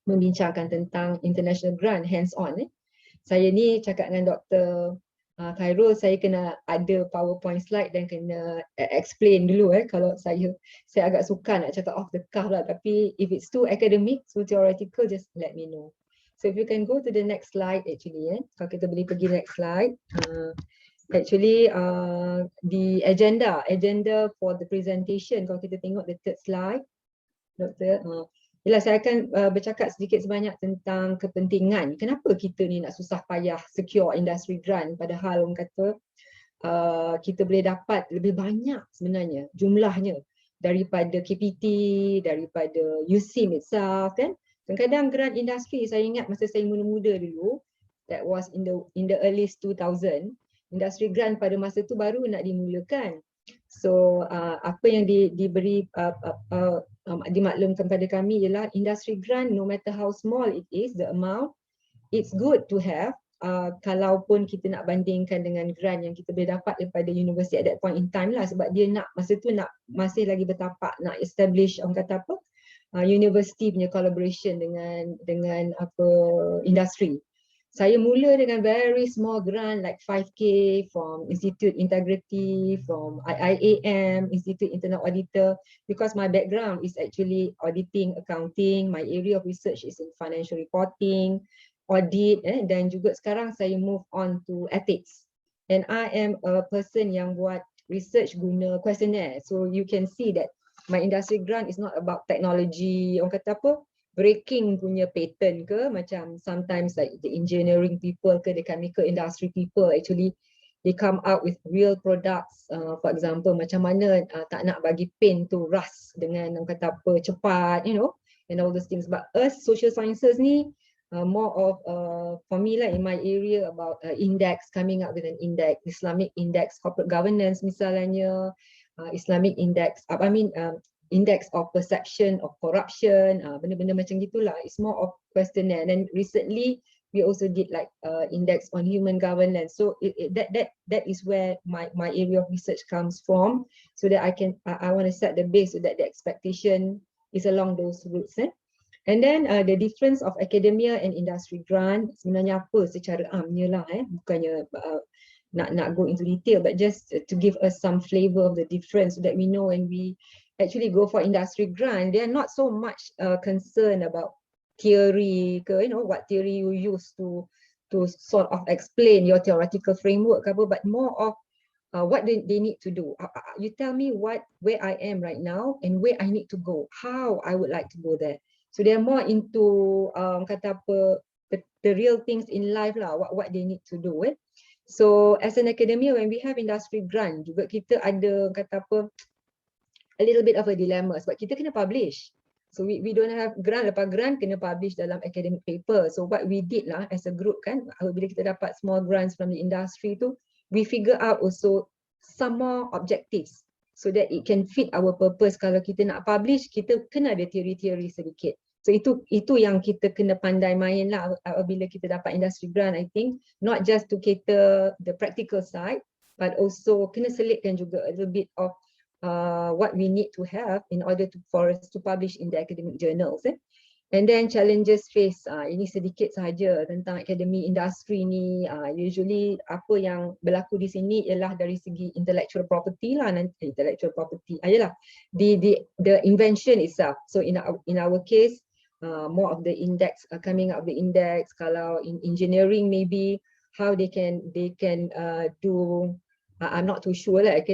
membincangkan tentang international grant hands-on. Saya ni cakap dengan Dr. Khairul, saya kena ada PowerPoint slide dan kena explain dulu kalau saya agak suka nak cakap off the cuff lah, tapi if it's too academic, too theoretical, just let me know. So if you can go to the next slide actually, kalau kita boleh pergi next slide. Actually the agenda for the presentation, kalau kita tengok the third slide, Doktor, saya akan bercakap sedikit sebanyak tentang kepentingan. Kenapa kita ni nak susah payah secure industry grant, padahal orang kata kita boleh dapat lebih banyak sebenarnya jumlahnya daripada KPT, daripada USIM itself kan. Kadang-kadang grant industri, saya ingat masa saya muda-muda dulu, that was in the early 2000, industri grant pada masa tu baru nak dimulakan. So apa yang diberi dimaklumkan pada kami ialah industry grant, no matter how small it is, the amount, it's good to have. Kalaupun kita nak bandingkan dengan grant yang kita boleh dapat daripada universiti at that point in time lah, sebab dia nak masa tu nak masih lagi bertapak nak establish orang kata apa university punya collaboration dengan apa industri. Saya mula dengan very small grant like 5K from Institute Integrity, from IIAM, Institute Internal Auditor, because my background is actually auditing, accounting, my area of research is in financial reporting, audit, dan juga sekarang saya move on to ethics. And I am a person yang buat research guna questionnaire. So you can see that my industry grant is not about technology, orang kata apa, breaking punya patent ke, macam sometimes like the engineering people ke, the chemical industry people, actually they come out with real products. For example, macam mana tak nak bagi paint tu rust dengan orang kata apa cepat, you know, and all those things. But us social sciences ni more of for me lah in my area about index, coming up with an index, Islamic index, corporate governance misalnya, Islamic index, index of perception of corruption, benda-benda macam gitulah. It's more of questionnaire. And recently we also did like index on human governance. So that is where my area of research comes from, so that I want to set the base so that the expectation is along those routes. And then the difference of academia and industry grant sebenarnya apa secara amnya lah, bukannya nak go into detail, but just to give us some flavor of the difference so that we know when we actually go for industry grant, they are not so much concerned about theory, you know, what theory you use to sort of explain your theoretical framework, but more of what they need to do. You tell me where I am right now and where I need to go, how I would like to go there. So they are more into kata apa, the real things in life lah, what they need to do. So as an academia, when we have industry grant juga kita ada kata apa, a little bit of a dilemma sebab kita kena publish. So we don't have grant, lepas grant kena publish dalam academic paper. So what we did lah as a group kan, apabila kita dapat small grants from the industry tu, we figure out also some more objectives so that it can fit our purpose. Kalau kita nak publish, kita kena ada teori-teori sedikit. So itu yang kita kena pandai main lah apabila kita dapat industry grant, I think. Not just to cater the practical side, but also kena selitkan juga a little bit of what we need to have in order for us to publish in the academic journals. And then challenges face, ini sedikit sahaja tentang academy industry ni. Usually apa yang berlaku di sini ialah dari segi intellectual property lah, nanti intellectual property ialah the invention itself. So in our case, more of the index, coming up with the index. Kalau in engineering maybe how they can do, I'm not too sure lah.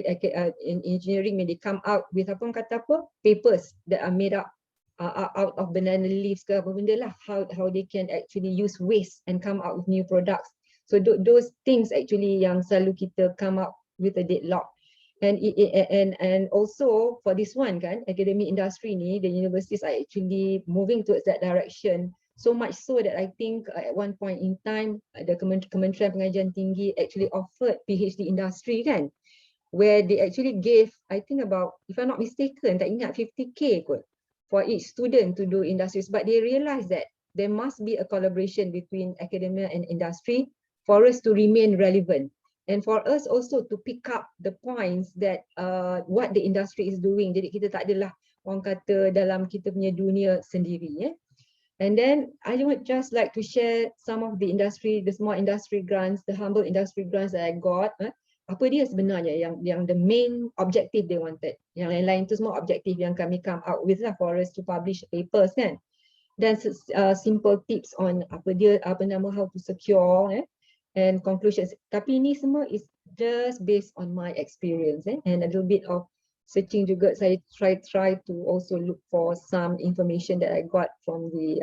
In engineering when they come out with apa kata apa papers that are made up out of banana leaves ke apa benda lah, how they can actually use waste and come out with new products. So those things actually yang selalu kita come up with a deadlock. And also for this one kan, academic industry ni, the universities are actually moving towards that direction. So much so that I think at one point in time the Kementerian Pengajian Tinggi actually offered PhD industry kan, where they actually gave, I think about, if I'm not mistaken, tak ingat 50k kot for each student to do industries. But they realized that there must be a collaboration between academia and industry for us to remain relevant, and for us also to pick up the points that what the industry is doing. Jadi kita tak adalah orang kata dalam kita punya dunia sendiri. And then I would just like to share some of the small industry grants, the humble industry grants that I got. Apa dia sebenarnya yang the main objective they wanted. Yang lain-lain tu semua objektif yang kami come out with lah for us to publish papers kan. Dan simple tips on how to secure and conclusions. Tapi ini semua is just based on my experience and a little bit of searching juga. Saya try to also look for some information that I got from the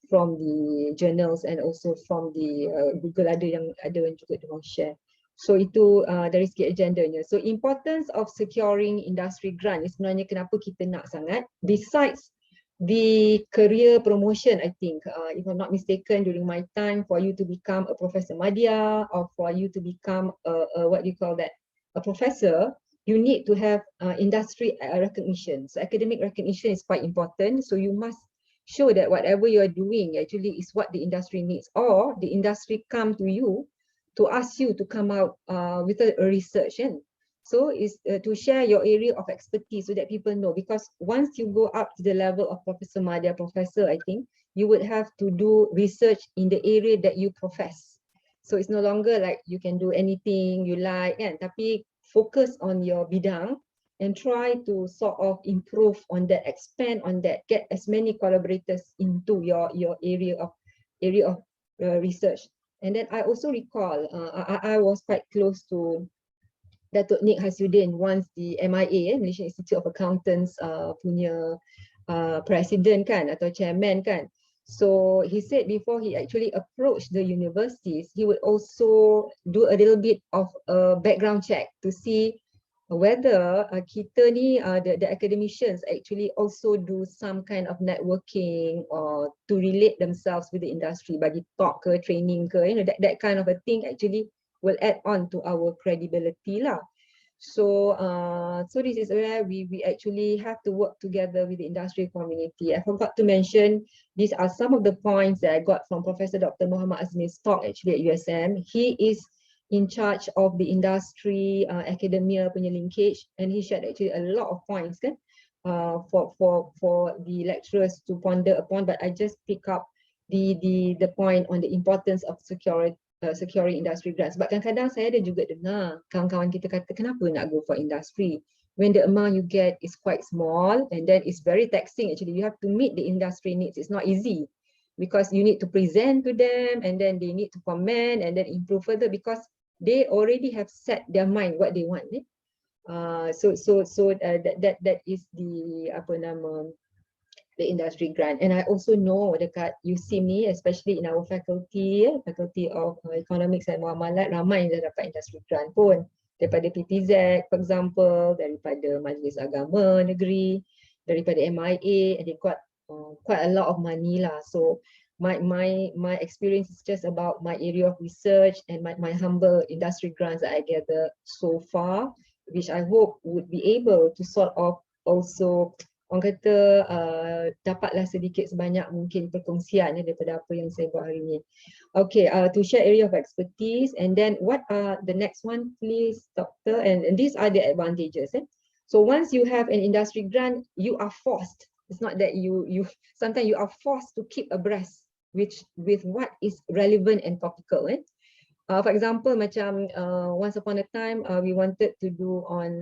from the journals and also from the Google ada yang juga diorang share. So itu dari segi agendanya. So importance of securing industry grant ni sebenarnya kenapa kita nak sangat, besides the career promotion, I think, if I'm not mistaken, during my time, for you to become a Professor Madya or for you to become what do you call that, a professor, you need to have industry recognition. So academic recognition is quite important. So you must show that whatever you are doing actually is what the industry needs, or the industry come to you to ask you to come out with a research. So is to share your area of expertise so that people know, because once you go up to the level of Professor Madya Professor, I think you would have to do research in the area that you profess. So it's no longer like you can do anything you like, tapi focus on your bidang and try to sort of improve on that, expand on that, get as many collaborators into your area of research. And then I also recall I was quite close to Datuk Nik Hasudin, once the MIA, Malaysian Institute of Accountants punya president kan atau chairman kan. So he said before he actually approached the universities, he would also do a little bit of a background check to see whether kita ni the academicians actually also do some kind of networking or to relate themselves with the industry, bagi talk ke training ke, that kind of a thing actually will add on to our credibility lah. So so this is where we actually have to work together with the industry community. I forgot to mention, these are some of the points that I got from Professor Dr. Muhammad Azmi's talk actually at USM. He is in charge of the industry academia punya linkage, and he shared actually a lot of points kan for the lecturers to ponder upon, but I just pick up the point on the importance of securing industry grants. Sebab kadang-kadang saya ada juga dengar kawan-kawan kita kata, kenapa nak go for industry when the amount you get is quite small and then it's very taxing actually. You have to meet the industry needs. It's not easy because you need to present to them and then they need to comment and then improve further because they already have set their mind what they want. That is the the industry grant. And I also know dekat USIM ni, especially in our faculty, Faculty of Economics and Muamalat, ramai yang dah dapat industry grant pun. Daripada PPZ, for example, daripada Majlis Agama Negeri, daripada MIA, and they got quite a lot of money lah. So my experience is just about my area of research and my humble industry grants that I gather so far, which I hope would be able to sort of also orang kata dapatlah sedikit sebanyak mungkin perkongsian daripada apa yang saya buat hari ini. Okay, to share area of expertise, and then what are the next one please, Doctor? And these are the advantages. So once you have an industry grant, you are forced. It's not that you sometimes you are forced to keep abreast with what is relevant and topical. For example, macam once upon a time we wanted to do on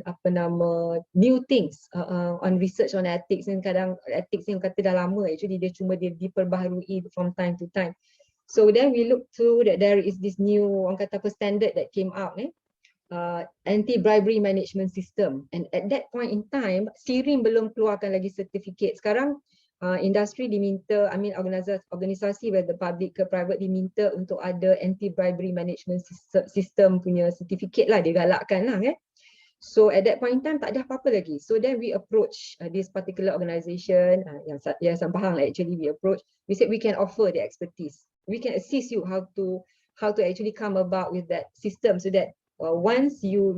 new things on research on ethics, and kadang ethics yang kata dah lama actually dia diperbaharui from time to time. So then we look through that there is this new orang kata standard that came out, anti-bribery management system, and at that point in time SIRIM belum keluarkan lagi sertifikat. Sekarang industri diminta, organisasi whether public ke private diminta untuk ada anti-bribery management system punya sertifikat lah, dia galakkan lah So at that point in time tak ada apa-apa lagi. So then we approach this particular organisation yang Pahang lah actually we approach. We said we can offer the expertise. We can assist you how to actually come about with that system, so that once you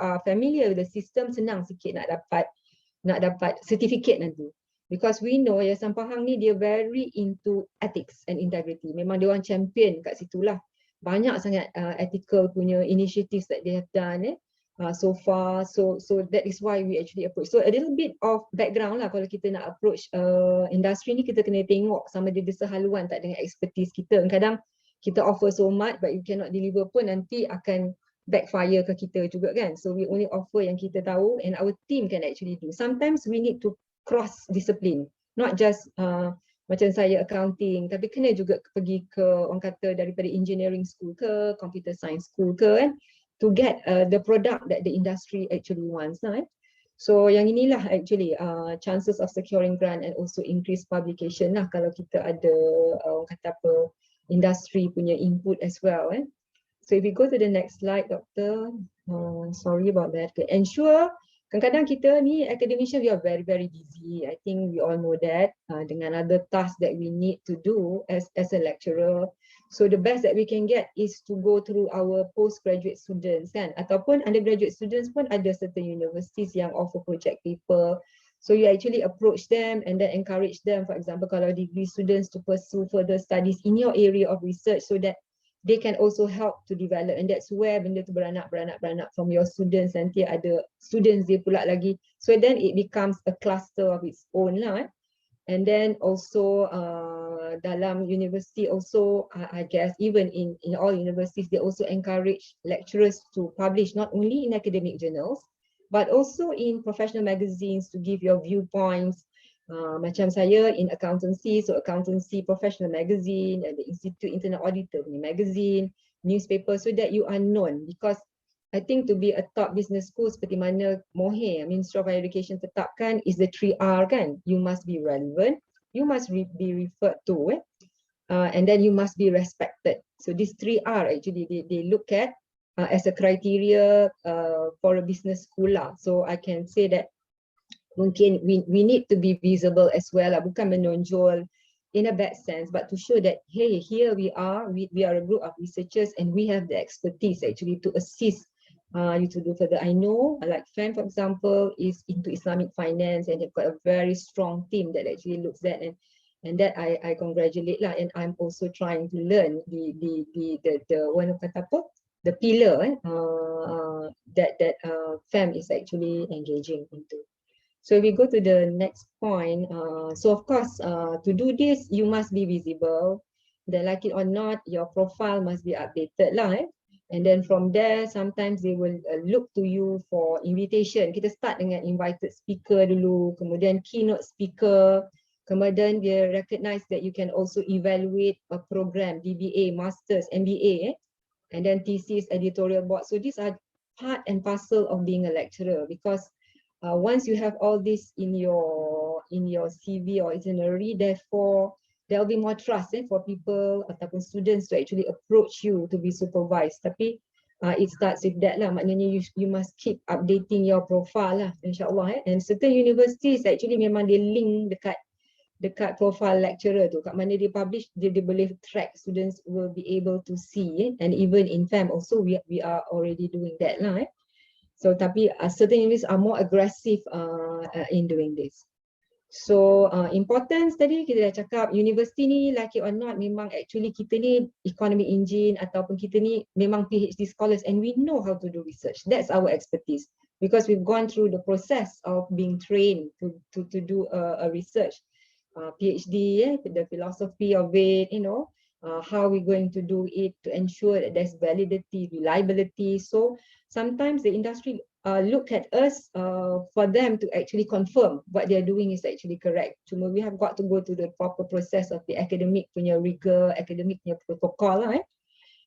are familiar with the system, senang sikit nak dapat sertifikat nanti. Because we know Yayasan Pahang ni dia very into ethics and integrity. Memang dia orang champion kat situlah. Banyak sangat ethical punya initiatives that they have done. so far. So that is why we actually approach. So a little bit of background lah, kalau kita nak approach industri ni, kita kena tengok sama dia sehaluan tak dengan expertise kita. Kadang kita offer so much but you cannot deliver pun nanti akan backfire ke kita juga kan. So we only offer yang kita tahu and our team can actually do. Sometimes we need to cross discipline, not just macam saya accounting, tapi kena juga pergi ke orang kata daripada engineering school ke computer science school ke kan, to get the product that the industry actually wants, right? So yang inilah actually chances of securing grant and also increase publication lah kalau kita ada orang kata apa, industry punya input as well. So if we go to the next slide, Doctor, sorry about that. Ensure, kadang-kadang kita ni academician, we are very busy. I think we all know that dengan other tasks that we need to do as a lecturer. So the best that we can get is to go through our postgraduate students kan, ataupun undergraduate students pun ada certain universities yang offer project paper. So you actually approach them and then encourage them, for example kalau degree students, to pursue further studies in your area of research so that they can also help to develop, and that's where benda tu beranak from your students. Nanti ada students dia pula lagi, so then it becomes a cluster of its own lah. And then also dalam university also, I guess even in all universities, they also encourage lecturers to publish not only in academic journals but also in professional magazines to give your viewpoints. Macam saya in accountancy, so accountancy professional magazine, the Institute Internal Auditor magazine, newspaper, so that you are known. Because I think to be a top business school seperti mana MOHE, Ministry of Higher Education tetapkan, is the 3R kan. You must be relevant, you must be referred to, and then you must be respected. So these 3R actually they look at as a criteria for a business school lah. So I can say that mungkin we need to be visible as well lah, bukan menonjol in a bad sense, but to show that hey, here we are a group of researchers and we have the expertise actually to assist you to do further. I know like FAM for example is into Islamic finance and they've got a very strong team that actually looks at, and that I congratulate lah, and I'm also trying to learn the one of kata apa, the pillar that FAM is actually engaging into. So we go to the next point. So of course, to do this, you must be visible. Then like it or not, your profile must be updated lah. And then from there, sometimes they will look to you for invitation. Kita start dengan invited speaker dulu, kemudian keynote speaker, kemudian dia recognize that you can also evaluate a program, DBA, Masters, MBA, and then thesis, editorial board. So these are part and parcel of being a lecturer, because once you have all this in your CV or itinerary, therefore there will be more trust for people ataupun students to actually approach you to be supervised. Tapi it starts with that lah, maknanya you must keep updating your profile lah, insyaAllah. And certain universities actually memang dia link dekat profile lecturer tu, kat mana dia publish, dia boleh track, students will be able to see. And even in FAM also we are already doing that lah. So tapi certain universities are more aggressive in doing this. So importance tadi kita dah cakap, university ni like it or not memang actually kita ni economy engine ataupun kita ni memang PhD scholars and we know how to do research. That's our expertise because we've gone through the process of being trained to do a research. PhD, the philosophy of it, you know, how we're going to do it to ensure that there's validity, reliability. So sometimes the industry look at us for them to actually confirm what they're doing is actually correct. Cuma we have got to go to the proper process of the academic punya rigor, academic punya protocol lah.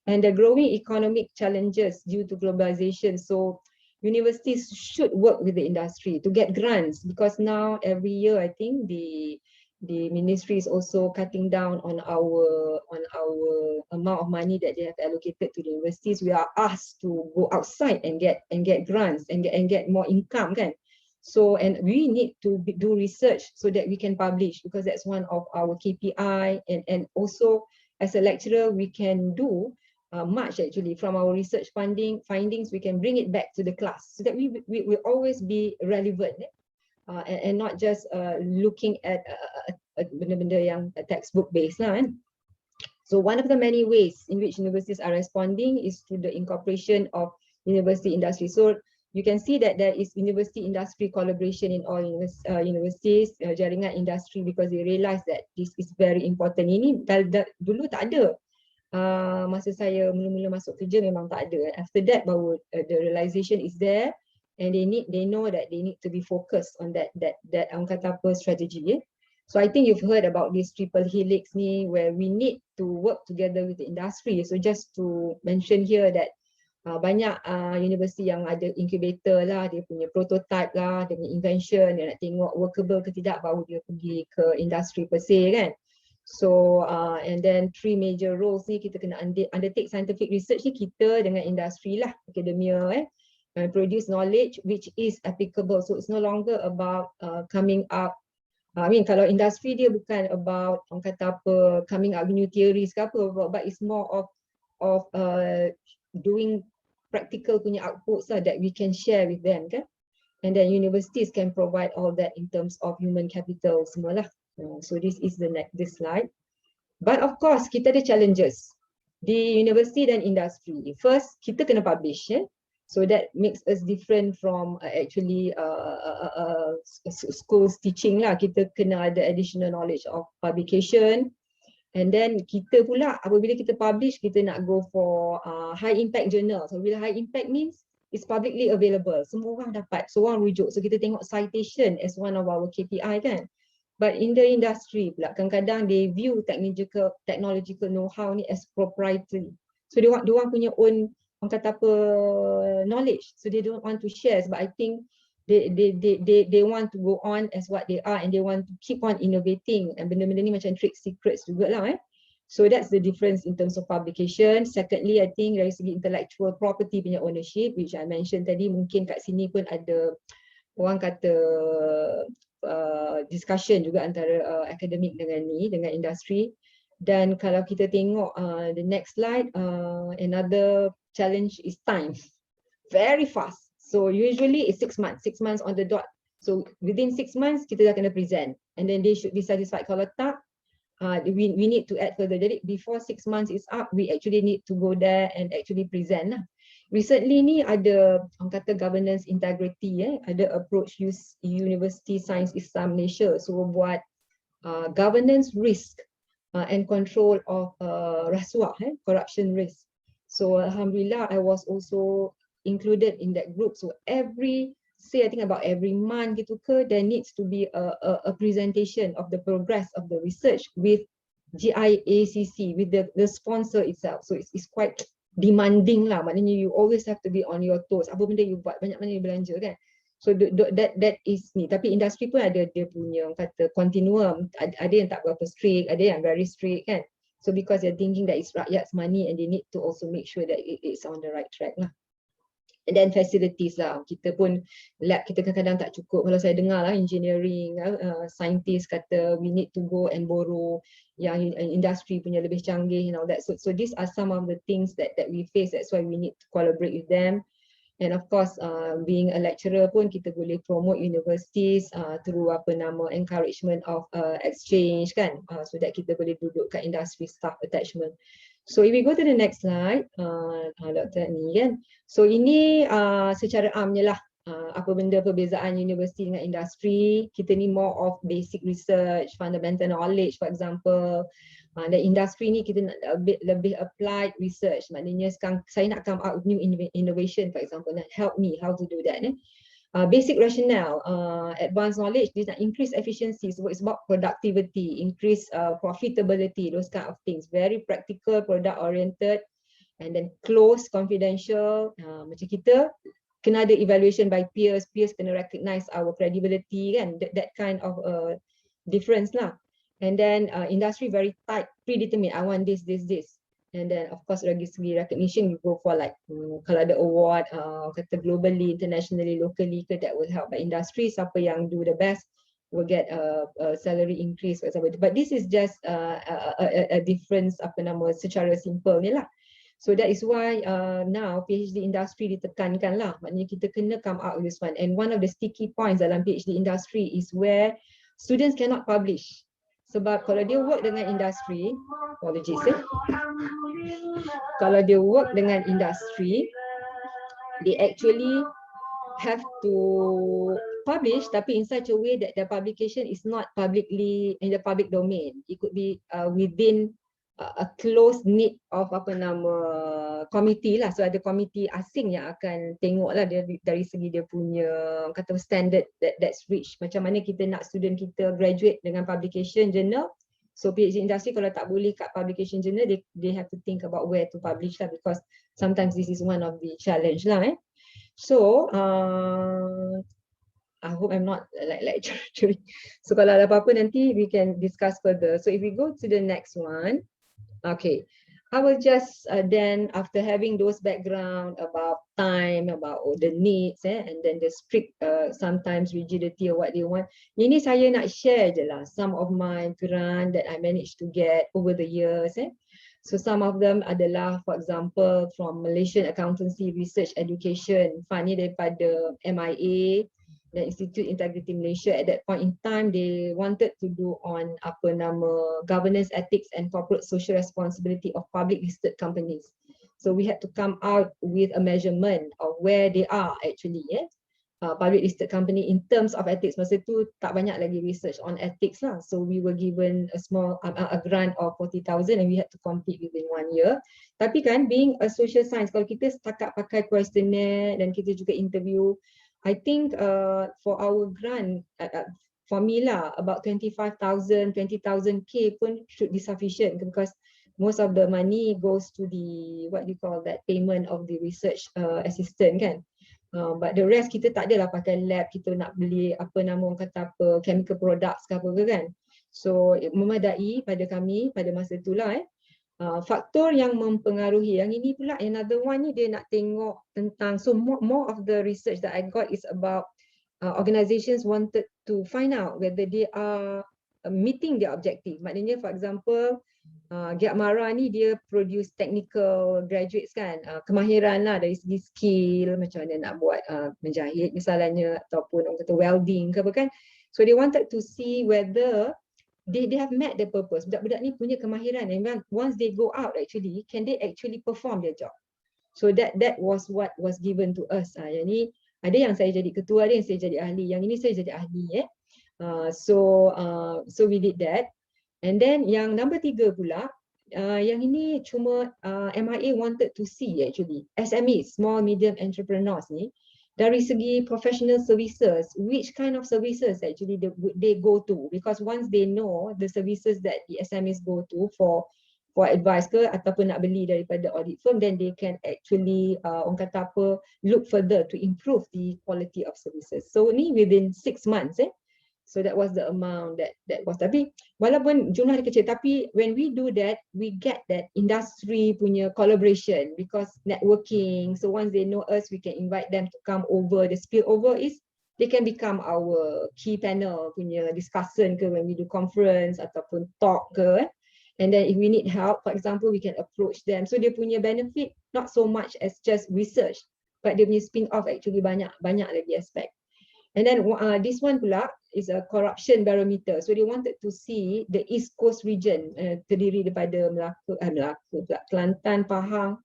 And the growing economic challenges due to globalization. So universities should work with the industry to get grants, because now every year I think the ministry is also cutting down on our amount of money that they have allocated to the universities. We are asked to go outside and get grants and get more income kan. So and we need to do research so that we can publish, because that's one of our KPI, and also as a lecturer we can do much actually from our research findings. We can bring it back to the class so that we will always be relevant. And not just looking at benda-benda yang textbook based lah kan. So one of the many ways in which universities are responding is through the incorporation of university industry. So you can see that there is university industry collaboration in all universities, jaringan industri, because they realize that this is very important. Ini dulu tak ada. Masa saya mula-mula masuk kerja memang tak ada. After that baru the realization is there, and they know that they need to be focused on that orang kata apa strategy. So I think you've heard about this triple helix ni, where we need to work together with the industry. So just to mention here that banyak universiti yang ada incubator lah, dia punya prototype lah, dia punya invention, dia nak tengok workable ke tidak baru dia pergi ke industri per se kan. So and then 3 major roles ni kita kena undertake scientific research ni kita dengan industri lah, akademia and produce knowledge which is applicable. So it's no longer about coming up, I mean kalau industri dia bukan about orang kata apa coming up with new theories ke apa, but it's more of doing practical punya outputs lah that we can share with them kan. And then universities can provide all that in terms of human capital semua lah. So this is this slide. But of course kita ada challenges di university dan industri. First kita kena publish so that makes us different from actually schools teaching lah. Kita kena ada additional knowledge of publication. And then kita pula apabila kita publish kita nak go for high impact journal. So bila high impact means it's publicly available, semua orang dapat, semua orang rujuk. So kita tengok citation as one of our KPI kan. But in the industry pula kadang-kadang they view technological know-how ni as proprietary. So dia orang punya own orang kata apa knowledge. So they don't want to share. But I think they want to go on as what they are, and they want to keep on innovating. And benda-benda ni macam trade secrets juga lah So that's the difference in terms of publication. Secondly, I think dari segi intellectual property punya ownership, which I mentioned tadi, mungkin kat sini pun ada orang kata discussion juga antara akademik dengan industri. Dan kalau kita tengok the next slide, another challenge is time. Very fast. So usually it's 6 months, 6 months on the dot. So within 6 months kita dah kena present, and then they should be satisfied. Kalau tak, we need to add further. Jadi before 6 months is up, we actually need to go there and actually present lah. Recently ni ada orang kata governance integrity ada approach University Science Islam Malaysia. So buat governance risk and control of rasuah, corruption risk. So alhamdulillah I was also included in that group. So I think about every month gitu ke, there needs to be a presentation of the progress of the research with GIACC, with the sponsor itself. So it's quite demanding lah, maknanya you always have to be on your toes. Apa benda you buat, banyak mana you belanja kan. So that is ni. Tapi industri pun ada dia punya kata continuum. Ada yang tak berapa strict, ada yang very strict kan. So because they're thinking that it's rakyat's money, and they need to also make sure that it's on the right track lah. And then facilities lah, kita pun lab kita kadang-kadang tak cukup. Kalau saya dengar lah engineering, scientist kata we need to go and borrow yang industri punya lebih canggih and all that. So these are some of the things that we face. That's why we need to collaborate with them. And of course being a lecturer pun kita boleh promote universities through encouragement of exchange kan, so that kita boleh duduk kat industry staff attachment. So if we go to the next slide, Dr. ni kan. So ini secara amnya lah apa benda perbezaan universiti dengan industri. Kita ni more of basic research, fundamental knowledge for example. Dan industri ni kita nak lebih applied research. Maknanya sekarang saya nak come out with new innovation for example, nak help me how to do that. Basic rationale, advanced knowledge, this nak increase efficiency, so it's about productivity, increase profitability, those kind of things. Very practical, product oriented, and then close, confidential. Macam kita kena ada evaluation by peers, peers kena recognize our credibility kan, that kind of difference lah. And then industry very tight, predetermined, I want this. And then of course dari segi recognition you go for like kalau ada award kata globally, internationally, locally ke, that will help. By industry, siapa yang do the best will get a salary increase for example. But this is just a difference secara simple ni lah. So that is why now PhD industry ditekankan lah, maknanya kita kena come out with this one. And one of the sticky points dalam PhD industry is where students cannot publish. Sebab kalau dia work dengan industri, kalau dia work dengan industri, they actually have to publish, tapi in such a way that the publication is not publicly in the public domain. It could be within a close knit of apa nama committee lah. So ada komiti asing yang akan tengok lah dari segi dia punya kata standard that's reached. Macam mana kita nak student kita graduate dengan publication journal. So PhD industry kalau tak boleh kat publication journal, they have to think about where to publish lah, because sometimes this is one of the challenge lah. So I hope I'm not like lecturing. So kalau ada apa-apa nanti we can discuss further. So if we go to the next one, okay, I will just then after having those background about time, about the needs, and then the strict sometimes rigidity of what they want. Ini saya nak share je lah some of my grant that I managed to get over the years. So some of them adalah, for example, from Malaysian Accountancy Research Education Fund ni daripada MIA, the Institute Integrity Malaysia. At that point in time, they wanted to do on apa nama governance, ethics and corporate social responsibility of public listed companies. So we had to come out with a measurement of where they are actually, public listed company in terms of ethics. Masa tu tak banyak lagi research on ethics lah. So we were given a small a grant of 40,000 and we had to complete within 1 year. Tapi kan, being a social science, kalau kita setakat pakai questionnaire dan kita juga interview, I think for our grant, for me lah, about 25,000, 20,000 pun should be sufficient, because most of the money goes to the, what do you call that, payment of the research assistant kan. But the rest kita tak adalah pakai lab, kita nak beli apa nama orang kata apa, chemical products ke apa ke kan. So memadai pada kami pada masa itulah. Faktor yang mempengaruhi, yang ini pula another one ni, dia nak tengok tentang, so more of the research that I got is about organizations wanted to find out whether they are meeting their objective. Maknanya for example, Giat Mara ni dia produce technical graduates kan, kemahiran lah dari segi skill, macam mana nak buat menjahit misalnya, ataupun orang kata welding ke apa kan. So they wanted to see whether they have met the purpose. Budak-budak ni punya kemahiran, and once they go out actually, can they actually perform their job? So that was what was given to us. Yang ni ada yang saya jadi ketua, ada yang saya jadi ahli. Yang ini saya jadi ahli. So we did that. And then yang number 3 pula, yang ini cuma MIA wanted to see actually SMEs, small medium entrepreneurs ni, dari segi professional services, which kind of services actually they go to, because once they know the services that the SMEs go to for advice ke ataupun nak beli daripada audit firm, then they can actually orang kata apa, look further to improve the quality of services. So ni within 6 months. So that was the amount that was. Tapi walaupun jumlah dia kecil, tapi when we do that, we get that industry punya collaboration, because networking. So once they know us, we can invite them to come over. The spillover is they can become our key panel punya discussion ke when we do conference ataupun talk ke. And then if we need help, for example, we can approach them. So dia punya benefit not so much as just research, but dia punya spin off actually banyak lagi aspek. And then this one pula is a corruption barometer. So they wanted to see the East Coast region, terdiri daripada Melaka, Kelantan, Pahang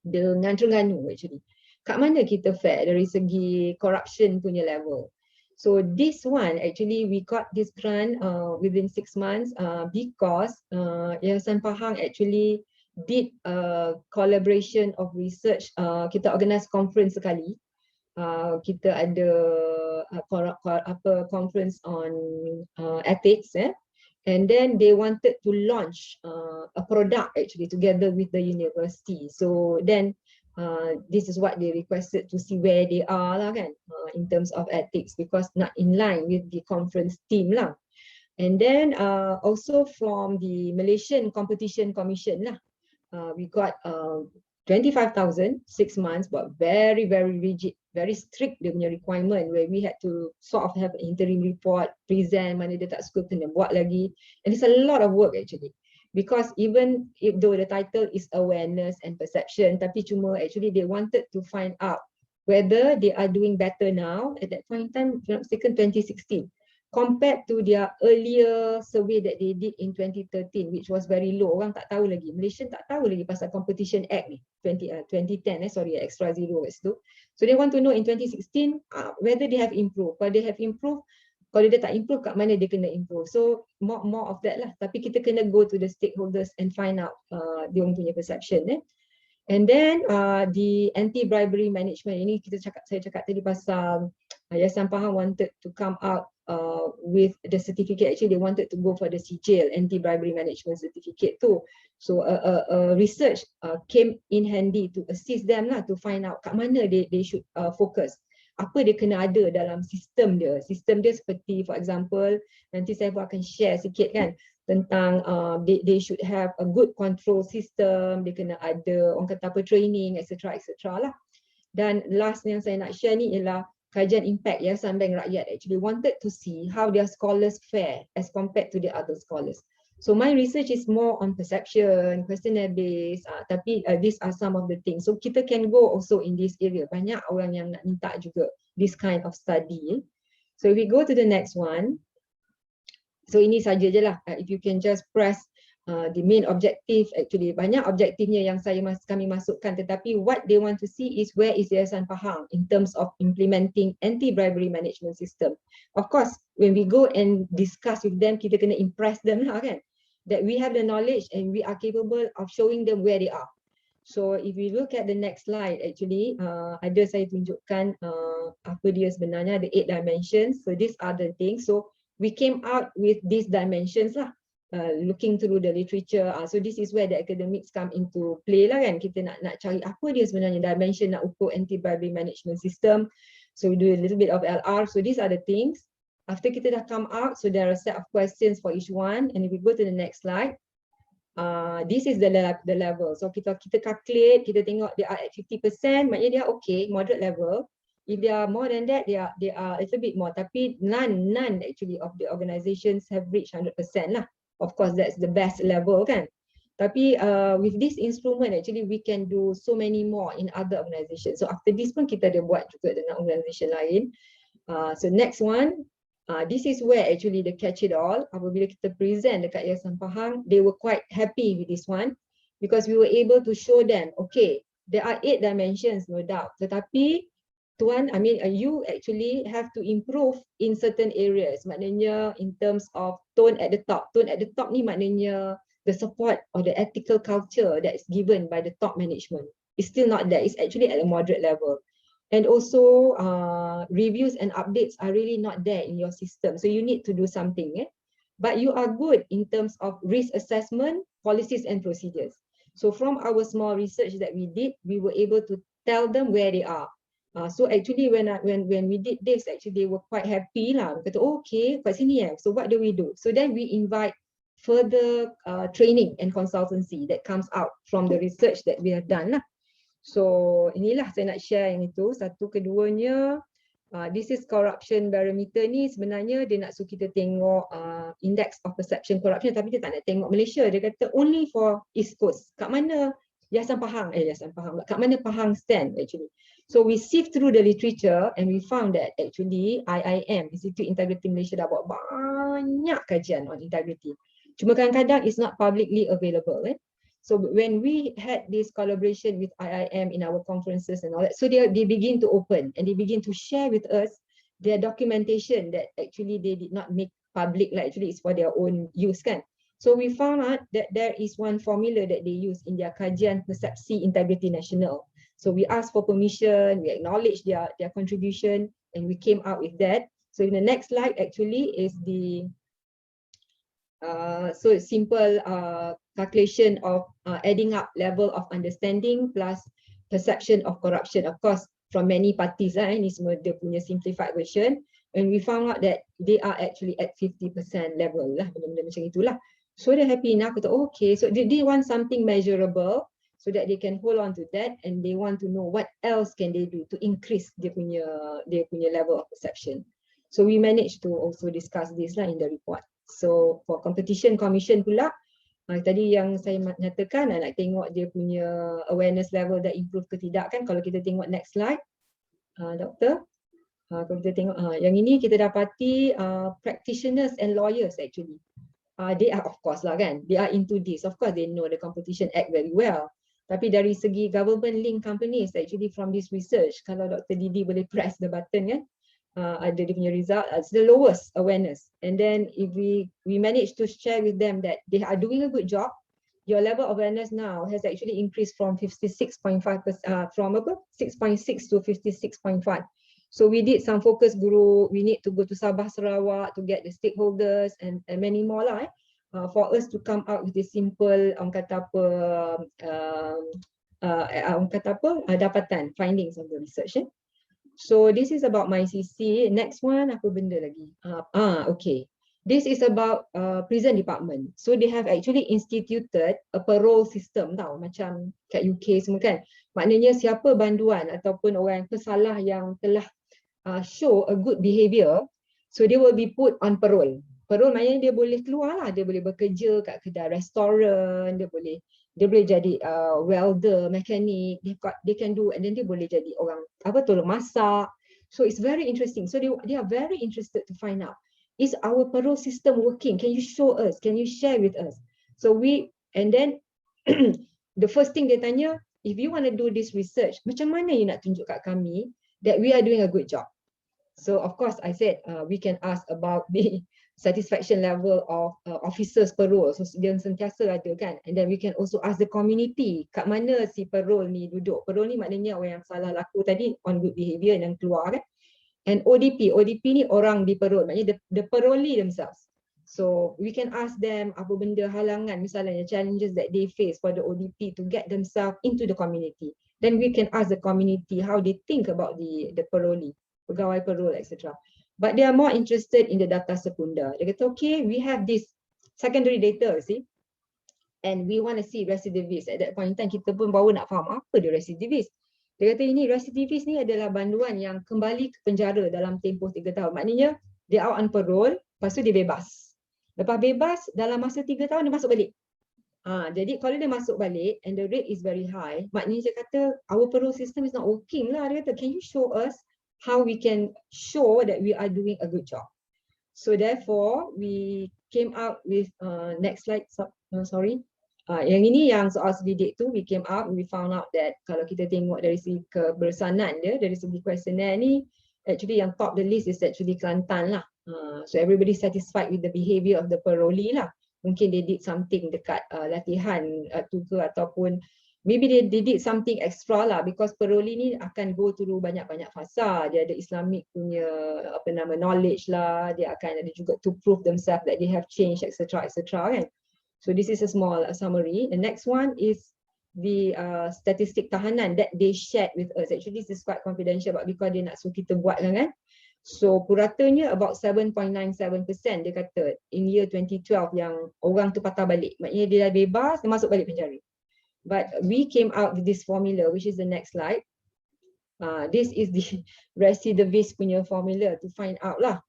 dengan Terengganu actually. Kat mana kita fair dari segi corruption punya level. So this one actually we got this grant within 6 months because Yayasan Pahang actually did a collaboration of research. Kita organize conference sekali. Kita ada conference on ethics, and then they wanted to launch a product actually together with the university. So then this is what they requested to see where they are lah kan, in terms of ethics, because not in line with the conference team lah. And then also from the Malaysian Competition Commission lah, we got 25,000, 6 months, but very rigid, very strict dia punya requirement, where we had to sort of have an interim report, present, mana dia tak suka kena buat lagi. And it's a lot of work actually, because even if though the title is awareness and perception, tapi cuma actually they wanted to find out whether they are doing better now. At that point in time, if I'm not mistaken, 2016. compared to their earlier survey that they did in 2013, which was very low. Orang tak tahu lagi, Malaysian tak tahu lagi pasal Competition Act ni, 2010 extra zero kat situ. So they want to know in 2016 whether they have improved. Kalau they have improved, kalau dia tak improve, kat mana dia kena improve. So more of that lah. Tapi kita kena go to the stakeholders and find out dia orang punya perception. And then the anti-bribery management, ini saya cakap tadi pasal Yayasan Pahang wanted to come out with the certificate. Actually, they wanted to go for the CJIL, anti-bribery management certificate too. So research came in handy to assist them lah, to find out kat mana they should focus. Apa dia kena ada dalam sistem dia. Sistem dia seperti, for example, nanti saya pun akan share sikit kan, tentang they should have a good control system, dia kena ada orang kata apa, training, etc. lah. Dan last yang saya nak share ni ialah kajian impact Yayasan Bank Rakyat actually wanted to see how their scholars fare as compared to the other scholars. So my research is more on perception, questionnaire based, tapi these are some of the things. So kita can go also in this area. Banyak orang yang nak minta juga this kind of study. So if we go to the next one. So ini saja je lah. If you can just press the main objective, actually banyak objektifnya yang kami masukkan, tetapi what they want to see is where is Yayasan Pahang in terms of implementing anti-bribery management system. Of course, when we go and discuss with them, kita kena impress them lah kan, that we have the knowledge and we are capable of showing them where they are. So if we look at the next slide, actually ada saya tunjukkan apa dia sebenarnya, the 8 dimensions. So these are the things. So we came out with these dimensions lah, looking through the literature. So this is where the academics come into play lah kan. Kita nak cari apa dia sebenarnya dimension nak ukur anti-bribery management system. So we do a little bit of LR. So these are the things. After kita dah come out, so there are a set of questions for each one. And if we go to the next slide, this is the level. So kita calculate, kita tengok dia at 50%, maknanya dia okay, moderate level. If they are more than that, they are a little bit more. Tapi none actually of the organizations have reached 100% lah. Of course, that's the best level kan. Tapi with this instrument, actually we can do so many more in other organizations. So after this pun kita ada buat juga dengan organisation lain. So next one, this is where actually the catch it all. Apabila kita present dekat Yayasan Pahang, they were quite happy with this one because we were able to show them, okay, there are 8 dimensions, no doubt. Tetapi Tuan, you actually have to improve in certain areas. Maknanya in terms of tone at the top. Tone at the top ni maknanya the support or the ethical culture that is given by the top management. It's still not there. It's actually at a moderate level. And also reviews and updates are really not there in your system. So you need to do something. But you are good in terms of risk assessment, policies and procedures. So from our small research that we did, we were able to tell them where they are. So actually when we did this, actually they were quite happy lah. Kata, oh, okay, kat sini So what do? So then we invite further training and consultancy that comes out from the research that we have done lah. So inilah saya nak share yang itu. Satu, keduanya, this is corruption barometer ni sebenarnya dia nak suruh kita tengok index of perception corruption, tapi dia tak nak tengok Malaysia. Dia kata only for East Coast. Kat mana Yayasan Pahang, kat mana Pahang stand actually. So we sift through the literature and we found that actually IIM, Institute Integrity Malaysia, dah buat banyak kajian on integrity. Cuma kadang-kadang it's not publicly available. So when we had this collaboration with IIM in our conferences and all that, so they begin to open and they begin to share with us their documentation that actually they did not make public, like actually it's for their own use kan. So we found out that there is one formula that they use in their kajian persepsi integrity nasional. So we asked for permission, we acknowledged their contribution, and we came out with that. So in the next slide actually is the so simple calculation of adding up level of understanding plus perception of corruption. Of course, from many parties, ini semua dia punya simplified version. And we found out that they are actually at 50% level lah, benda-benda macam itulah. So they're happy now. Okay, so they want something measurable so that they can hold on to that, and they want to know what else can they do to increase dia punya level of perception. So we managed to also discuss this lah in the report. So for competition commission pula, tadi yang saya nyatakan nak tengok dia punya awareness level dah improve ke tidak kan. Kalau kita tengok next slide, doktor. Kalau kita tengok, yang ini kita dapati practitioners and lawyers actually. They are of course lah kan, they are into this. Of course they know the Competition Act very well. Tapi dari segi government link companies actually from this research, kalau Dr. Didi boleh press the button kan, ada dia punya result, it's the lowest awareness. And then if we manage to share with them that they are doing a good job, your level of awareness now has actually increased from 56.5%, from 6.6 to 56.5. So we did some focus group, we need to go to Sabah, Sarawak to get the stakeholders and many more lah for us to come out with this simple dapatan, findings of the research. So this is about MyCC. Next one, apa benda lagi? Okay. This is about prison department. So they have actually instituted a parole system tau, macam kat UK semua kan. Maknanya siapa banduan ataupun orang pesalah yang telah show a good behaviour, so they will be put on parole. Parole maknanya dia boleh keluar lah, dia boleh bekerja kat kedai restoran, dia boleh jadi welder, mechanic, they can do, and then dia boleh jadi orang tolong masak. So it's very interesting. So they are very interested to find out, is our parole system working? Can you show us? Can you share with us? So and then the first thing dia tanya, if you want to do this research, macam mana you nak tunjuk kat kami that we are doing a good job? So of course I said we can ask about the satisfaction level of officers parole. So dia sentiasa ada kan. And then we can also ask the community, kat mana si parole ni duduk. Parole ni maknanya orang yang salah laku tadi on good behaviour yang keluar kan. And ODP ni orang di parole, maknanya the parolee themselves. So we can ask them apa benda halangan, misalnya challenges that they face for the ODP to get themselves into the community. Then we can ask the community how they think about the parolee, pegawai parole, etc. But they are more interested in the data sekunder. Dia kata, okay, we have this secondary data, see, and we want to see recidivists. At that point in time, kita pun baru nak faham apa dia recidivist. Dia kata ini recidivist ni adalah banduan yang kembali ke penjara dalam tempoh 3 tahun. Maknanya dia out on parole, lepas tu dia bebas. Lepas bebas, dalam masa 3 tahun dia masuk balik. Jadi kalau dia masuk balik and the rate is very high, maknanya dia kata our parole system is not working lah. Dia kata, can you show us how we can show that we are doing a good job? So therefore, we came out with next slide. Sorry. Yang ini yang soal selidik tu, we came out, we found out that kalau kita tengok dari segi kebersanan dia, dari segi questionnaire ni, actually yang top the list is actually Kelantan lah. So everybody satisfied with the behaviour of the parolee lah. Mungkin they did something dekat latihan tu ke, ataupun maybe they did something extra lah, because parolee ni akan go through banyak-banyak fasa. Dia ada Islamic punya knowledge lah, dia akan ada juga to prove themselves that they have changed, etc. kan. So this is a small summary. The next one is the statistik tahanan that they shared with us. Actually this is quite confidential, but because dia nak suruh kita buat kan. So puratanya about 7.97% dia kata in year 2012 yang orang tu patah balik. Maknanya dia dah bebas, dia masuk balik penjara. But we came out with this formula, which is the next slide. This is the recidivist punya formula to find out lah.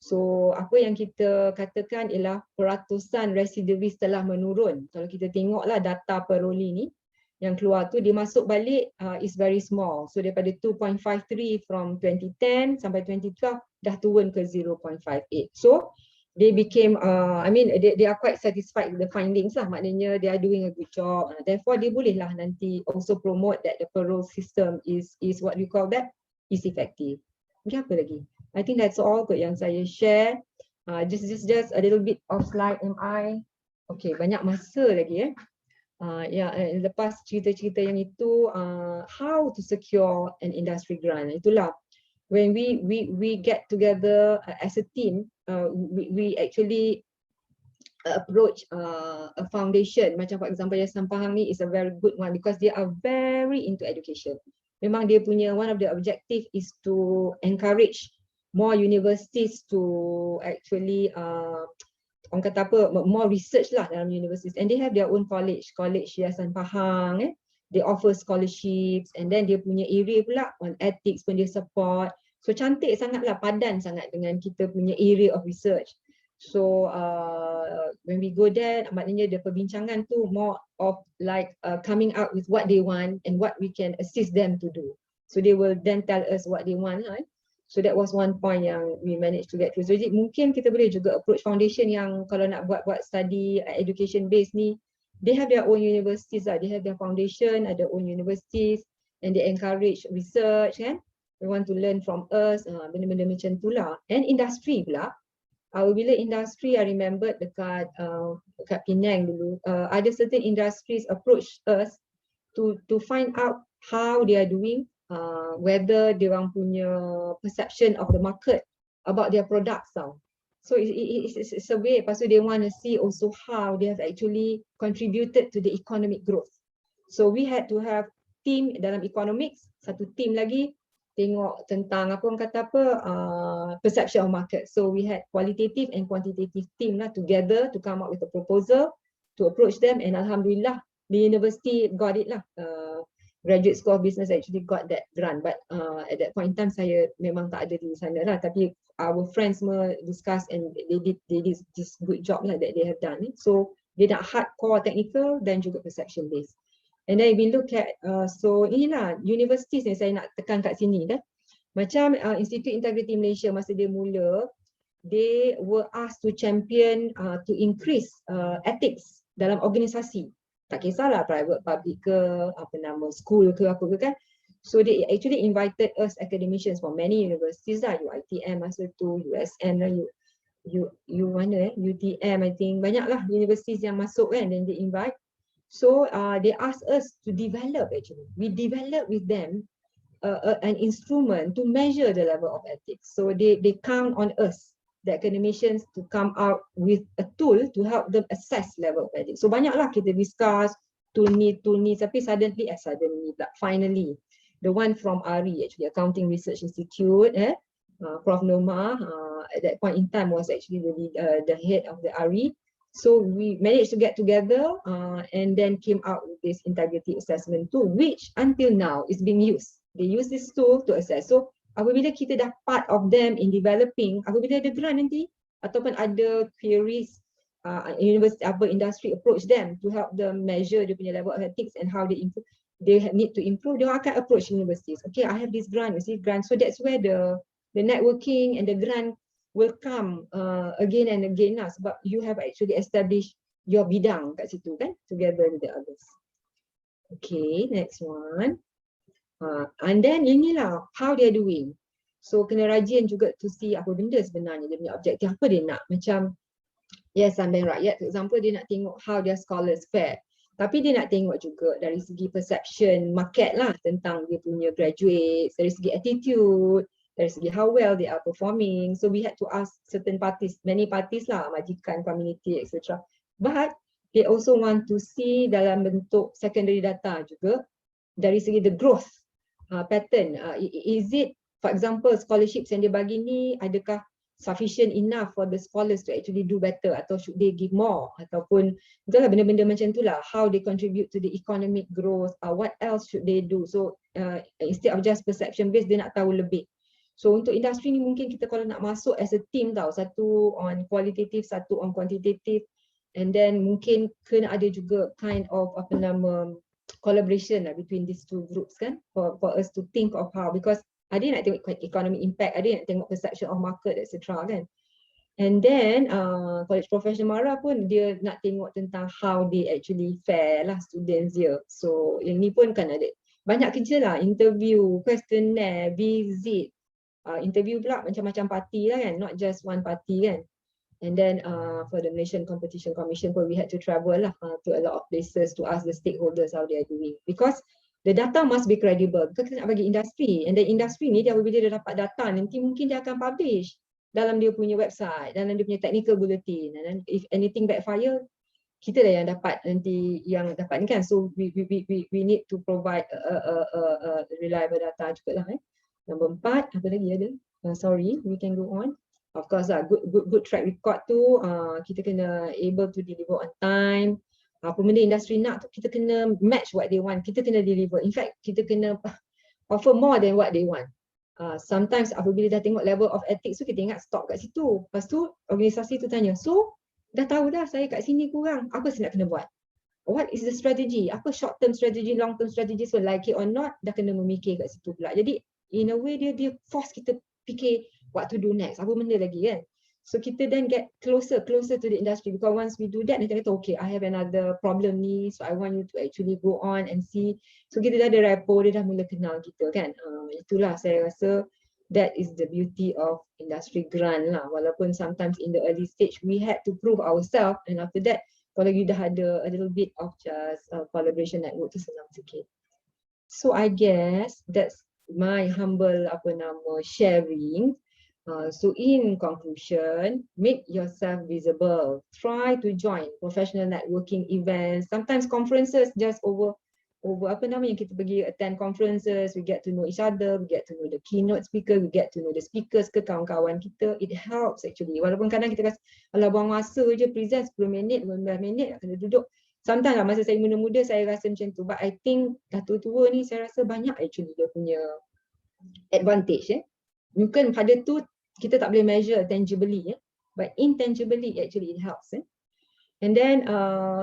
So apa yang kita katakan ialah peratusan recidivist telah menurun. Kalau kita tengoklah data parolee ni yang keluar tu, dia masuk balik is very small. So daripada 2.53 from 2010 sampai 2012 dah turun ke 0.58. So they became they are quite satisfied with the findings lah. Maknanya they are doing a good job. Therefore dia bolehlah nanti also promote that the parole system is what we call that, is effective. Okay, apa lagi? I think that's all kot yang saya share. Just a little bit of slide MI. Okay, banyak masa lagi lepas cerita-cerita yang itu, how to secure an industry grant. Itulah when we get together as a team, we actually approach a foundation. Macam for example Yayasan Pahang ni is a very good one because they are very into education. Memang dia punya one of the objective is to encourage more universities to actually orang kata apa, more research lah dalam universities, and they have their own college Yayasan Pahang. They offer scholarships, and then dia punya area pula on ethics pun dia support. So cantik sangatlah, padan sangat dengan kita punya area of research. So when we go there, maknanya the perbincangan tu more of like coming out with what they want and what we can assist them to do. So they will then tell us what they want lah. So that was one point yang we managed to get through. So jadi mungkin kita boleh juga approach foundation yang kalau nak buat study education based ni, they have their own universities lah, they have their foundation, ada own universities, and they encourage research kan. They want to learn from us, benda-benda macam tu lah. And industry pula, bila industry, I remember dekat Penang dulu, ada certain industries approach us to find out how they are doing, whether dia orang punya perception of the market about their products tau. So it's a way, lepas tu they want to see also how they have actually contributed to the economic growth. So we had to have team dalam economics, satu team lagi tengok tentang apa orang kata apa, perception of market. So we had qualitative and quantitative team lah together to come up with a proposal to approach them, and alhamdulillah the university got it lah. Graduate School of Business actually got that grant, but at that point in time saya memang tak ada di sana lah, tapi our friends semua discuss and they did this good job lah that they have done. So dia nak hardcore technical dan juga perception based. And then we look at, so inilah universities ni saya nak tekan kat sini kan. Macam Institute Integrity Malaysia masa dia mula, they were asked to champion to increase ethics dalam organisasi. Tak kisahlah private, public ke, apa nama, school ke apa ke kan. So they actually invited us academicians from many universities lah, UiTM masa tu, USN lah, mana UTM I think, banyak lah universities yang masuk kan, then they invite. So they asked us to develop actually. We develop with them an instrument to measure the level of ethics. So they count on us, the academicians, to come out with a tool to help them assess level of ethics. So banyaklah kita discuss tool ni, tapi finally, the one from ARI actually, Accounting Research Institute, Prof. Noma, at that point in time was actually the head of the ARI. So we managed to get together and then came out with this integrity assessment tool, which until now is being used. They use this tool to assess. So apabila kita dah part of them in developing, apabila ada grant nanti ataupun ada queries, university industry approach them to help them measure dia punya level of ethics and how they improve, they need to improve, they akan approach universities. Okay, I have this grant, you see grant. So that's where the networking and the grant will come again and again lah, sebab you have actually established your bidang kat situ kan, together with the others. Okay, next one. And then inilah how they are doing. So kena rajin juga to see apa benda sebenarnya dia punya objektif, apa dia nak. Macam Yayasan Bank Rakyat for example, dia nak tengok how their scholars fare. Tapi dia nak tengok juga dari segi perception market lah tentang dia punya graduates, dari segi attitude, dari segi how well they are performing. So we had to ask certain parties, many parties lah, majikan, community, etc. But they also want to see dalam bentuk secondary data juga, dari segi the growth pattern. Is it, for example, scholarships yang dia bagi ni, adakah sufficient enough for the scholars to actually do better, atau should they give more, ataupun itulah benda-benda macam tu lah, how they contribute to the economic growth, what else should they do. So instead of just perception based, dia nak tahu lebih. So untuk industri ni mungkin kita kalau nak masuk as a team tau, satu on qualitative, satu on quantitative, and then mungkin kena ada juga kind of apa nama collaboration lah between these two groups kan, for us to think of how, because ada nak tengok economic impact, ada nak tengok perception of market, etc. kan. And then College Professional Mara pun dia nak tengok tentang how they actually fare lah students dia. So yang ni pun kan ada banyak kerja lah, interview, questionnaire, visit, interview pula macam-macam parti lah kan, not just one party kan. And then for the Malaysian Competition Commission pun we had to travel lah to a lot of places to ask the stakeholders how they are doing, because the data must be credible. Because kita nak bagi industri, and then industri ni dia apabila dia dapat data nanti mungkin dia akan publish dalam dia punya website, dalam dia punya technical bulletin, and then if anything backfire, kita dah yang dapat nanti yang dapat ni kan. So we need to provide a reliable data juga lah. Nombor 4, apa lagi ada? Sorry, we can go on. Of course lah, good track record tu, kita kena able to deliver on time. Apa benda industri nak tu kita kena match what they want, kita kena deliver. In fact, kita kena offer more than what they want. Sometimes apabila dah tengok level of ethics tu, kita ingat stop kat situ. Lepas tu organisasi tu tanya, so dah tahu dah saya kat sini kurang, apa saya nak kena buat? What is the strategy? Apa short term strategy, long term strategy? So like it or not, dah kena memikir kat situ pula. Jadi in a way dia force kita fikir what to do next, apa benda lagi kan. So kita then get closer to the industry, because once we do that, kita kata okay, I have another problem ni, so I want you to actually go on and see. So kita dah ada rapport, dia dah mula kenal kita kan. Itulah saya rasa that is the beauty of industry grant lah. Walaupun sometimes in the early stage we had to prove ourselves, and after that kalau you dah ada a little bit of just collaboration network tu senang sikit. So I guess that's my humble sharing. So in conclusion, make yourself visible. Try to join professional networking events. Sometimes conferences just over kita pergi attend conferences, we get to know each other, we get to know the keynote speaker, we get to know the speakers ke kawan-kawan kita. It helps actually. Walaupun kadang kita rasa alah buang masa je present 10 minit, 15 minit kena duduk. Sometimes lah masa saya muda-muda saya rasa macam tu, but I think dah tua-tua ni saya rasa banyak actually dia punya advantage. Mungkin pada tu kita tak boleh measure tangibly, but intangibly actually it helps. And then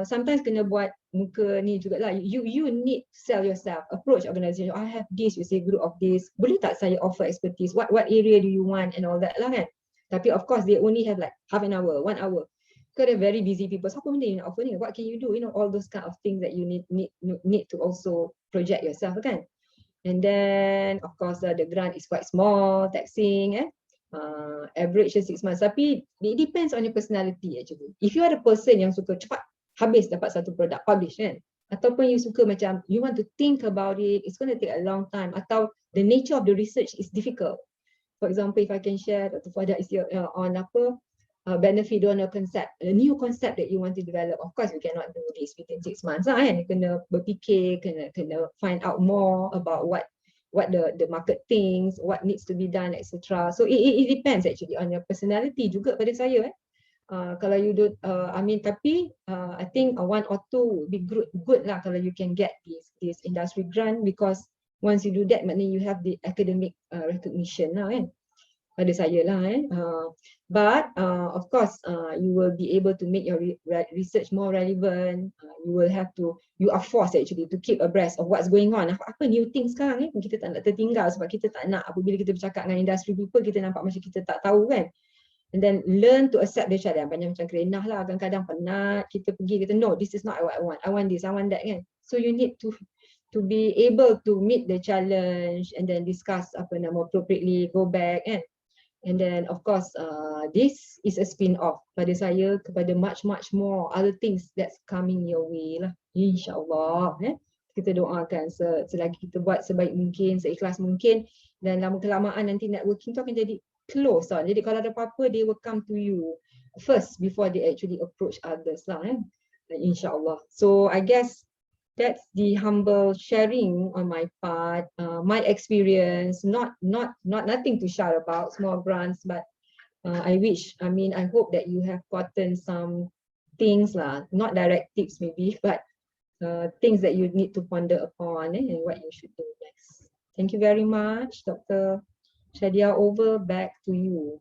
sometimes kena buat muka ni jugalah. You need to sell yourself, approach organisation. I have this, you say group of this. Boleh tak saya offer expertise? What area do you want and all that lah kan. Tapi of course they only have like half an hour, 1 hour. Because they're very busy people. So apa benda you nak offer ni? What can you do? You know, all those kind of things that you need to also project yourself kan. And then of course the grant is quite small, taxing average 6 months. Tapi it depends on your personality actually. If you are a person yang suka cepat habis dapat satu produk publish kan, ataupun you suka macam you want to think about it, it's going to take a long time, atau the nature of the research is difficult. For example, if I can share, Dr. Fuada is on benefit donor concept, a new concept that you want to develop. Of course, we cannot do this within 6 months kan. You kena berfikir, kena find out more about what the market thinks, what needs to be done, etc. So it depends actually on your personality juga pada saya. Kalau you do, tapi I think 1 or 2 would be good lah kalau you can get this industry grant, because once you do that, maknanya you have the academic recognition lah kan. Pada saya lah but of course you will be able to make your research more relevant. You are forced actually to keep abreast of what's going on. Apa new things sekarang kita tak nak tertinggal, sebab kita tak nak apabila kita bercakap dengan industry people kita nampak macam kita tak tahu kan. And then learn to accept the challenge. Banyak macam kerenah lah, kadang-kadang penat kita pergi kita no, this is not what I want, I want this, I want that kan. So you need to be able to meet the challenge and then discuss appropriately, go back kan. And then of course this is a spin-off pada saya kepada much more other things that's coming your way lah, insyaAllah. Kita doakan selagi kita buat sebaik mungkin, seikhlas mungkin, dan lama kelamaan nanti networking tu akan jadi close lah. Jadi kalau ada apa-apa they will come to you first before they actually approach others lah insyaAllah. So I guess that's the humble sharing on my part, my experience, nothing to shout about, small grants, but I hope that you have gotten some things lah, not direct tips maybe, but things that you need to ponder upon and what you should do next. Thank you very much, Dr. Shadia. Over back to you.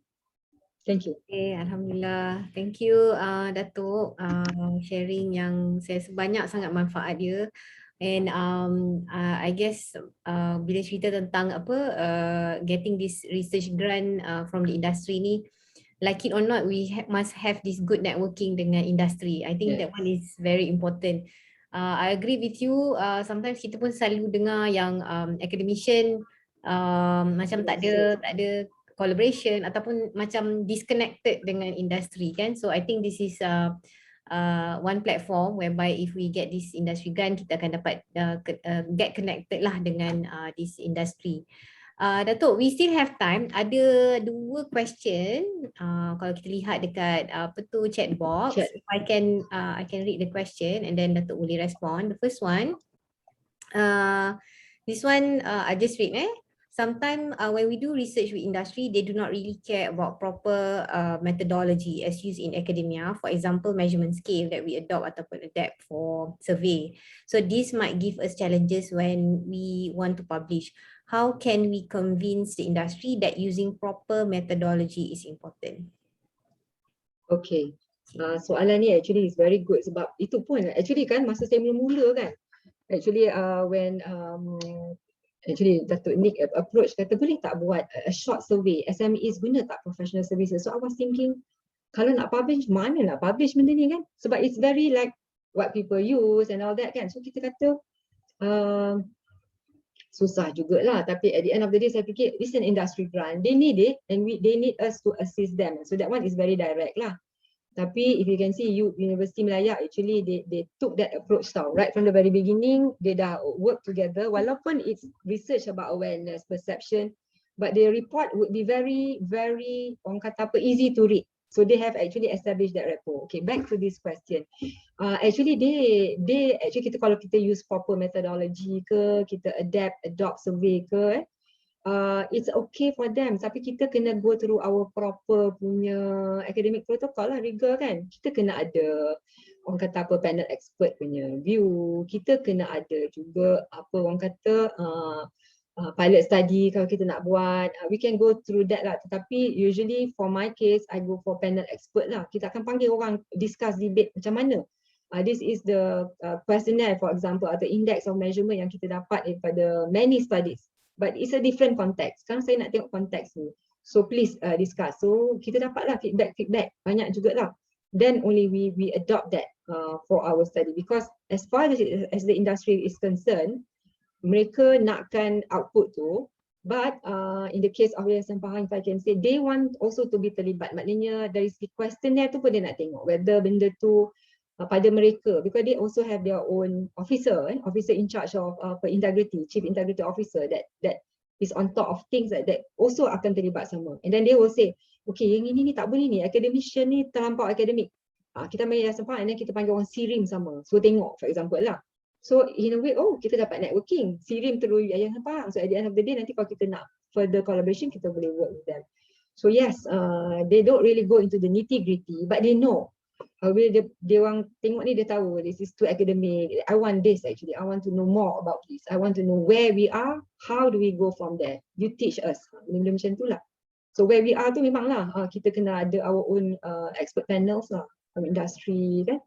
Thank you. Okay, Alhamdulillah. Thank you Datuk, sharing yang saya sebanyak sangat manfaat dia. And I guess bila cerita tentang getting this research grant from the industry ni, like it or not, we must have this good networking dengan industry. I think that one is very important. I agree with you. Sometimes kita pun selalu dengar yang academician macam tak ada collaboration ataupun macam disconnected dengan industri kan. So I think this is one platform whereby if we get this industry grant, kita akan dapat get connected lah dengan this industry. Datuk, we still have time. Ada 2 question. Kalau kita lihat dekat chat box, if I can read the question and then Datuk boleh respond. The first one, this one I just read. Sometimes when we do research with industry, they do not really care about proper methodology as used in academia. For example, measurement scale that we adopt ataupun adapt for survey. So this might give us challenges when we want to publish. How can we convince the industry that using proper methodology is important? Okay. Soalan ni actually is very good, sebab itu pun actually kan masa saya mula-mula kan, actually when Actually Datuk Nick approach kata boleh tak buat a short survey, SMEs guna tak professional services. So I was thinking, kalau nak publish, mana nak publish benda ni kan? Sebab it's very like what people use and all that kan. So kita kata susah jugalah. Tapi at the end of the day saya fikir this is an industry grant. They need it and they need us to assist them. So that one is very direct lah. Tapi if you can see Universiti Melaya actually they took that approach tau. Right from the very beginning they dah work together walaupun it's research about awareness, perception, but the report would be very orang kata apa easy to read. So they have actually established that rapport. Okay, back to this question. Actually they actually kita kalau kita use proper methodology ke, kita adopt survey ke, it's okay for them. Tapi kita kena go through our proper punya academic protocol lah, rigor kan. Kita kena ada orang kata apa panel expert punya view. Kita kena ada juga apa orang kata pilot study kalau kita nak buat. We can go through that lah. Tetapi usually for my case, I go for panel expert lah. Kita akan panggil orang discuss debate macam mana. This is the questionnaire for example atau index of measurement yang kita dapat daripada many studies. But it's a different context. Sekarang saya nak tengok konteks ni. So please discuss. So kita dapatlah feedback banyak jugalah. Then only we adopt that for our study because as far as the industry is concerned, mereka nakkan output tu, but in the case of Yayasan Pahang, if I can say, they want also to be terlibat. Maknanya dari segi questionnaire tu pun dia nak tengok whether benda tu pada mereka, because they also have their own officer in charge of integrity, chief integrity officer that is on top of things that also akan terlibat sama. And then they will say, okay, yang ini ni tak boleh ni, academician ni terlampau akademik. Kita main Yayasan Pahang and then kita panggil orang SIRIM sama. So tengok for example lah. So in a way, kita dapat networking, SIRIM through Yayasan Pahang. So at the end of the day, nanti kalau kita nak further collaboration, kita boleh work with them. So yes, they don't really go into the nitty-gritty, but they know. Dia orang tengok ni dia tahu this is too academic. I want this actually. I want to know more about this. I want to know where we are. How do we go from there? You teach us. Benda macam tu lah. So where we are tu memanglah kita kena ada our own expert panels lah from industry kan.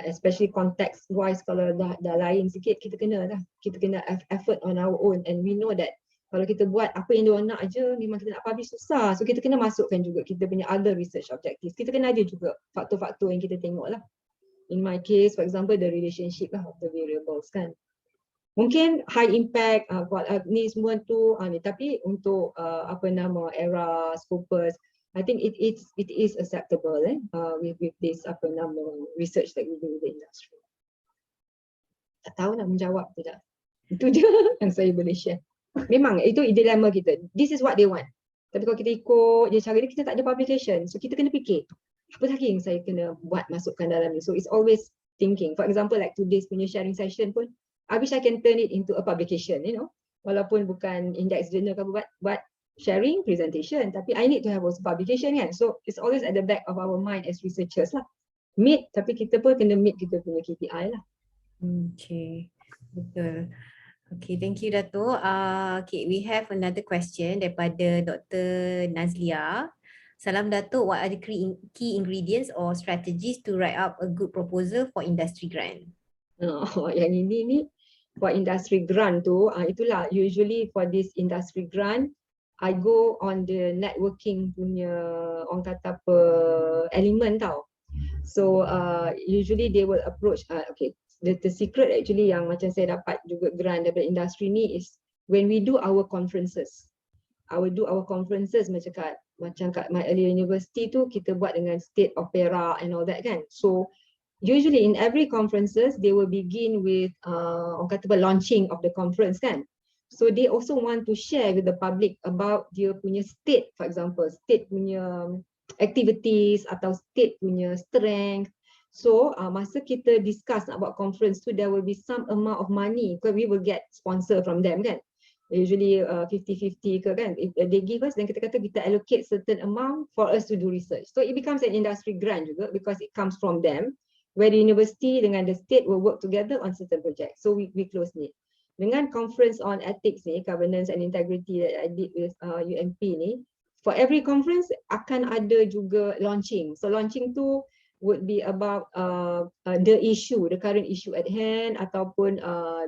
Especially context wise kalau dah lain sikit kita kena effort on our own and we know that kalau kita buat apa yang diorang nak aja memang kita nak publish susah. So kita kena masukkan juga kita punya other research objectives. Kita kena ada juga faktor-faktor yang kita tengok lah. In my case for example the relationship lah of the variables kan. Mungkin high impact ni semua tu ni, tapi untuk era Scopus, I think it is acceptable with this research that we do in the industry. Tak tahu nak menjawab tu tak. Itu je yang saya boleh share. Memang itu dilema kita. This is what they want. Tapi kalau kita ikut je cara dia, kita tak ada publication. So kita kena fikir, apa lagi yang saya kena buat masukkan dalam ni. So it's always thinking. For example like today's punya sharing session pun, I wish I can turn it into a publication, walaupun bukan index journal ke buat sharing presentation, tapi I need to have also publication kan. So it's always at the back of our mind as researchers lah. Meet, tapi kita pun kena meet kita punya KPI lah. Okay, betul. Okay, thank you Dato'. Okay, we have another question daripada Dr. Nazlia. Salam Dato', what are the key ingredients or strategies to write up a good proposal for industry grant? Yang ini ni for industry grant tu, itulah usually for this industry grant, I go on the networking punya orang kata apa element tau. So usually they will approach, okay, the secret actually yang macam saya dapat juga grant daripada industri ni is when we do our conferences. Our conferences macam kat my earlier university tu kita buat dengan state opera and all that kan. So usually in every conferences they will begin with orang kata launching of the conference kan. So they also want to share with the public about dia punya state, for example, state punya activities atau state punya strength. So masa kita discuss nak buat conference tu, there will be some amount of money because we will get sponsor from them kan. Usually 50-50 ke kan. If they give us, then kita kata kita allocate certain amount for us to do research. So it becomes an industry grant juga because it comes from them, where the university dengan the state will work together on certain projects. So we close knit. Dengan conference on ethics ni, governance and integrity that I did with UMP ni, for every conference akan ada juga launching. So launching tu would be about the issue, the current issue at hand ataupun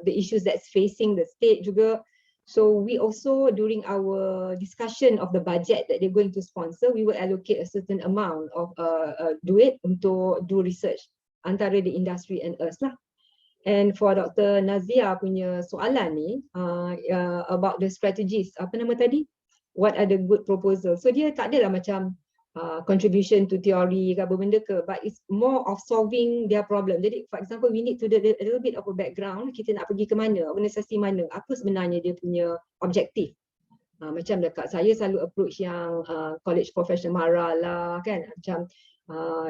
the issues that's facing the state juga. So we also, during our discussion of the budget that they're going to sponsor, we will allocate a certain amount of duit untuk do research antara the industry and us lah. And for Dr. Nazia punya soalan ni about the strategies, apa nama tadi? What are the good proposals? So dia tak adalah macam contribution to theory ke apa benda ke, but it's more of solving their problem. Jadi for example, we need to do a little bit of a background, kita nak pergi ke mana, organisasi mana, apa sebenarnya dia punya objektif. Macam dekat saya selalu approach yang College Professional Mara lah kan, macam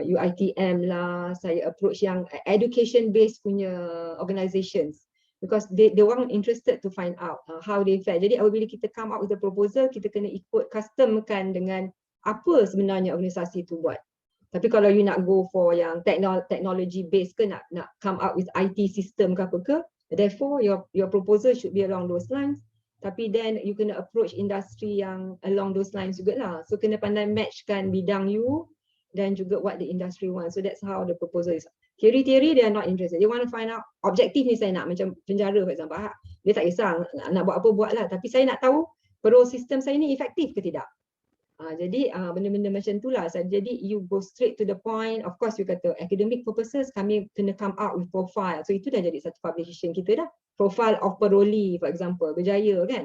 UiTM lah, saya approach yang education based punya organizations because they want interested to find out how they fare. Jadi apabila kita come up with a proposal, kita kena ikut customkan dengan apa sebenarnya organisasi tu buat. Tapi kalau you nak go for yang technology based ke, nak come up with IT system ke apa ke, therefore your proposal should be along those lines. Tapi then you kena approach industry yang along those lines juga lah. So kena pandai matchkan bidang you dan juga what the industry wants. So that's how the proposal is. Theory they are not interested. They want to find out objektif ni saya nak macam penjara for example. Dia tak kisah nak buat apa buat lah. Tapi saya nak tahu parole system saya ni efektif ke tidak. Jadi benda-benda macam itulah. Jadi you go straight to the point. Of course you kata academic purposes, kami kena come out with profile. So itu dah jadi satu publication kita dah. Profile of parolee for example, berjaya kan.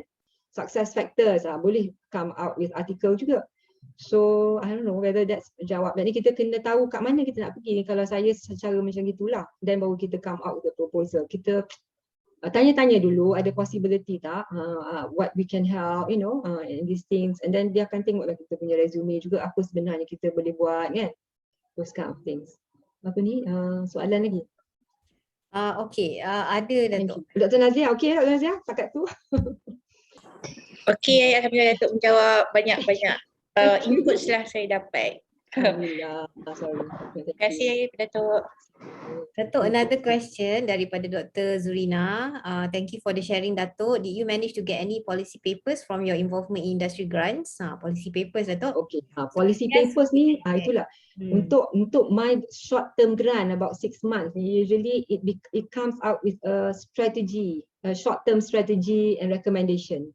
Success factors, boleh come out with article juga. So I don't know whether that's jawab. Jadi kita kena tahu kat mana kita nak pergi. Kalau saya secara macam gitulah, then baru kita come out with the proposal. Kita tanya-tanya dulu ada possibility tak, what we can help, you know, in these things, and then dia akan tengoklah kita punya resume juga apa sebenarnya kita boleh buat kan, those kind of things. Apa ni soalan lagi? Okay, ada Datuk. Dr. Nazia, okay Dr. Nazia setakat tu? Okay, alhamdulillah Datuk menjawab banyak-banyak inputs lah saya dapat. Alhamdulillah. Sorry. Terima kasih Datuk. Datuk, another question daripada Dr. Zurina. Thank you for the sharing, Datuk. Did you manage to get any policy papers from your involvement in industry grants? Policy papers, Datuk. Okay, policy papers ni itulah. Untuk my short term grant about 6 months, usually it comes out with a strategy, a short term strategy and recommendation.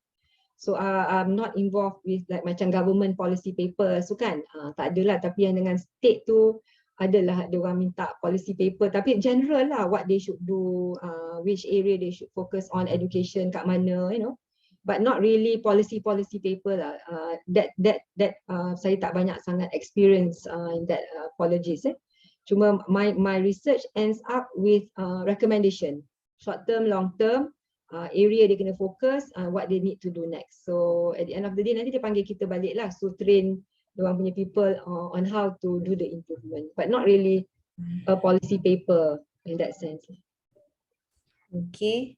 So I'm not involved with like macam government policy papers tu kan, tak adalah. Tapi yang dengan state tu adalah dia orang minta policy paper, tapi general lah what they should do, which area they should focus on education kat mana, you know, but not really policy paper lah. That saya tak banyak sangat experience in that, apologies. Cuma my research ends up with recommendation, short term, long term, area dia kena fokus, what they need to do next. So at the end of the day nanti dia panggil kita balik lah, so train diorang punya people on how to do the improvement, but not really a policy paper in that sense. Okay.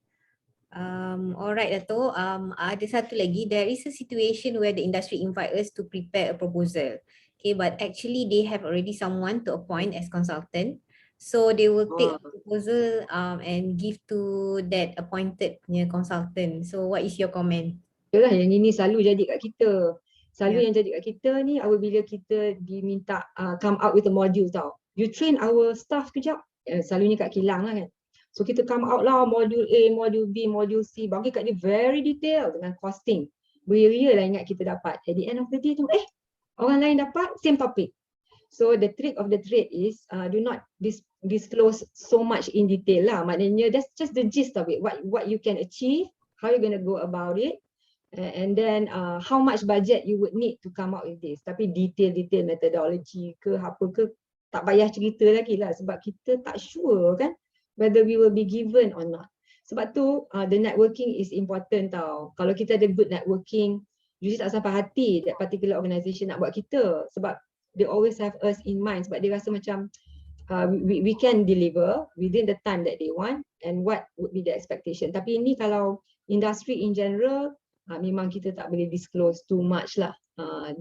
Alright Datuk, ada satu lagi. There is a situation where the industry invite us to prepare a proposal. Okay, but actually they have already someone to appoint as consultant. So they will take a proposal and give to that appointed punya consultant. So what is your comment? Yalah, yang ini selalu jadi kat kita. Selalu yang jadi kat kita ni apabila kita diminta come out with a module tau. You train our staff kejap. Selalunya kat kilang lah kan. So kita come out lah module A, module B, module C. Bagi kat dia very detail dengan costing. Beria lah ingat kita dapat. At the end of the day tu orang lain dapat same topic. So the trick of the trade is do not disclose so much in detail lah. Maknanya that's just the gist of it. What you can achieve, how you gonna go about it. And then how much budget you would need to come out with this. Tapi detail methodology ke apa ke tak payah cerita lagi lah, sebab kita tak sure kan whether we will be given or not. Sebab tu the networking is important tau. Kalau kita ada good networking, usually tak sampai hati that particular organisation nak buat kita, sebab they always have us in mind, sebab dia rasa macam we can deliver within the time that they want and what would be the expectation. Tapi ini kalau industry in general, memang kita tak boleh disclose too much lah.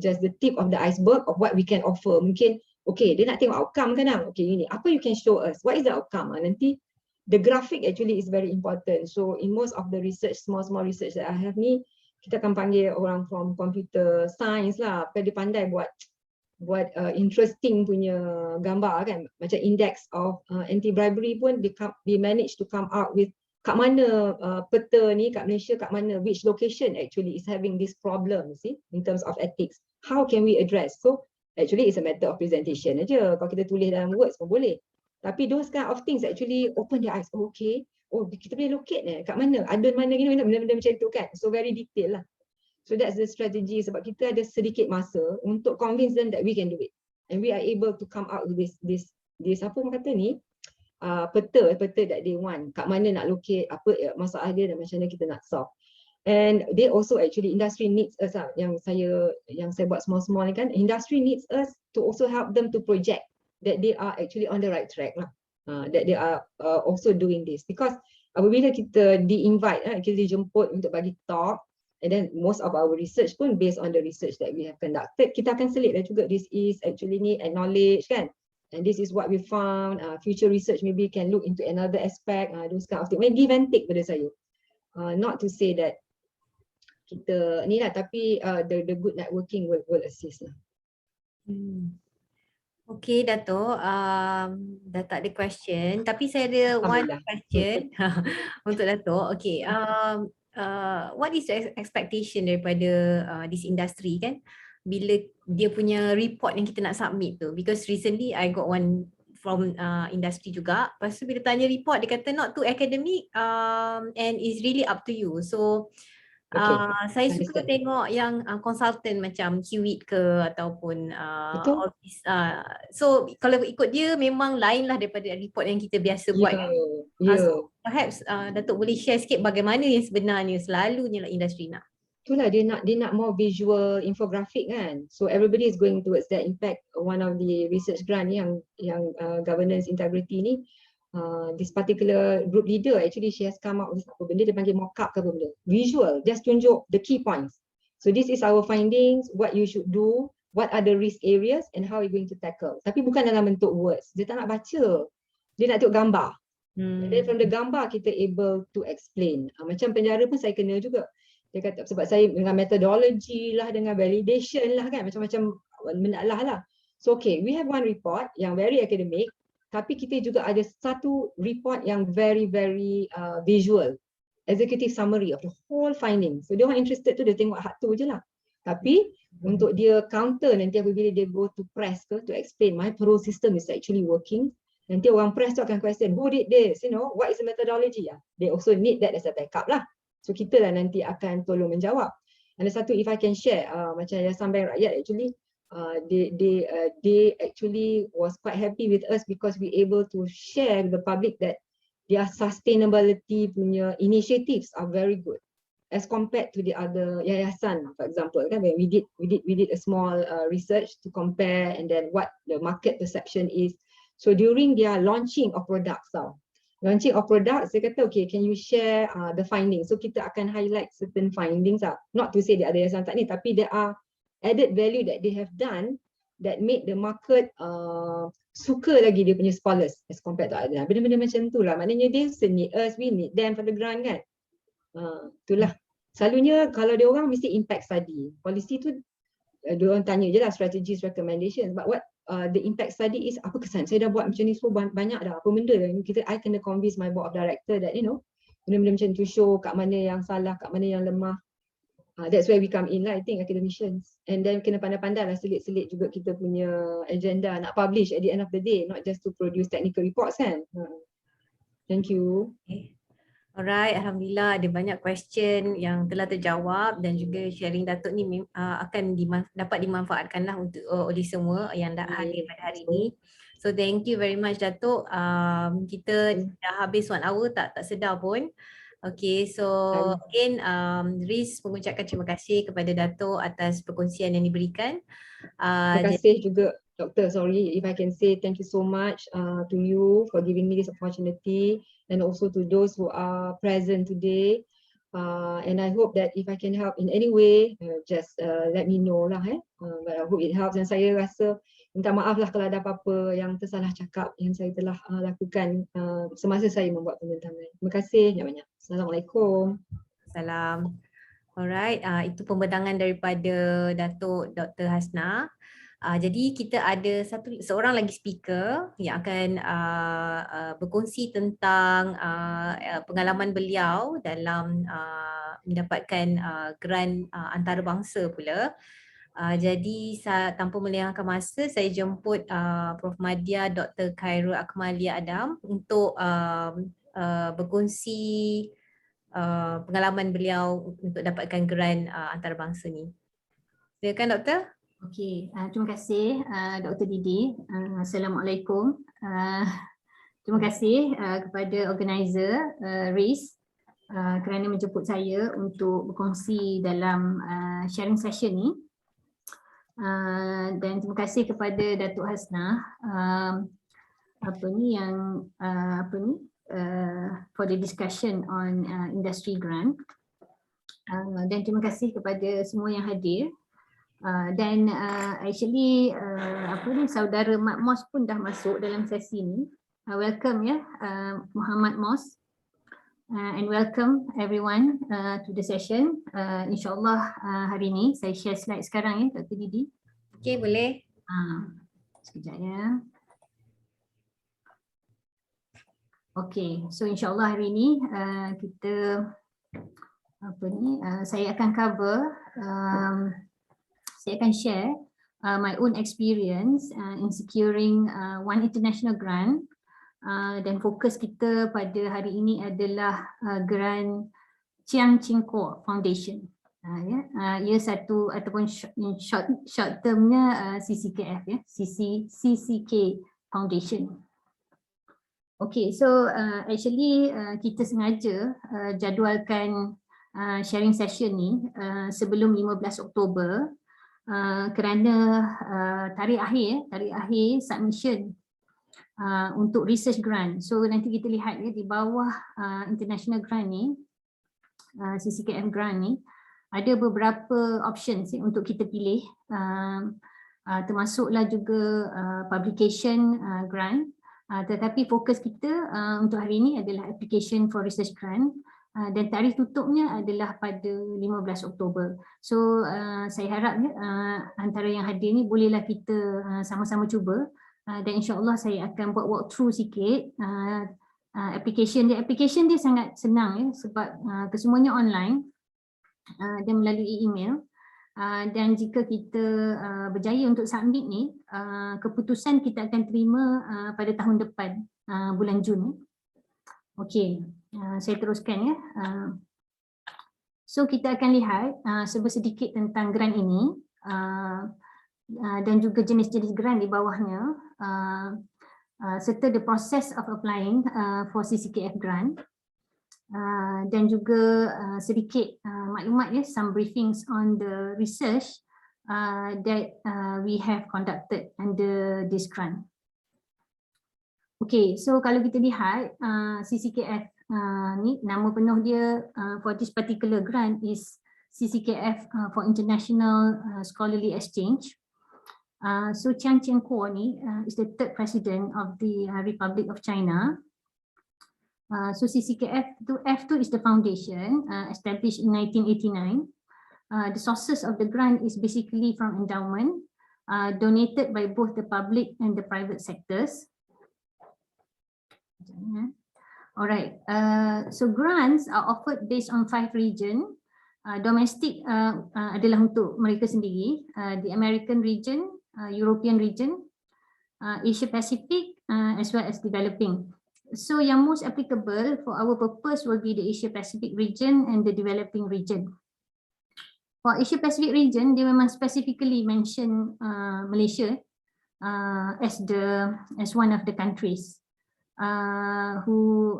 Just the tip of the iceberg of what we can offer. Mungkin okay, dia nak tengok outcome kadang. Okay, ini apa you can show us, what is the outcome. Nanti the graphic actually is very important. So in most of the research, small research that I have ni, kita akan panggil orang from computer science lah, dia pandai buat interesting punya gambar kan. Macam index of anti-bribery pun they manage to come out with kat mana peta ni kat Malaysia, kat mana, which location actually is having this problem, see, in terms of ethics. How can we address? So actually it's a matter of presentation aja. Kalau kita tulis dalam words pun boleh. Tapi those kind of things actually open their eyes. Oh, okay. Oh, kita boleh locate kat mana? Adun mana gini, benda-benda macam tu kan. So very detail lah. So that's the strategy sebab kita ada sedikit masa untuk convince them that we can do it. And we are able to come out with this apa orang kata ni, peta that they want. Kat mana nak locate, apa masalah dia dan macam mana kita nak solve. And they also actually, industry needs us lah, yang saya buat small ni kan, industry needs us to also help them to project that they are actually on the right track lah, that they are also doing this. Because apabila kita di-invite, kita dijemput untuk bagi talk, and then most of our research pun based on the research that we have conducted, kita akan selit lah juga, this is actually ni acknowledge kan, and this is what we found, future research maybe can look into another aspect, those kind of things. Give and take pada saya. Not to say that kita ni lah, tapi the good networking will assist lah. Okay Dato', dah tak ada question, tapi saya ada one question untuk Dato'. Okay, what is the expectation daripada this industry kan, bila dia punya report yang kita nak submit tu? Because recently I got one from industry juga, lepas tu bila tanya report dia kata not too academic and is really up to you. So saya suka tengok yang consultant macam Kiwit ke ataupun all this, so kalau ikut dia memang lain lah daripada report yang kita biasa buat kan. So perhaps Datuk boleh share sikit bagaimana yang sebenarnya selalunya lah industri nak. Itulah dia nak more visual infographic kan. So everybody is going towards that. In fact, one of the research grant yang governance integrity ni, this particular group leader actually she has come out with apa benda dia panggil mock-up ke apa benda, visual, just tunjuk the key points. So this is our findings, what you should do, what are the risk areas and how you're going to tackle. Tapi bukan dalam bentuk words, dia tak nak baca, dia nak tengok gambar. And then from the gambar kita able to explain. Macam penjara pun saya kena juga, dia kata sebab saya dengan methodology lah, dengan validation lah kan, macam-macam benda lah. So okay, we have one report yang very academic, tapi kita juga ada satu report yang very visual, executive summary of the whole finding. So dia orang interested tu dia tengok hak tu je lah. Tapi untuk dia counter nanti apabila dia go to press ke to explain my parole system is actually working, nanti orang press tu akan question who did this, what is the methodology. They also need that as a backup lah. So kita lah nanti akan tolong menjawab. Ada satu if I can share, macam Yayasan Bank Rakyat actually, they actually was quite happy with us because we able to share with the public that their sustainability punya initiatives are very good as compared to the other yayasan, for example kan, when we did a small research to compare and then what the market perception is. So during their launching of products they kata okay, can you share the findings. So kita akan highlight certain findings not to say the other yayasan tak ni, tapi there are added value that they have done that made the market suka lagi dia punya scholars as compared to other. Benda-benda macam tu lah. Maknanya they need us, we need them for the grant kan. Itulah. Selalunya kalau dia orang mesti impact study. Policy tu dia orang tanya je lah strategies, recommendations. But what the impact study is, apa kesan? Saya dah buat macam ni semua banyak dah. Apa benda I kena convince my board of director that benda-benda macam tu show kat mana yang salah, kat mana yang lemah. That's where we come in lah, I think, academicians. And then kena pandai-pandai lah selit-selit juga kita punya agenda nak publish at the end of the day, not just to produce technical reports kan. Thank you. Okay. Alright, Alhamdulillah ada banyak question yang telah terjawab dan juga sharing Datuk ni akan dapat dimanfaatkan lah untuk oleh semua yang dah hadir pada hari ini. So thank you very much Datuk. Kita dah habis 1 hour tak sedar pun. Okay, so again Riz mengucapkan terima kasih kepada Datuk atas perkongsian yang diberikan. Terima kasih juga Doktor, sorry if I can say thank you so much to you for giving me this opportunity and also to those who are present today. And I hope that if I can help in any way, just let me know lah. But I hope it helps. Dan saya rasa minta maaf lah kalau ada apa-apa yang tersalah cakap yang saya telah lakukan semasa saya membuat pembintangan. Terima kasih banyak-banyak. Assalamualaikum. Salam. Alright, itu pembentangan daripada Datuk Dr. Hasna. Jadi kita ada seorang lagi speaker yang akan berkongsi tentang pengalaman beliau dalam mendapatkan grant antarabangsa pula. Jadi tanpa melengahkan masa, saya jemput Prof. Madya Dr. Khairul Akmalia Adam untuk berkongsi pengalaman beliau untuk dapatkan grant antarabangsa ni. Silakan Doktor. Okey, terima kasih Dr. Didi. Assalamualaikum. Terima kasih kepada organizer RIS kerana menjemput saya untuk berkongsi dalam sharing session ni. Dan terima kasih kepada Datuk Hasnah for the discussion on industry grant. Dan terima kasih kepada semua yang hadir. Dan saudara Mat Mos pun dah masuk dalam sesi ni. Welcome ya, Muhammad Mos. And welcome everyone to the session. InsyaAllah hari ni saya share slide sekarang ya, Dr. Didi. Okey, boleh. Sekejap ya. Okey, so insyaAllah hari ni kita saya akan cover, saya akan share my own experience in securing one international grant, dan fokus kita pada hari ini adalah grant Chiang Ching Kuo Foundation. Ia satu ataupun short termnya CCKF ya, CCK Foundation. Okay, so kita sengaja jadualkan sharing session ni sebelum 15 Oktober kerana tarikh akhir submission untuk research grant. So nanti kita lihat ya di bawah international grant ni, CCKF grant ni ada beberapa options untuk kita pilih, termasuklah juga publication grant, tetapi fokus kita untuk hari ini adalah application for research grant. Dan tarikh tutupnya adalah pada 15 Oktober. So saya harap antara yang hadir ni bolehlah kita sama-sama cuba, dan insyaAllah saya akan buat walkthrough sikit. Application dia sangat senang ya, sebab kesemuanya online dan melalui email. Dan jika kita berjaya untuk submit ni, keputusan kita akan terima pada tahun depan, bulan Jun. Okey. Saya teruskan ya. So kita akan lihat sedikit tentang grant ini dan juga jenis-jenis grant di bawahnya, serta the process of applying for CCKF grant, dan juga sedikit maklumat ya, some briefings on the research that we have conducted under this grant. Okay, so kalau kita lihat CCKF ni, nama penuh dia for this particular grant is CCKF for International Scholarly Exchange. So Chiang Ching Kuo ni is the third president of the Republic of China. So CCKF F2 is the foundation established in 1989. The sources of the grant is basically from endowment donated by both the public and the private sectors. Alright, so grants are offered based on 5 regions. Domestic adalah untuk mereka sendiri, the American region, European region, Asia Pacific, as well as developing. So yang most applicable for our purpose will be the Asia Pacific region and the developing region. For Asia Pacific region, they memang specifically mention Malaysia as one of the countries who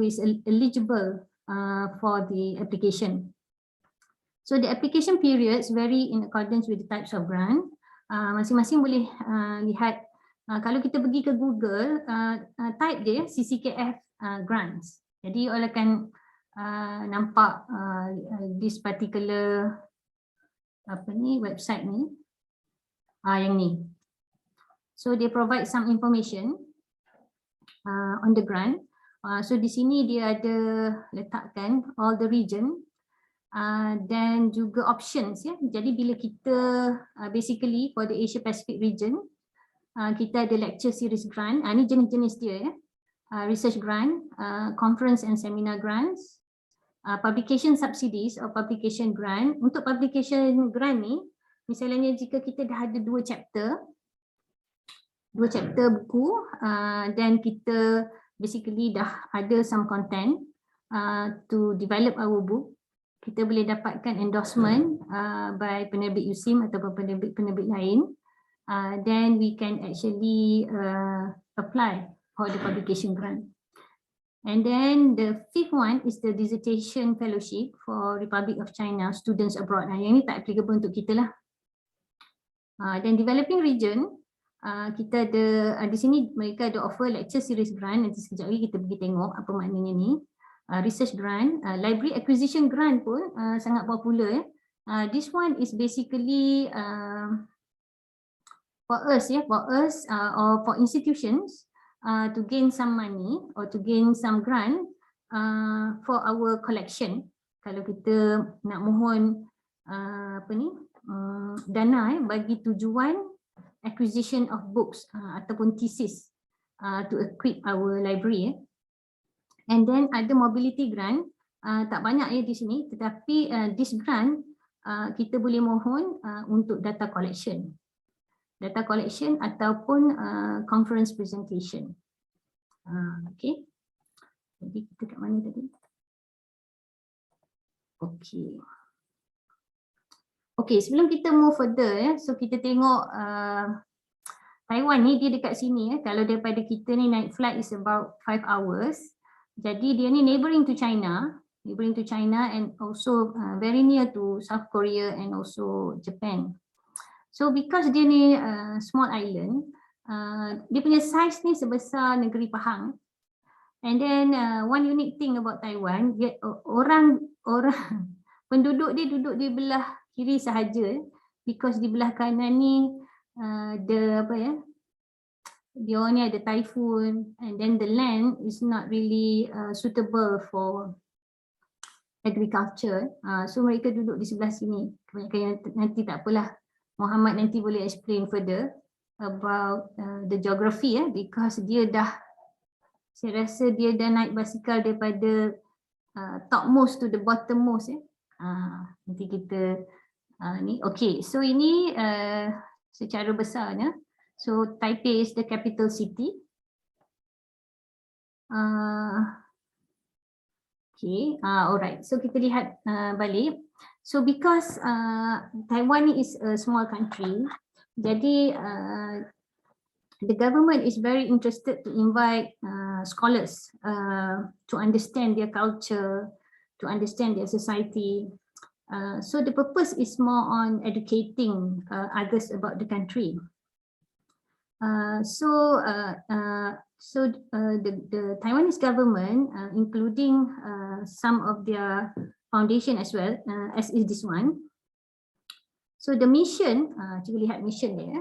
is eligible for the application. So the application periods vary in accordance with the types of grant. Masing-masing boleh lihat, kalau kita pergi ke Google, type dia CCKF grants. Jadi orang akan nampak this particular website ni, yang ni. So they provide some information on the grant. So di sini dia ada letakkan all the region. Dan juga options ya. Jadi bila kita basically for the Asia Pacific region, kita ada lecture series grant. Ini jenis-jenis dia ya. Research grant, conference and seminar grants, publication subsidies or publication grant. Untuk publication grant ni, misalnya jika kita dah ada dua chapter buku dan kita basically dah ada some content to develop our book, kita boleh dapatkan endorsement by penerbit USIM ataupun penerbit lain. Then we can actually apply for the publication grant. And then the fifth one is the dissertation fellowship for Republic of China students abroad. Yang ini tak applicable untuk kita lah. Dan developing region, kita ada di sini mereka ada offer lecture series grant. Nanti sekejap lagi kita pergi tengok apa maknanya ni. Research grant, library acquisition grant pun sangat popular. This one is basically for us or for institutions to gain some money or to gain some grant for our collection. Kalau kita nak mohon dana bagi tujuan acquisition of books ataupun thesis to equip our library. And then ada mobility grant, tak banyak di sini, tetapi this grant kita boleh mohon untuk data collection ataupun conference presentation. Okay. Jadi kita kat mana tadi? Okay. Okay, sebelum kita move further, so kita tengok Taiwan ni dia dekat sini. Kalau daripada kita ni naik flight is about 5 hours. Jadi dia ni neighboring to China and also very near to South Korea and also Japan. So because dia ni small island, dia punya size ni sebesar negeri Pahang. And then one unique thing about Taiwan, dia, orang penduduk dia duduk di belah kiri sahaja, because di belah kanan ni dia ni ada typhoon, and then the land is not really suitable for agriculture. So mereka duduk di sebelah sini. Kebanyakan nanti tak apalah, Muhammad nanti boleh explain further about the geography because dia dah, saya rasa dia dah naik basikal daripada topmost to the bottommost. Nanti kita ni, okay, so ini secara besarnya. So Taipei is the capital city. Okay, alright. So kita lihat balik. So because Taiwan is a small country, jadi the government is very interested to invite scholars to understand their culture, to understand their society. So the purpose is more on educating others about the country. The Taiwanese government, including some of their foundation as well, as is this one. So the mission, cuba lihat mission dia,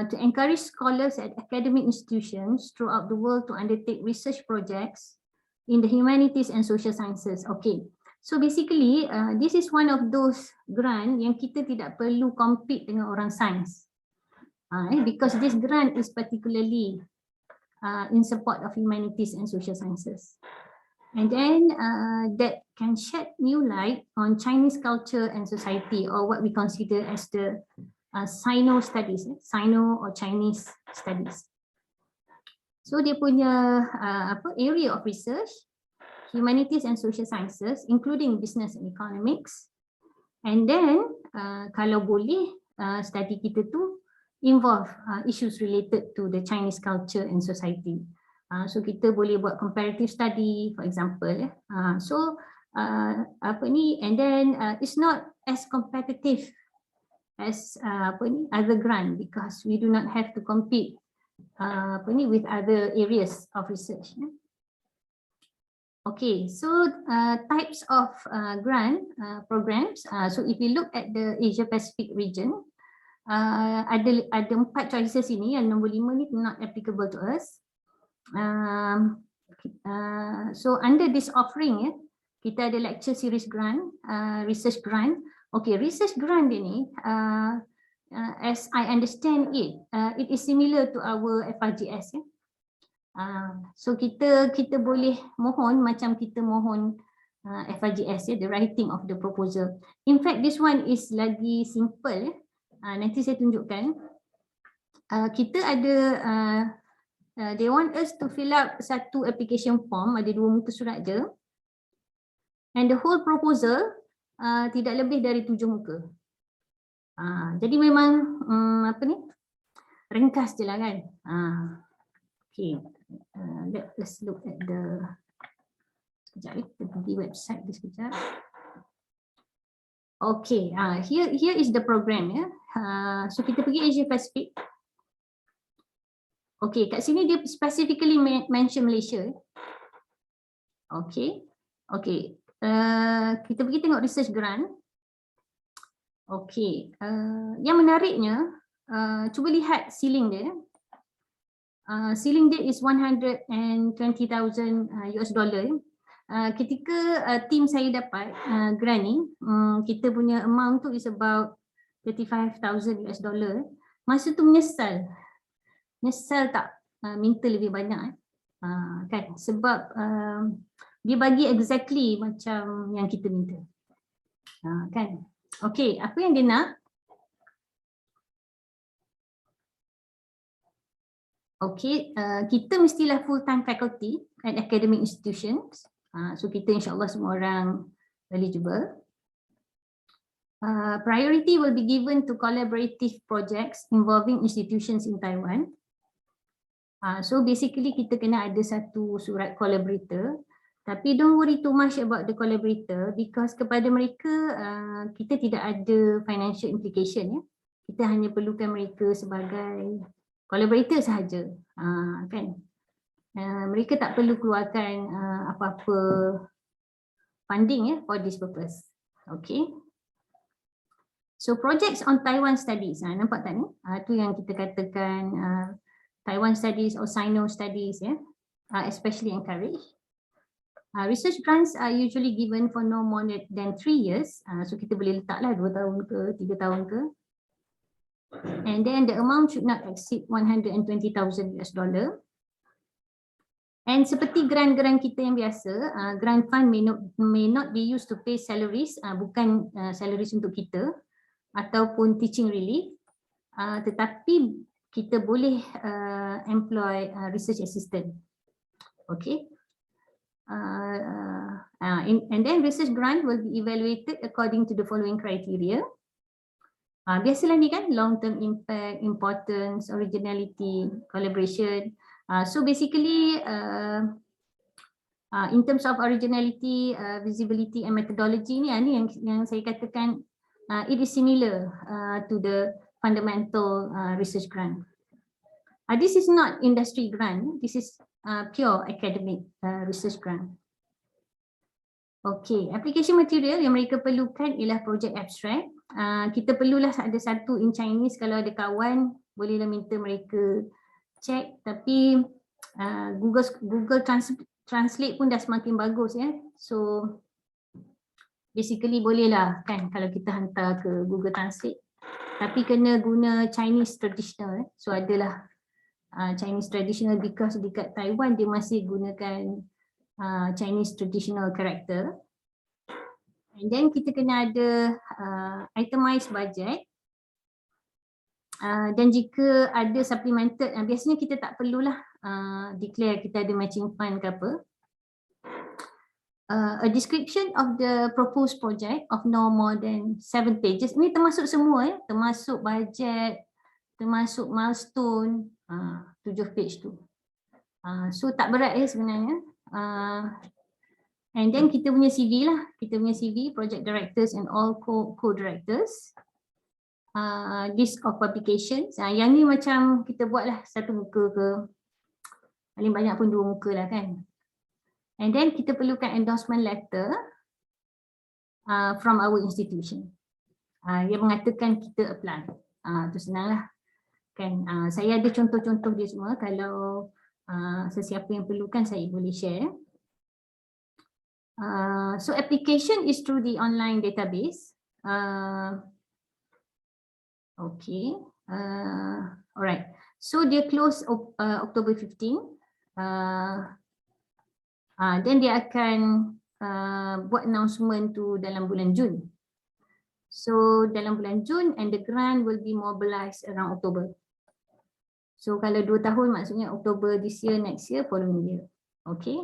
to encourage scholars at academic institutions throughout the world to undertake research projects in the humanities and social sciences. Okay, so basically this is one of those grant yang kita tidak perlu compete dengan orang sains. Because this grant is particularly in support of humanities and social sciences. And then that can shed new light on Chinese culture and society, or what we consider as the Sino studies, Sino or Chinese studies. So dia punya area of research, humanities and social sciences, including business and economics. And then kalau boleh study kita tu involve issues related to the Chinese culture and society. So kita boleh buat comparative study, for example. And then it's not as competitive as other grant, because we do not have to compete with other areas of research. Okay, so types of grant programs. So if you look at the Asia Pacific region, ada 4 choices ini, yang nombor 5 ni not applicable to us. So under this offering, kita ada lecture series grant, research grant. Okay, research grant dia ni, as I understand it, it is similar to our FRGS. Ya? So kita boleh mohon macam kita mohon FRGS, ya, the writing of the proposal. In fact, this one is lagi simple. Nanti saya tunjukkan. Kita ada, they want us to fill up satu application form, ada 2 muka surat je. And the whole proposal tidak lebih dari 7 muka. Jadi memang apa ni, ringkas je lah kan. Okay, let's look at the, sekejap kita pergi website dia sekejap. Okay, here is the program, ya. So kita pergi Asia Pacific. Okay, kat sini dia specifically mention Malaysia. Okay, kita pergi tengok research grant. Okay, yang menariknya, cuba lihat ceiling dia. Ceiling dia is 120,000 US dollar. Ketika team saya dapat grant ni, kita punya amount tu is about 35,000 US dollar. Masa tu menyesal tak minta lebih banyak, kan, sebab dia bagi exactly macam yang kita minta, kan. Okay, apa yang dia nak? Okay, kita mestilah full time faculty at academic institutions. So kita insyaAllah semua orang eligible. Priority will be given to collaborative projects involving institutions in Taiwan. So basically kita kena ada satu surat collaborator, tapi don't worry too much about the collaborator because kepada mereka kita tidak ada financial implication, ya. Kita hanya perlukan mereka sebagai collaborator sahaja, kan. Mereka tak perlu keluarkan apa-apa funding, ya, for this purpose. Okay. So projects on Taiwan studies, nampak tak ni? Tu yang kita katakan Taiwan studies or Sino studies, ya, especially encouraged. Research grants are usually given for no more than 3 years. So kita boleh letaklah 2 tahun ke 3 tahun ke. And then the amount should not exceed 120,000 US dollar. And seperti grant-grant kita yang biasa, grant fund may not be used to pay salaries, bukan salaries untuk kita ataupun teaching relief, tetapi kita boleh employ research assistant. Okay. And then research grant will be evaluated according to the following criteria. Biasalah ni kan, long term impact, importance, originality, collaboration. So basically in terms of originality, visibility and methodology ni yang saya katakan it is similar to the fundamental research grant. This is not industry grant, this is pure academic research grant. Okay, application material yang mereka perlukan ialah project abstract. Kita perlulah ada satu in Chinese, kalau ada kawan bolehlah minta mereka check, tapi Google Translate pun dah semakin bagus, ya. So basically bolehlah kan kalau kita hantar ke Google Translate, tapi kena guna Chinese traditional, so adalah Chinese traditional because dekat Taiwan dia masih gunakan Chinese traditional character. And then kita kena ada itemized budget. Dan jika ada supplemented, biasanya kita tak perlulah declare kita ada matching fund ke apa. A description of the proposed project of no more than 7 pages. Ini termasuk semua, ya, termasuk budget, termasuk milestone, 7 page tu. So tak berat, ya, sebenarnya. And then kita punya CV lah, kita punya CV, project directors and all co-directors. List of publications. Yang ni macam kita buatlah satu muka ke, paling banyak pun 2 muka lah kan. And then kita perlukan endorsement letter from our institution yang mengatakan kita apply. Tu senang lah kan. Saya ada contoh-contoh dia semua, kalau sesiapa yang perlukan saya boleh share. So application is through the online database. Okay. Alright. So dia close October 15. Then dia akan buat announcement tu dalam bulan Jun. So dalam bulan Jun, and the grant will be mobilized around October. So kalau 2 tahun maksudnya October this year, next year, following year. Okay.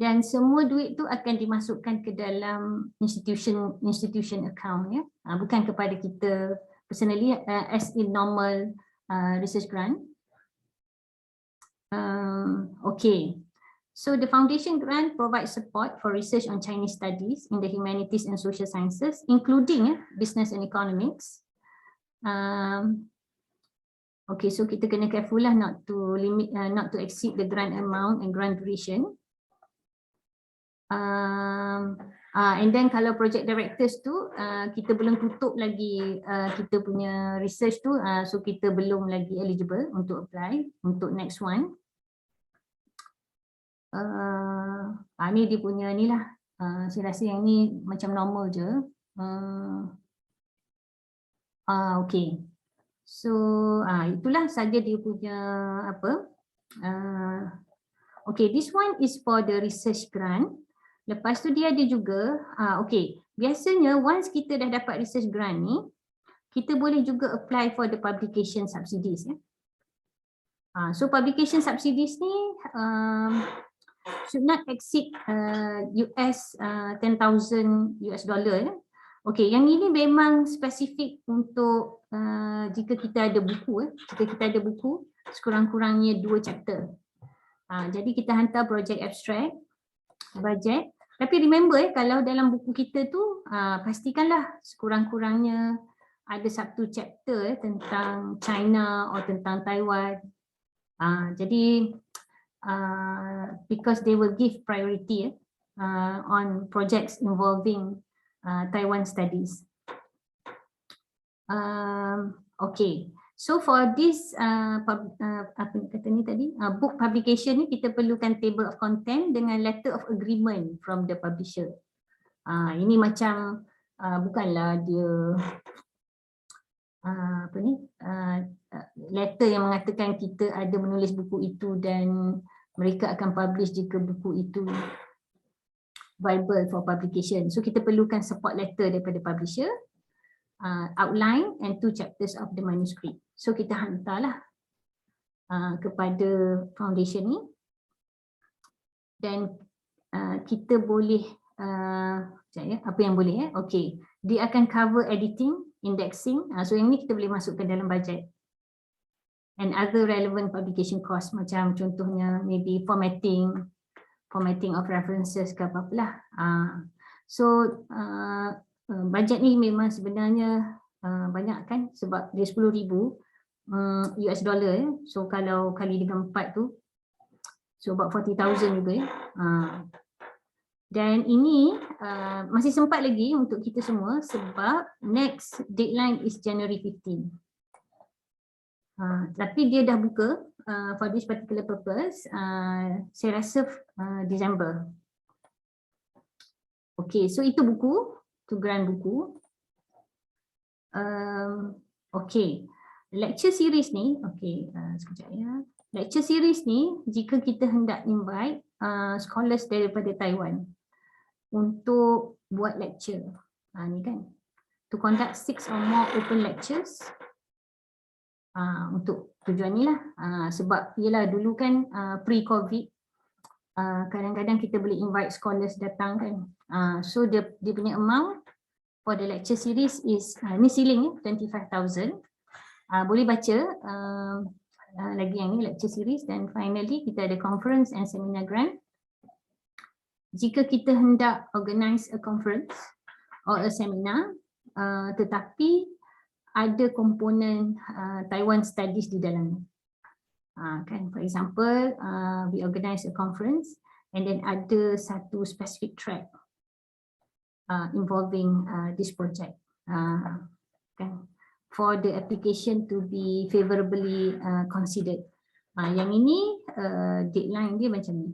Dan semua duit tu akan dimasukkan ke dalam institution account, ya. Bukan kepada kita personally as in normal research grant. Okay. So the foundation grant provides support for research on Chinese studies in the humanities and social sciences, including business and economics. Okay, so kita kena careful lah not to limit, not to exceed the grant amount and grant duration. And then kalau project directors tu kita belum tutup lagi kita punya research tu, so kita belum lagi eligible untuk apply untuk next one. Ni dia punya ni lah, saya rasa yang ni macam normal je. Okay, so itulah saja dia punya apa. Okay, this one is for the research grant. Lepas tu dia ada juga, okay, biasanya once kita dah dapat research grant ni, kita boleh juga apply for the publication subsidies, ya. So publication subsidies ni should not exceed $10,000 ya. Okay, yang ini memang spesifik untuk jika kita ada buku, jika kita ada buku sekurang-kurangnya 2 chapter. Jadi kita hantar project abstract, budget. Tapi remember kalau dalam buku kita tu pastikanlah sekurang-kurangnya ada satu chapter tentang China atau tentang Taiwan. Jadi because they will give priority on projects involving Taiwan studies. Okay, so for this apa kata ni tadi, book publication ni kita perlukan table of content dengan letter of agreement from the publisher. Ini macam bukanlah dia apa ni letter yang mengatakan kita ada menulis buku itu dan mereka akan publish jika buku itu viable for publication. So kita perlukan support letter daripada publisher, outline and 2 chapters of the manuscript. So kita hantarlah kepada foundation ni, dan kita boleh apa yang boleh okay, dia akan cover editing, indexing, so yang ni kita boleh masukkan dalam budget, and other relevant publication cost macam contohnya maybe formatting of references ke apa-apa lah. So budget ni memang sebenarnya banyak kan, sebab dia $10,000 US dollar ya. So kalau kali dengan 4 tu, so about 40,000 juga ya. Dan ini masih sempat lagi untuk kita semua sebab next deadline is January 15. Tapi dia dah buka for this particular purpose, saya rasa December. Okay, so itu buku, tu grant buku. Okay, lecture series ni, okay, sekejap ya. Lecture series ni, jika kita hendak invite scholars daripada Taiwan untuk buat lecture, ni kan, to conduct 6 or more open lectures. Untuk tujuan ni lah, sebab yelah dulu kan pre-COVID, kadang-kadang kita boleh invite scholars datang kan. So dia punya amount for the lecture series is, ni ceiling 25,000. Boleh baca lagi yang ni lecture series. Dan finally kita ada conference and seminar grant. Jika kita hendak organize a conference or a seminar, tetapi ada komponen Taiwan studies di dalamnya. Kan, for example, we organize a conference and then ada satu specific track involving this project, kan, for the application to be favorably considered. Yang ini deadline dia macam ni.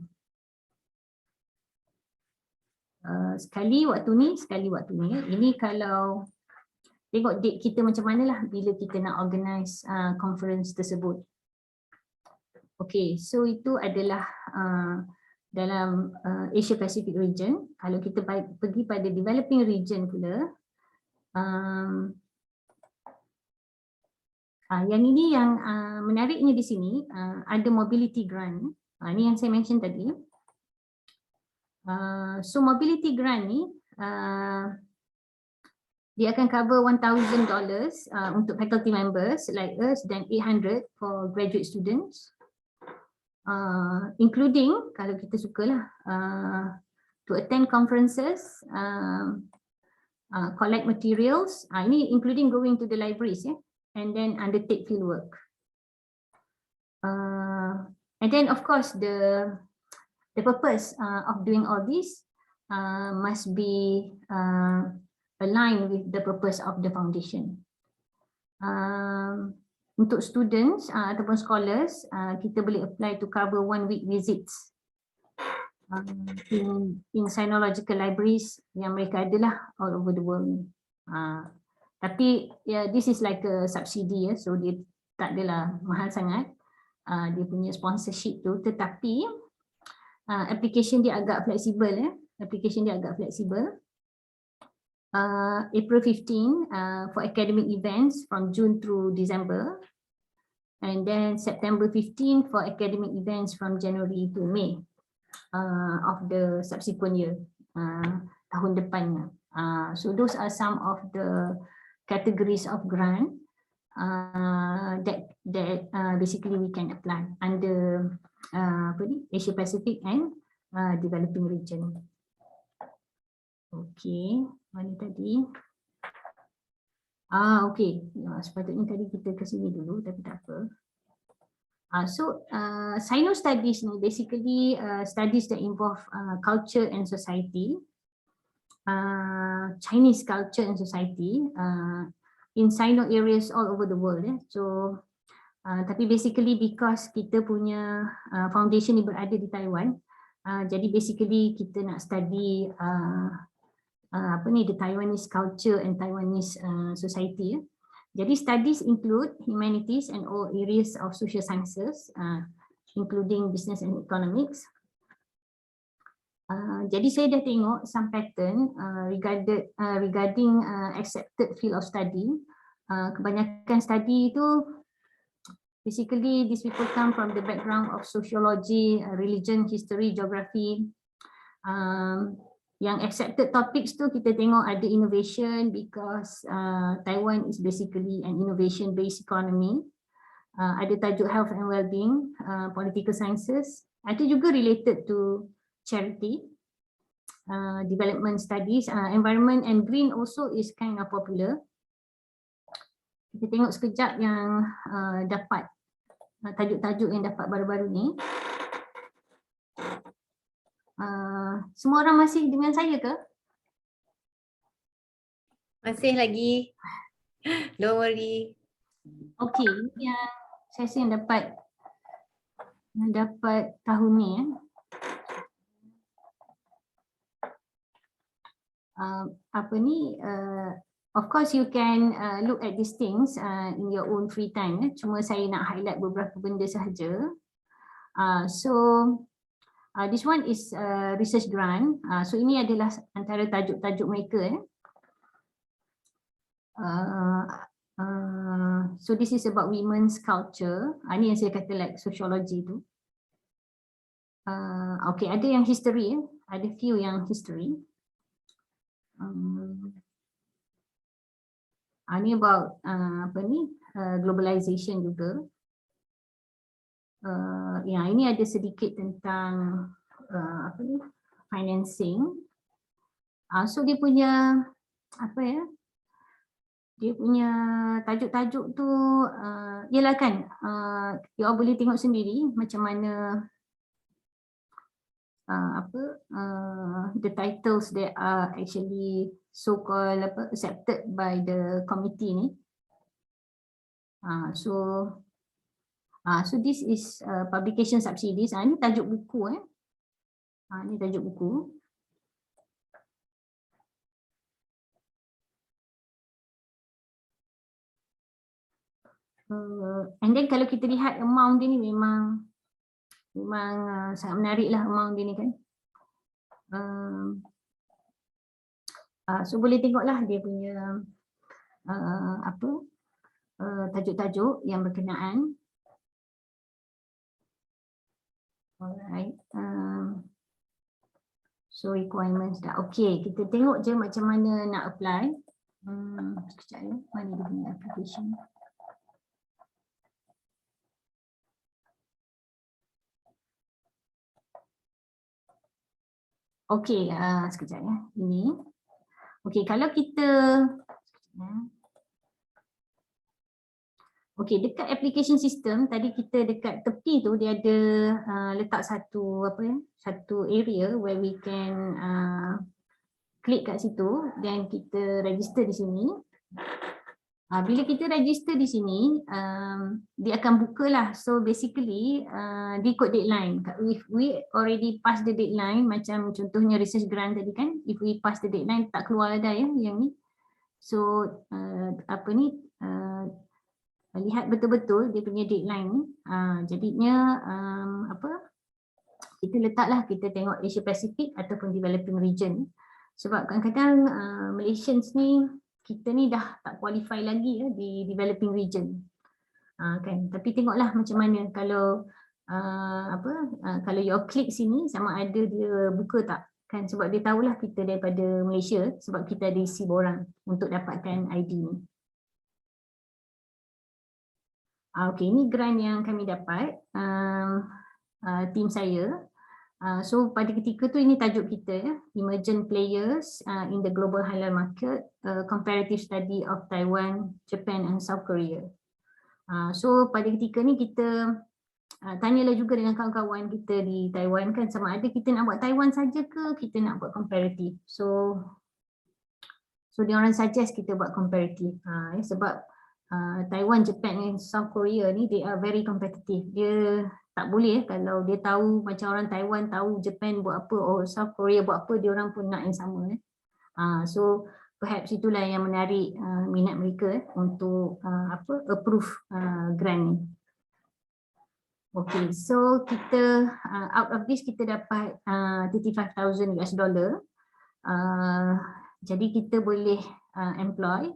sekali waktu ni. Ini kalau tengok date kita macam mana lah bila kita nak organize conference tersebut. Okay, so itu adalah dalam Asia Pacific region. Kalau kita pergi pada developing region pula, yang ini yang menariknya di sini, ada mobility grant. Ini yang saya mention tadi. So mobility grant ni dia akan cover $1,000 untuk faculty members like us dan 800 for graduate students, including kalau kita sukalah to attend conferences, collect materials, ini including going to the libraries, and then undertake field work. And then of course the purpose of doing all this must be aligned with the purpose of the foundation. Untuk students ataupun scholars, kita boleh apply to cover 1 week visits in sinological libraries yang mereka adalah all over the world. Tapi this is like a subsidy, so dia tak adalah mahal sangat. Dia punya sponsorship tu, tetapi application dia agak fleksibel. April 15 for academic events from June through December, and then September 15 for academic events from January to May of the subsequent year, tahun depannya. So those are some of the categories of grant that basically we can apply under Asia Pacific and developing region. Okay, mana tadi? Okay, sepatutnya tadi kita ke sini dulu tapi tak apa. So Sino studies ni basically studies that involve culture and society, Chinese culture and society in Sino areas all over the world. So tapi basically because kita punya foundation ni berada di Taiwan, jadi basically kita nak study the Taiwanese culture and Taiwanese society. Jadi studies include humanities and all areas of social sciences, including business and economics. Jadi saya dah tengok some pattern regarding accepted field of study. Kebanyakan study itu basically these people come from the background of sociology, religion, history, geography. Yang accepted topics tu kita tengok ada innovation because Taiwan is basically an innovation based economy. Ada tajuk health and well-being, political sciences. Ada juga related to charity, development studies, environment and green also is kind of popular. Kita tengok sekejap yang dapat tajuk-tajuk yang dapat baru-baru ni. Semua orang masih dengan saya ke? Masih lagi. Don't worry. Okay, yang sesi yang dapat tahun ni. Of course you can look at these things in your own free time. Cuma saya nak highlight beberapa benda sahaja. This one is research grant. So ini adalah antara tajuk-tajuk mereka. So this is about women's culture. Ini yang saya kata like sociology tu. Okay, ada yang history. Ada few yang history. Ini about globalization juga. Ini ada sedikit tentang financing. So dia punya dia punya tajuk-tajuk tu ialah kan you all boleh tengok sendiri macam mana the titles that are actually so called accepted by the committee ni. So this is publication subsidies. Ini tajuk buku. Ini tajuk buku. And then kalau kita lihat amount dia ni memang sangat menarik lah amount dia ni kan. So boleh tengoklah dia punya tajuk-tajuk yang berkenaan. Alright. So requirements dah. Okay, kita tengok je macam mana nak apply. Sekejap ya, mana dia punya application. Okay, sekejap ya. Ini. Okay, kalau kita okay, dekat application system tadi kita dekat tepi tu dia ada letak satu area where we can klik kat situ dan kita register di sini. Bila kita register di sini, dia akan buka lah. So basically dia ikut deadline. If we already pass the deadline, macam contohnya research grant tadi kan, if we pass the deadline tak keluar dah ya yang ni. So lihat betul-betul dia punya deadline ni. Jadinya kita letaklah, kita tengok Asia Pacific ataupun developing region. Sebab kadang-kadang Malaysians ni, kita ni dah tak qualify lagi ya di developing region. Kan, tapi tengoklah macam mana kalau kalau your klik sini sama ada dia buka tak kan, sebab dia tahulah kita daripada Malaysia sebab kita ada isi borang untuk dapatkan ID ni. Okay, ini grant yang kami dapat, tim saya. So pada ketika tu ini tajuk kita ya, Emergent Players in the Global Halal Market, Comparative Study of Taiwan, Japan and South Korea. So pada ketika ni kita tanyalah juga dengan kawan-kawan kita di Taiwan kan, sama ada kita nak buat Taiwan saja ke kita nak buat comparative. So dia orang suggest kita buat comparative sebab Taiwan, Japan and South Korea ni they are very competitive. Dia tak boleh kalau dia tahu macam orang Taiwan tahu Japan buat apa, South Korea buat apa, dia orang pun nak yang sama. So perhaps itulah yang menarik minat mereka untuk approve grant ni. Okay, so kita out of this kita dapat $35,000 US. Jadi kita boleh employ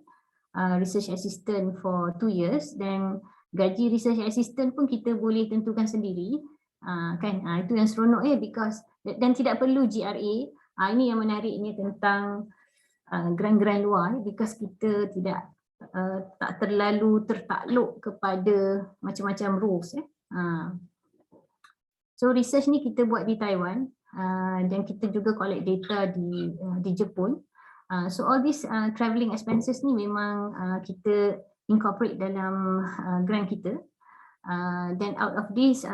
research assistant for 2 years dan gaji research assistant pun kita boleh tentukan sendiri kan. Itu yang seronok because dan tidak perlu GRA. Ini yang menariknya tentang grant-grant luar because kita tidak tak terlalu tertakluk kepada macam-macam rules So research ni kita buat di Taiwan dan kita juga collect data di Jepun. So all these travelling expenses ni memang kita incorporate dalam grant kita. Then out of this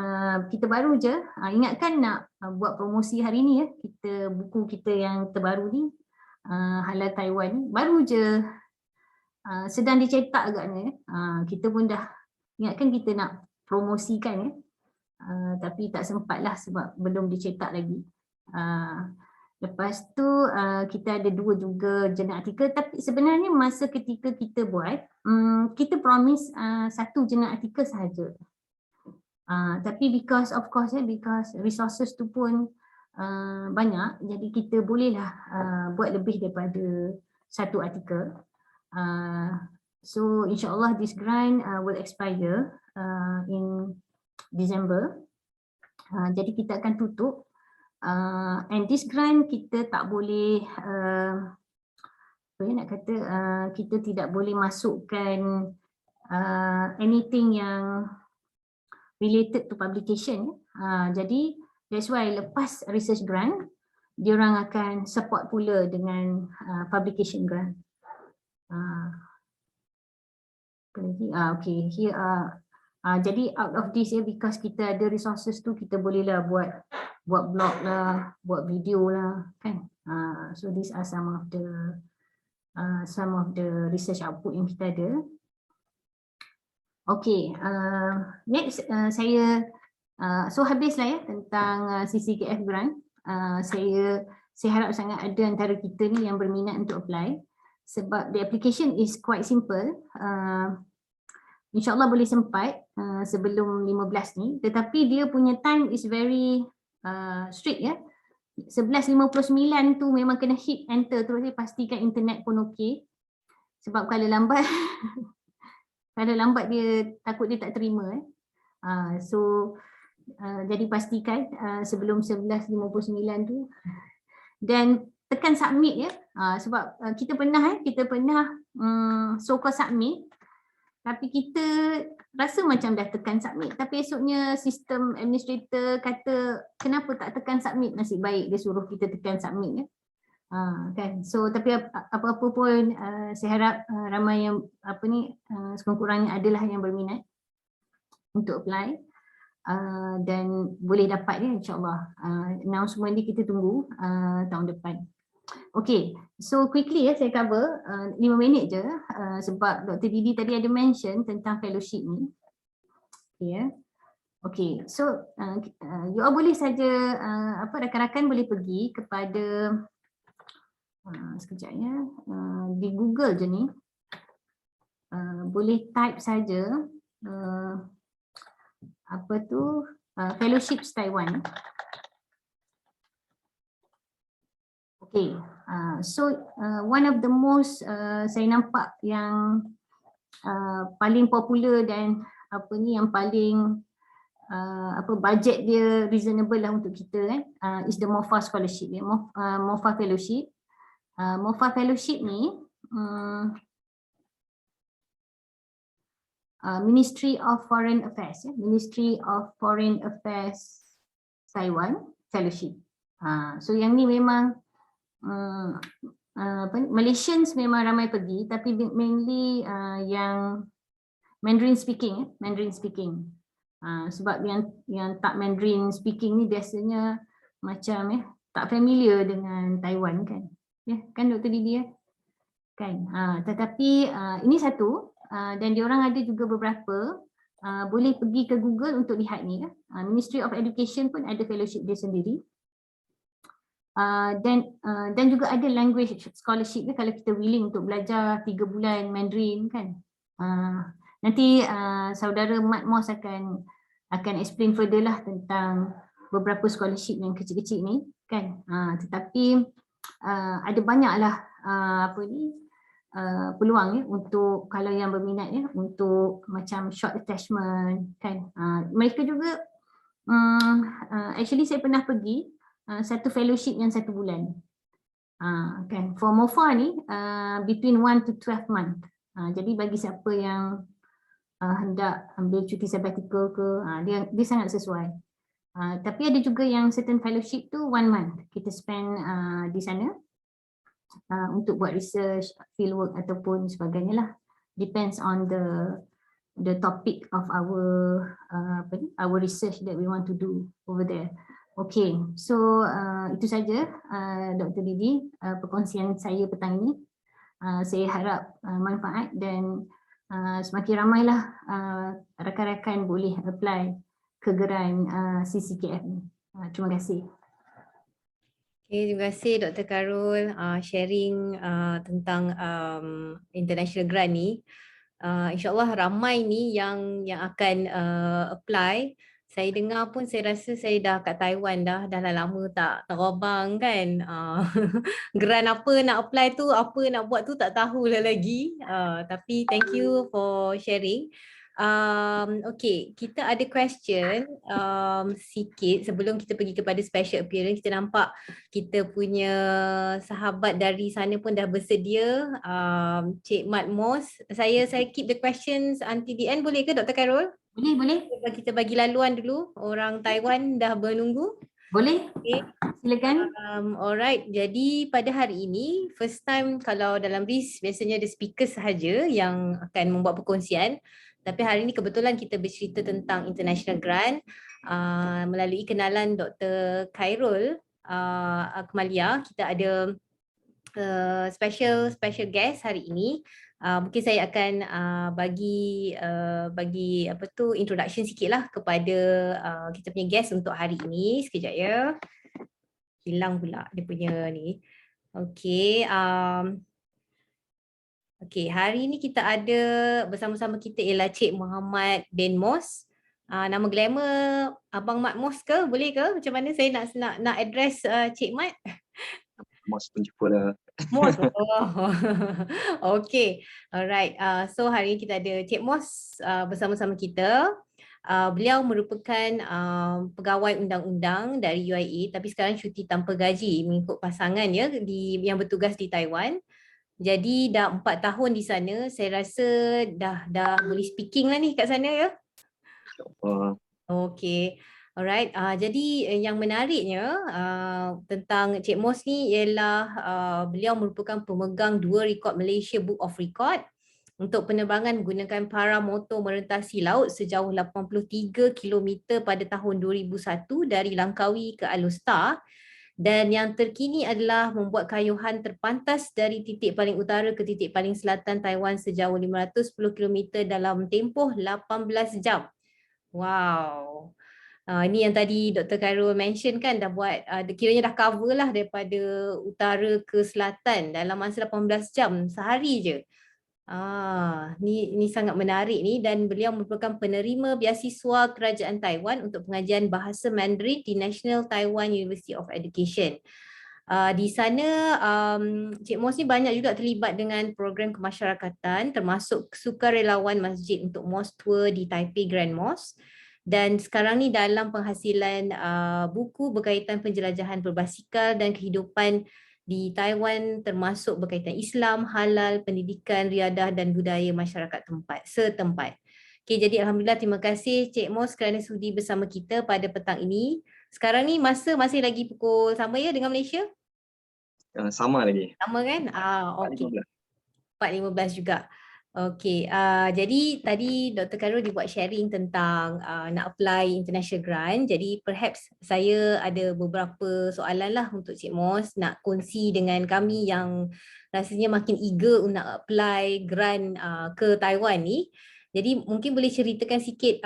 kita baru je ingatkan nak buat promosi hari ni ya, kita buku kita yang terbaru ni Halal Taiwan ni baru je sedang dicetak agaknya. Kita pun dah ingatkan kita nak promosikan ya, tapi tak sempat lah sebab belum dicetak lagi. Lepas tu kita ada 2 juga jurnal artikel, tapi sebenarnya masa ketika kita buat kita promise 1 jurnal artikel sahaja. Tapi because of course because resources tu pun banyak, jadi kita bolehlah buat lebih daripada 1 artikel. So insyaAllah this grant will expire in December. Jadi kita akan tutup. And this grant kita tak boleh kita tidak boleh masukkan anything yang related to publication. Jadi that's why lepas research grant diorang akan support pula dengan publication grant. Okay, here jadi out of this because kita ada resources tu kita bolehlah buat blog lah, buat video lah kan. So these are some of the research output yang kita ada. Okay, next saya so habislah ya tentang CCKF grant. Saya harap sangat ada antara kita ni yang berminat untuk apply sebab the application is quite simple. InsyaAllah boleh sempat sebelum 15 ni, tetapi dia punya time is very strict ya. 11.59 tu memang kena hit enter terus, pastikan internet pun okey. Sebab kalau lambat kalau lambat dia takut dia tak terima jadi pastikan sebelum 11.59 tu, dan tekan submit ya. Sebab kita pernah so-called submit, tapi kita rasa macam dah tekan submit, tapi esoknya sistem administrator kata kenapa tak tekan submit, nasib baik dia suruh kita tekan submit ya. Kan, so tapi apa-apa pun saya harap ramai yang sekurang-kurangnya adalah yang berminat untuk apply dan boleh dapat ya, insyaAllah. Announcement ni kita tunggu tahun depan. Okay, so quickly ya saya cover 5 minit je sebab Dr. Didi tadi ada mention tentang fellowship ni. Okay, so you all boleh saja rakan-rakan boleh pergi kepada sekejap ya, di Google je ni, boleh type saja Fellowships Taiwan. Okay, so one of the most saya nampak yang paling popular dan yang paling budget dia reasonable lah untuk kita kan, is the MOFA scholarship ya, MOFA fellowship. MOFA fellowship ni Ministry of Foreign Affairs ya, Ministry of Foreign Affairs Taiwan fellowship. So yang ni memang Malaysians memang ramai pergi, tapi mainly yang Mandarin speaking sebab yang tak Mandarin speaking ni biasanya macam tak familiar dengan Taiwan kan. Ya, kan Dr. Didi ya? Kan. Tetapi ini satu, dan diorang ada juga beberapa, boleh pergi ke Google untuk lihat ni ya. Ministry of Education pun ada fellowship dia sendiri. Dan juga ada language scholarship ya, kalau kita willing untuk belajar 3 bulan Mandarin kan. Nanti saudara Mat Mos akan explain further lah tentang beberapa scholarship yang kecil-kecil ni kan. Tetapi ada banyaklah peluang ya untuk kalau yang berminat ya, untuk macam short attachment kan. Mereka juga actually saya pernah pergi satu fellowship yang 1 bulan kan. For MOFA ni between 1 to 12 month. Jadi bagi siapa yang hendak ambil cuti sabbatical ke, dia sangat sesuai. Tapi ada juga yang certain fellowship tu 1 month kita spend di sana untuk buat research, fieldwork ataupun sebagainya lah. Depends on the topic of our research that we want to do over there. Okay, so itu saja Dr. Didi perkongsian saya petang ini. Saya harap manfaat dan semakin ramailah rakan-rakan boleh apply ke geran CCKF ni. Terima kasih. Okay, terima kasih Dr. Karul sharing tentang international grant ni. InsyaAllah ramai ni yang akan apply. Saya dengar pun saya rasa saya dah kat Taiwan dah lama tak terbang kan. Grant apa nak apply tu, apa nak buat tu tak tahulah lagi. Tapi thank you for sharing. Okay, kita ada question sikit sebelum kita pergi kepada special appearance. Kita nampak kita punya sahabat dari sana pun dah bersedia. Cik Mat Mos, saya keep the questions until the end, boleh ke Dr. Karul? Boleh. Kita bagi laluan dulu, orang Taiwan dah menunggu. Boleh, okay. Silakan. Alright, jadi pada hari ini, first time kalau dalam RIS biasanya ada speaker sahaja yang akan membuat perkongsian. Tapi hari ini kebetulan kita bercerita tentang international grant melalui kenalan Dr. Khairul Akmalia. Kita ada special guest hari ini. Mungkin saya akan bagi introduction sikit lah kepada kita punya guest untuk hari ini. Sekejap ya. Hilang pula dia punya ni. Okay. Okey, hari ni kita ada bersama-sama kita ialah Cik Muhammad bin Mos. Nama glamour Abang Mat Mos ke? Boleh ke? Macam mana saya nak address Cik Mat? Mos pun cukup lah. Mos. Oh. Okey. Alright. So hari ni kita ada Cik Mos bersama-sama kita. Beliau merupakan pegawai undang-undang dari UIA tapi sekarang cuti tanpa gaji mengikut pasangan ya yang bertugas di Taiwan. Jadi dah 4 tahun di sana, saya rasa dah boleh speaking lah ni kat sana ya. Okey. Alright. Jadi yang menariknya tentang Cik Mos ni ialah beliau merupakan pemegang 2 rekod Malaysia Book of Record untuk penerbangan menggunakan paramotor merentasi laut sejauh 83 km pada tahun 2001 dari Langkawi ke Alor. Dan yang terkini adalah membuat kayuhan terpantas dari titik paling utara ke titik paling selatan Taiwan sejauh 510 km dalam tempoh 18 jam. Wow. Ini yang tadi Dr. Khairul mention kan, dah buat, kiranya dah cover lah daripada utara ke selatan dalam masa 18 jam sehari je. Ni sangat menarik ni, dan beliau merupakan penerima beasiswa Kerajaan Taiwan untuk pengajian bahasa Mandarin di National Taiwan University of Education. Di sana Cik Mos ni banyak juga terlibat dengan program kemasyarakatan termasuk sukarelawan masjid untuk mosque tour di Taipei Grand Mosque, dan sekarang ni dalam penghasilan buku berkaitan penjelajahan berbasikal dan kehidupan di Taiwan termasuk berkaitan Islam, halal, pendidikan, riadah dan budaya masyarakat setempat. Okey, jadi alhamdulillah terima kasih Cik Mos kerana sudi bersama kita pada petang ini. Sekarang ni masa masih lagi pukul sama ya dengan Malaysia? Sama lagi. Sama kan? Okey. 4.15 juga. Okey, jadi tadi Dr. Khairul dibuat sharing tentang nak apply international grant. Jadi perhaps saya ada beberapa soalan lah untuk Cik Mos nak kongsi dengan kami yang rasanya makin eager nak apply grant ke Taiwan ni. Jadi mungkin boleh ceritakan sikit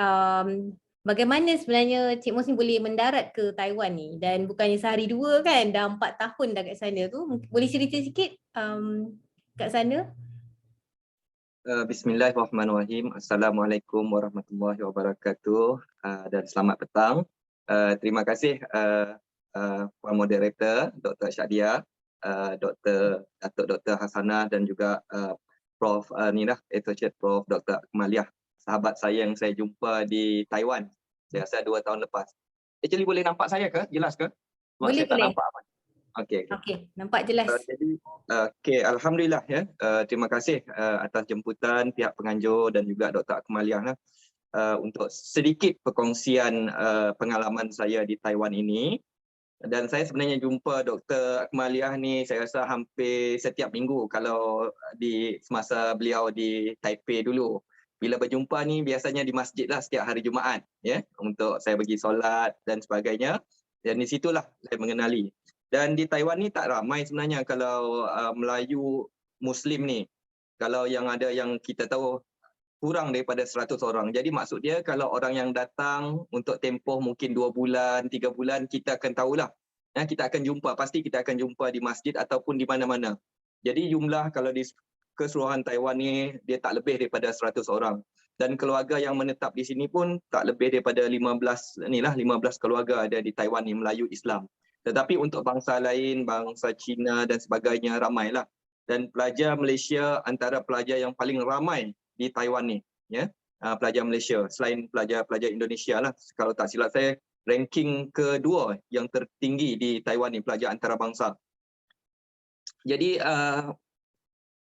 bagaimana sebenarnya Cik Mos ni boleh mendarat ke Taiwan ni, dan bukannya sehari dua kan, dah 4 tahun dah kat sana tu. Boleh cerita sikit kat sana? Bismillahirrahmanirrahim. Assalamualaikum warahmatullahi wabarakatuh dan selamat petang. Terima kasih Puan Moderator Dr. Syadia, Dr. Hasanah dan juga Prof Associate Prof Dr. Akmaliah, sahabat saya yang saya jumpa di Taiwan. Saya rasa 2 tahun lepas. Actually boleh nampak saya ke? Jelas ke? Sebab Boleh, saya tak boleh. nampak apa. Okey. Nampak jelas. Okey, alhamdulillah ya. Terima kasih atas jemputan pihak penganjur dan juga Dr. Akmaliah untuk sedikit perkongsian pengalaman saya di Taiwan ini. Dan saya sebenarnya jumpa Dr. Akmaliah ni saya rasa hampir setiap minggu kalau di semasa beliau di Taipei dulu. Bila berjumpa ni biasanya di masjid lah setiap hari Jumaat ya, untuk saya pergi solat dan sebagainya. Dan di situlah saya mengenali. Dan di Taiwan ni tak ramai sebenarnya kalau Melayu Muslim ni. Kalau yang ada yang kita tahu kurang daripada 100 orang. Jadi maksud dia kalau orang yang datang untuk tempoh mungkin 2 bulan, 3 bulan, kita akan tahulah. Kita akan jumpa, pasti kita akan jumpa di masjid ataupun di mana-mana. Jadi jumlah kalau di keseluruhan Taiwan ni dia tak lebih daripada 100 orang. Dan keluarga yang menetap di sini pun tak lebih daripada 15 keluarga ada di Taiwan ni, Melayu Islam. Tetapi untuk bangsa lain, bangsa Cina dan sebagainya ramailah. Dan pelajar Malaysia antara pelajar yang paling ramai di Taiwan ni, ya. Pelajar Malaysia selain pelajar-pelajar Indonesia lah. Kalau tak silap saya, ranking kedua yang tertinggi di Taiwan ni pelajar antarabangsa. Jadi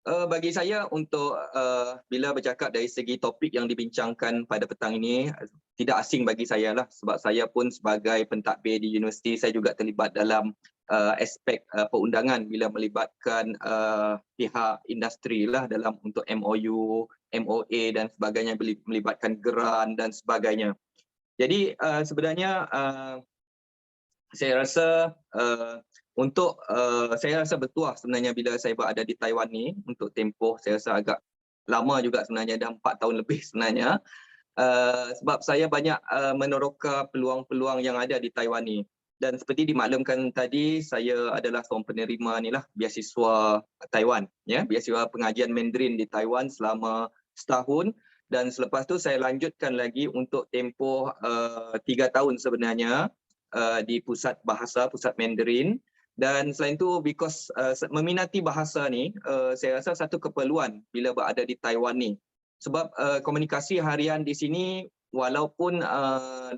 bagi saya untuk bila bercakap dari segi topik yang dibincangkan pada petang ini, tidak asing bagi saya lah, sebab saya pun sebagai pentadbir di universiti saya juga terlibat dalam aspek perundangan bila melibatkan pihak industri lah dalam untuk MOU, MOA dan sebagainya, melibatkan geran dan sebagainya. Jadi sebenarnya saya rasa saya rasa bertuah sebenarnya bila saya berada di Taiwan ni untuk tempoh saya rasa agak lama juga sebenarnya, dah 4 tahun lebih sebenarnya. Sebab saya banyak meneroka peluang-peluang yang ada di Taiwan ni. Dan seperti dimaklumkan tadi, saya adalah seorang penerima ni lah beasiswa Taiwan, ya, beasiswa pengajian Mandarin di Taiwan selama setahun, dan selepas tu saya lanjutkan lagi untuk tempoh 3 tahun sebenarnya di pusat bahasa, pusat Mandarin. Dan selain tu, because meminati bahasa ni, saya rasa satu keperluan bila berada di Taiwan ni. Sebab komunikasi harian di sini, walaupun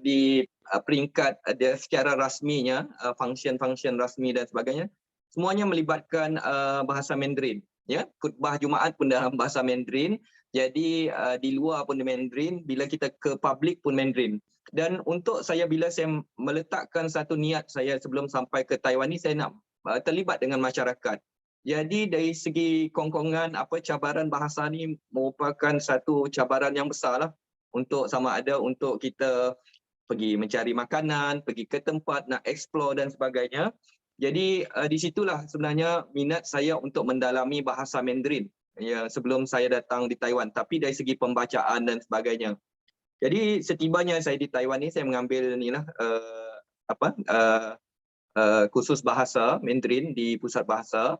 di peringkat secara rasminya, function-function rasmi dan sebagainya, semuanya melibatkan bahasa Mandarin. Ya, khutbah Jumaat pun dalam bahasa Mandarin. Jadi di luar pun Mandarin, bila kita ke public pun Mandarin. Dan untuk saya, bila saya meletakkan satu niat saya sebelum sampai ke Taiwan ni, saya nak terlibat dengan masyarakat. Jadi dari segi kongkongan cabaran bahasa ni merupakan satu cabaran yang besar lah, untuk sama ada untuk kita pergi mencari makanan, pergi ke tempat, nak explore dan sebagainya. Jadi di situlah sebenarnya minat saya untuk mendalami bahasa Mandarin ya, sebelum saya datang di Taiwan, tapi dari segi pembacaan dan sebagainya. Jadi setibanya saya di Taiwan ni, saya mengambil ni lah kursus bahasa Mandarin di pusat bahasa.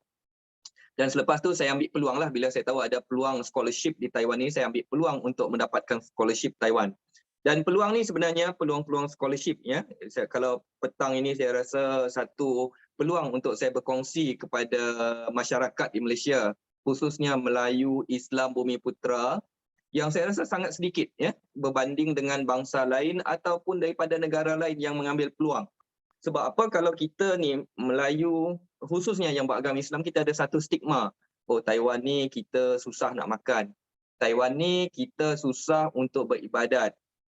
Dan selepas tu saya ambil peluang lah, bila saya tahu ada peluang scholarship di Taiwan ni, saya ambil peluang untuk mendapatkan scholarship Taiwan. Dan peluang ni sebenarnya peluang-peluang scholarship ya. Kalau petang ini saya rasa satu peluang untuk saya berkongsi kepada masyarakat di Malaysia, khususnya Melayu Islam Bumiputera, yang saya rasa sangat sedikit ya, berbanding dengan bangsa lain ataupun daripada negara lain yang mengambil peluang. Sebab apa, kalau kita ni Melayu, khususnya yang beragama Islam, kita ada satu stigma. Oh, Taiwan ni kita susah nak makan. Taiwan ni kita susah untuk beribadat.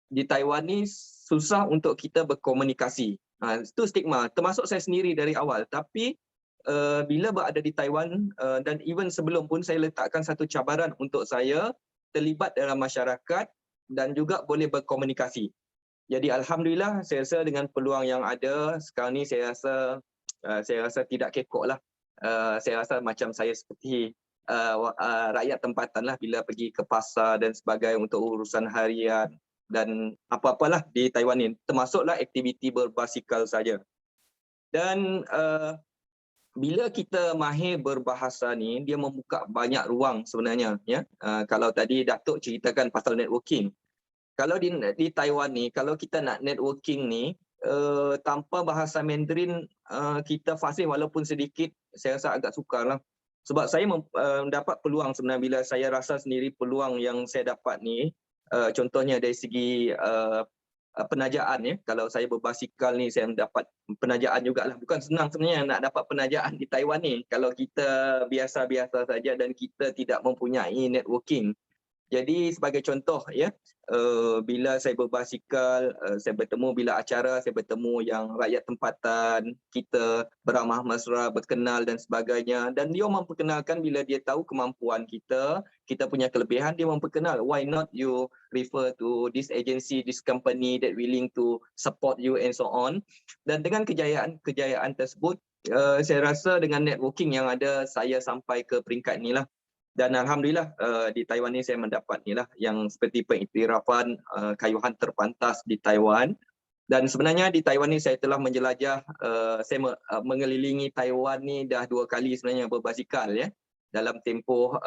Di Taiwan ni susah untuk kita berkomunikasi. Itu stigma, termasuk saya sendiri dari awal. Tapi bila berada di Taiwan dan even sebelum pun, saya letakkan satu cabaran untuk saya terlibat dalam masyarakat dan juga boleh berkomunikasi. Jadi alhamdulillah, saya rasa dengan peluang yang ada sekarang ni, saya rasa tidak kekok lah. Saya rasa macam saya seperti rakyat tempatan lah, bila pergi ke pasar dan sebagainya untuk urusan harian dan apa-apalah di Taiwan ni, termasuklah aktiviti berbasikal saja. Dan bila kita mahir berbahasa ni, dia membuka banyak ruang sebenarnya ya. Kalau tadi Datuk ceritakan pasal networking, kalau di Taiwan ni, kalau kita nak networking ni, tanpa bahasa Mandarin kita fasih walaupun sedikit, saya rasa agak sukar lah. Sebab saya mendapat peluang sebenarnya, bila saya rasa sendiri peluang yang saya dapat ni, contohnya dari segi penajaan ya. Kalau saya berbasikal ni, saya mendapat penajaan jugalah. Bukan senang sebenarnya nak dapat penajaan di Taiwan ni, kalau kita biasa-biasa saja dan kita tidak mempunyai networking. Jadi sebagai contoh ya, bila saya berbasikal, saya bertemu, bila acara saya bertemu yang rakyat tempatan, kita beramah mesra, berkenal dan sebagainya. Dan dia memperkenalkan, bila dia tahu kemampuan kita punya kelebihan, dia memperkenal. Why not you refer to this agency, this company that willing to support you and so on. Dan dengan kejayaan tersebut, saya rasa dengan networking yang ada, saya sampai ke peringkat inilah. Dan alhamdulillah di Taiwan ni saya mendapat ni lah yang seperti pengiktirafan kayuhan terpantas di Taiwan. Dan sebenarnya di Taiwan ni saya telah menjelajah, saya mengelilingi Taiwan ni dah 2 kali sebenarnya berbasikal ya. Dalam tempoh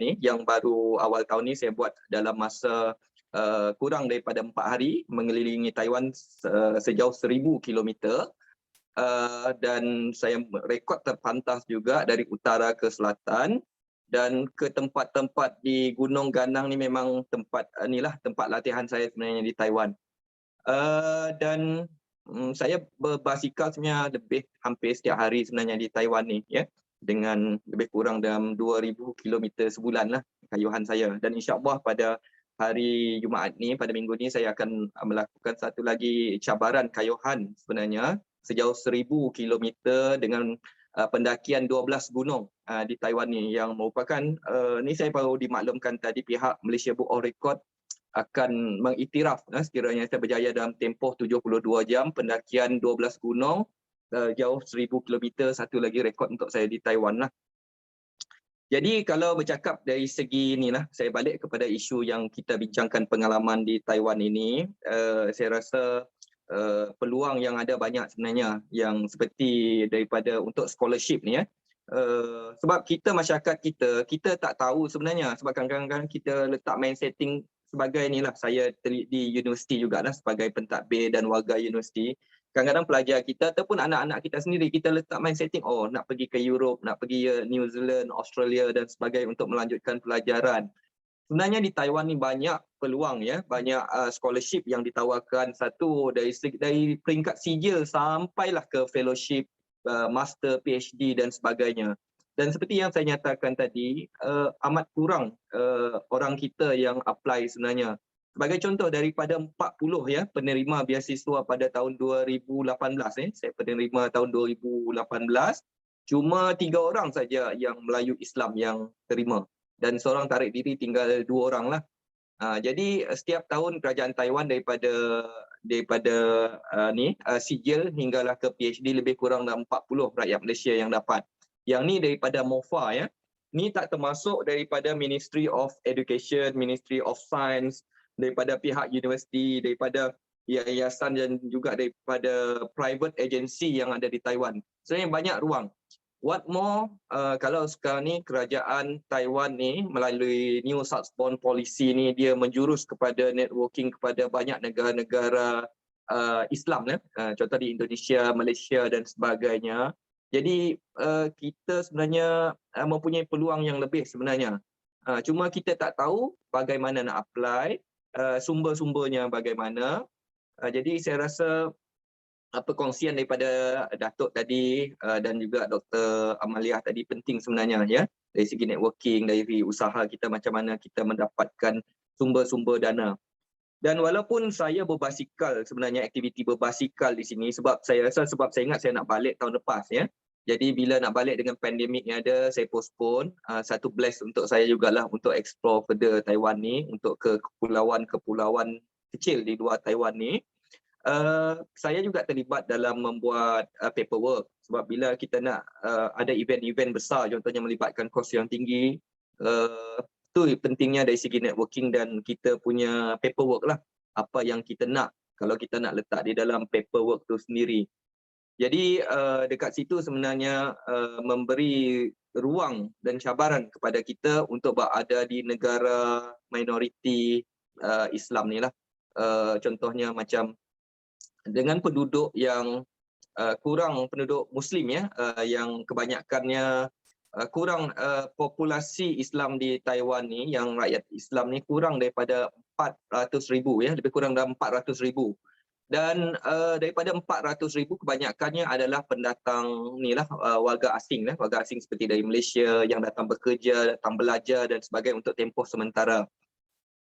ni yang baru awal tahun ni, saya buat dalam masa kurang daripada 4 hari, mengelilingi Taiwan sejauh 1000 kilometer. Dan saya rekod terpantas juga dari utara ke selatan. Dan ke tempat-tempat di Gunung Ganang ni memang tempat tempat latihan saya sebenarnya di Taiwan. Dan saya berbasikal sebenarnya hampir setiap hari sebenarnya di Taiwan ni ya, dengan lebih kurang dalam 2000 km sebulan lah kayuhan saya. Dan insya-Allah pada hari Jumaat ni, pada minggu ni, saya akan melakukan satu lagi cabaran kayuhan sebenarnya sejauh 1000 km dengan pendakian 12 gunung di Taiwan ni, yang merupakan ni saya baru dimaklumkan tadi, pihak Malaysia Book of Record akan mengiktiraf sekiranya saya berjaya dalam tempoh 72 jam pendakian 12 gunung jauh 1000 km, satu lagi rekod untuk saya di Taiwan lah. Jadi kalau bercakap dari segi inilah, saya balik kepada isu yang kita bincangkan, pengalaman di Taiwan ini, saya rasa peluang yang ada banyak sebenarnya yang seperti daripada untuk scholarship ni ya. Sebab kita masyarakat kita tak tahu sebenarnya, sebab kadang-kadang kita letak main setting sebagai inilah, saya di universiti jugalah sebagai pentadbir dan warga universiti. Kadang-kadang pelajar kita ataupun anak-anak kita sendiri, kita letak main setting, oh nak pergi ke Europe, nak pergi New Zealand, Australia dan sebagainya untuk melanjutkan pelajaran. Sebenarnya di Taiwan ni banyak peluang ya, banyak scholarship yang ditawarkan, satu dari peringkat sijil sampailah ke fellowship, master, PhD dan sebagainya. Dan seperti yang saya nyatakan tadi, amat kurang orang kita yang apply sebenarnya. Sebagai contoh, daripada 40 ya penerima beasiswa pada tahun 2018, saya penerima tahun 2018, cuma 3 orang saja yang Melayu Islam yang terima. Dan seorang tarik diri, tinggal 2 orang lah. Jadi setiap tahun kerajaan Taiwan daripada sijil hinggalah ke PhD lebih kurang dalam 40 rakyat Malaysia yang dapat. Yang ni daripada MOFA ya. Ni tak termasuk daripada Ministry of Education, Ministry of Science, daripada pihak universiti, daripada yayasan dan juga daripada private agency yang ada di Taiwan. Sebenarnya banyak ruang. What more, kalau sekarang ni kerajaan Taiwan ni melalui New Southbound Policy ni, dia menjurus kepada networking kepada banyak negara-negara Islam contoh di Indonesia, Malaysia dan sebagainya. Jadi kita sebenarnya mempunyai peluang yang lebih sebenarnya. Cuma kita tak tahu bagaimana nak apply, sumber-sumbernya bagaimana. Jadi saya rasa perkongsian daripada Datuk tadi dan juga Dr. Amaliah tadi penting sebenarnya ya, dari segi networking, dari usaha kita macam mana kita mendapatkan sumber-sumber dana. Dan walaupun saya berbasikal sebenarnya, aktiviti berbasikal di sini, sebab saya ingat saya nak balik tahun lepas ya. Jadi bila nak balik dengan pandemik yang ada, saya postpone. Satu bless untuk saya jugalah untuk explore further Taiwan ni, untuk ke kepulauan kecil di luar Taiwan ni. Saya juga terlibat dalam membuat paperwork, sebab bila kita nak ada event-event besar, contohnya melibatkan kos yang tinggi, tu pentingnya dari segi networking dan kita punya paperwork lah, apa yang kita nak kalau kita nak letak di dalam paperwork tu sendiri. Jadi dekat situ sebenarnya memberi ruang dan cabaran kepada kita untuk berada di negara minoriti Islam ni lah. Contohnya macam dengan penduduk yang kurang penduduk Muslim ya, yang kebanyakannya kurang populasi Islam di Taiwan ni, yang rakyat Islam ni kurang daripada 400,000 ya, lebih kurang dalam 400,000. Dan daripada 400,000 kebanyakannya adalah pendatang ni lah, warga asing seperti dari Malaysia yang datang bekerja, datang belajar dan sebagainya untuk tempoh sementara.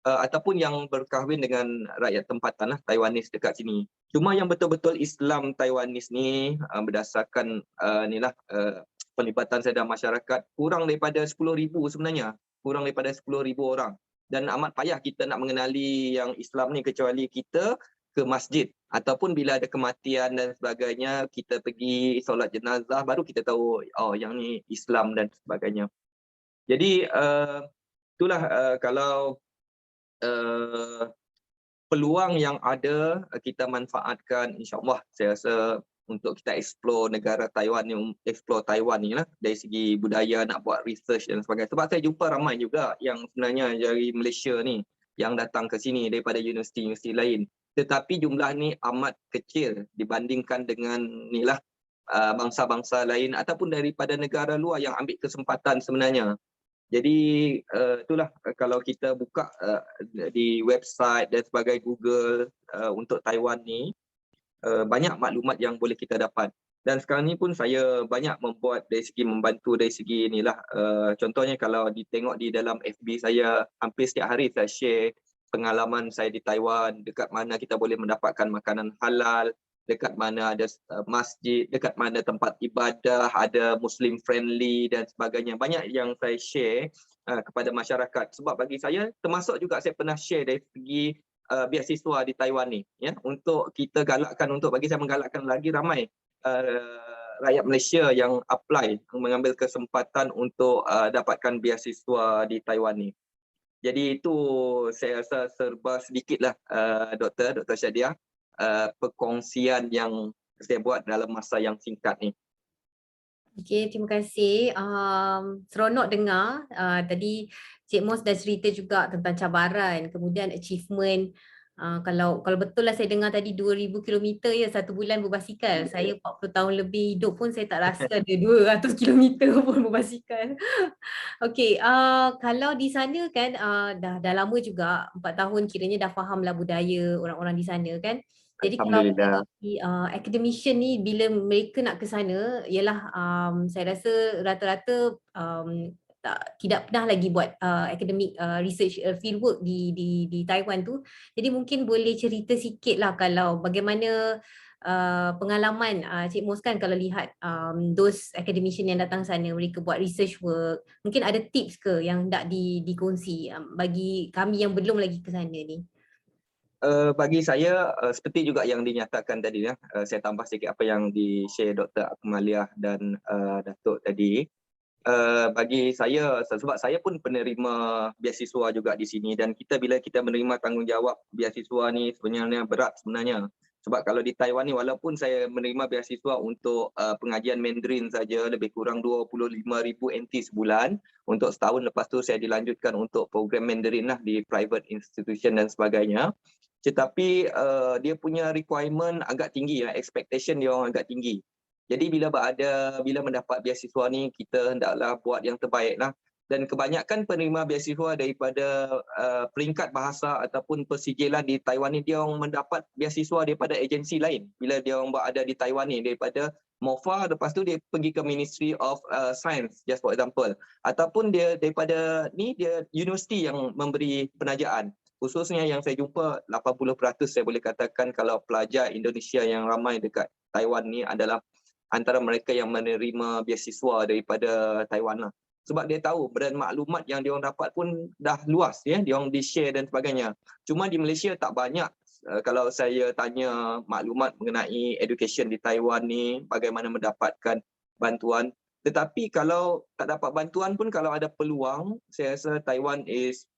Ataupun yang berkahwin dengan rakyat tempatan lah, Taiwanese dekat sini. Cuma yang betul-betul Islam Taiwanese ni berdasarkan penlibatan saya dalam masyarakat, kurang daripada 10,000 sebenarnya. Kurang daripada 10,000 orang. Dan amat payah kita nak mengenali yang Islam ni kecuali kita ke masjid. Ataupun bila ada kematian dan sebagainya, kita pergi solat jenazah, baru kita tahu oh yang ni Islam dan sebagainya. Jadi itulah kalau peluang yang ada kita manfaatkan, insyaAllah saya rasa untuk kita explore negara Taiwan ni, explore Taiwan ni lah dari segi budaya, nak buat research dan sebagainya. Sebab saya jumpa ramai juga yang sebenarnya dari Malaysia ni yang datang ke sini daripada universiti-universiti lain. Tetapi jumlah ni amat kecil dibandingkan dengan ni lah bangsa-bangsa lain ataupun daripada negara luar yang ambil kesempatan sebenarnya. Jadi itulah kalau kita buka di website dan sebagainya Google untuk Taiwan ni, banyak maklumat yang boleh kita dapat. Dan sekarang ni pun saya banyak membuat dari segi membantu dari segi inilah. Contohnya kalau ditengok di dalam FB saya, hampir setiap hari saya share pengalaman saya di Taiwan, dekat mana kita boleh mendapatkan makanan halal, dekat mana ada masjid, dekat mana tempat ibadah, ada Muslim friendly dan sebagainya. Banyak yang saya share kepada masyarakat. Sebab bagi saya, termasuk juga saya pernah share dari segi beasiswa di Taiwan ni, ya, untuk kita galakkan, untuk bagi saya menggalakkan lagi ramai rakyat Malaysia yang apply, mengambil kesempatan untuk dapatkan beasiswa di Taiwan ni. Jadi itu saya rasa serba sedikitlah Dr. Syadiah. perkongsian yang saya buat dalam masa yang singkat ni. Okay, terima kasih. Seronok dengar. Tadi Cik Mos dah cerita juga tentang cabaran, kemudian achievement. Kalau betul lah saya dengar tadi 2000 km ya satu bulan berbasikal. Saya 40 tahun lebih hidup pun saya tak rasa ada 200 km pun berbasikal. Okay, kalau di sana kan dah lama juga, 4 tahun kiranya dah faham lah budaya orang-orang di sana kan. Jadi kalau Alhamdulillah. academician ni bila mereka nak ke sana ialah saya rasa rata-rata tidak pernah lagi buat academic research field work di Taiwan tu. Jadi mungkin boleh cerita sikit lah kalau bagaimana pengalaman Cik Mos kan kalau lihat those academician yang datang sana mereka buat research work, mungkin ada tips ke yang nak dikongsi bagi kami yang belum lagi ke sana ni. Bagi saya seperti juga yang dinyatakan tadi ya, saya tambah sedikit apa yang di-share Dr. Akmaliah dan Datuk tadi. Bagi saya, sebab saya pun penerima beasiswa juga di sini dan bila kita menerima tanggungjawab beasiswa ni sebenarnya berat sebenarnya. Sebab kalau di Taiwan ni walaupun saya menerima beasiswa untuk pengajian Mandarin saja lebih kurang 25,000 NT sebulan untuk setahun, lepas tu saya dilanjutkan untuk program Mandarin lah di private institution dan sebagainya. Tetapi dia punya requirement agak tinggi, expectation dia orang agak tinggi. Jadi bila mendapat beasiswa ni kita hendaklah buat yang terbaik lah. Dan kebanyakan penerima beasiswa daripada peringkat bahasa ataupun persijilan di Taiwan ni dia orang mendapat beasiswa daripada agensi lain. Bila dia orang berada di Taiwan ni daripada MOFA, lepas tu dia pergi ke Ministry of Science just for example. Ataupun dia daripada dia universiti yang memberi penajaan. Khususnya yang saya jumpa 80% saya boleh katakan kalau pelajar Indonesia yang ramai dekat Taiwan ni adalah antara mereka yang menerima beasiswa daripada Taiwan lah. Sebab dia tahu dan maklumat yang dia orang dapat pun dah luas ya, dia orang di-share dan sebagainya. Cuma di Malaysia tak banyak. Kalau saya tanya maklumat mengenai education di Taiwan ni, bagaimana mendapatkan bantuan. Tetapi kalau tak dapat bantuan pun kalau ada peluang, saya rasa Taiwan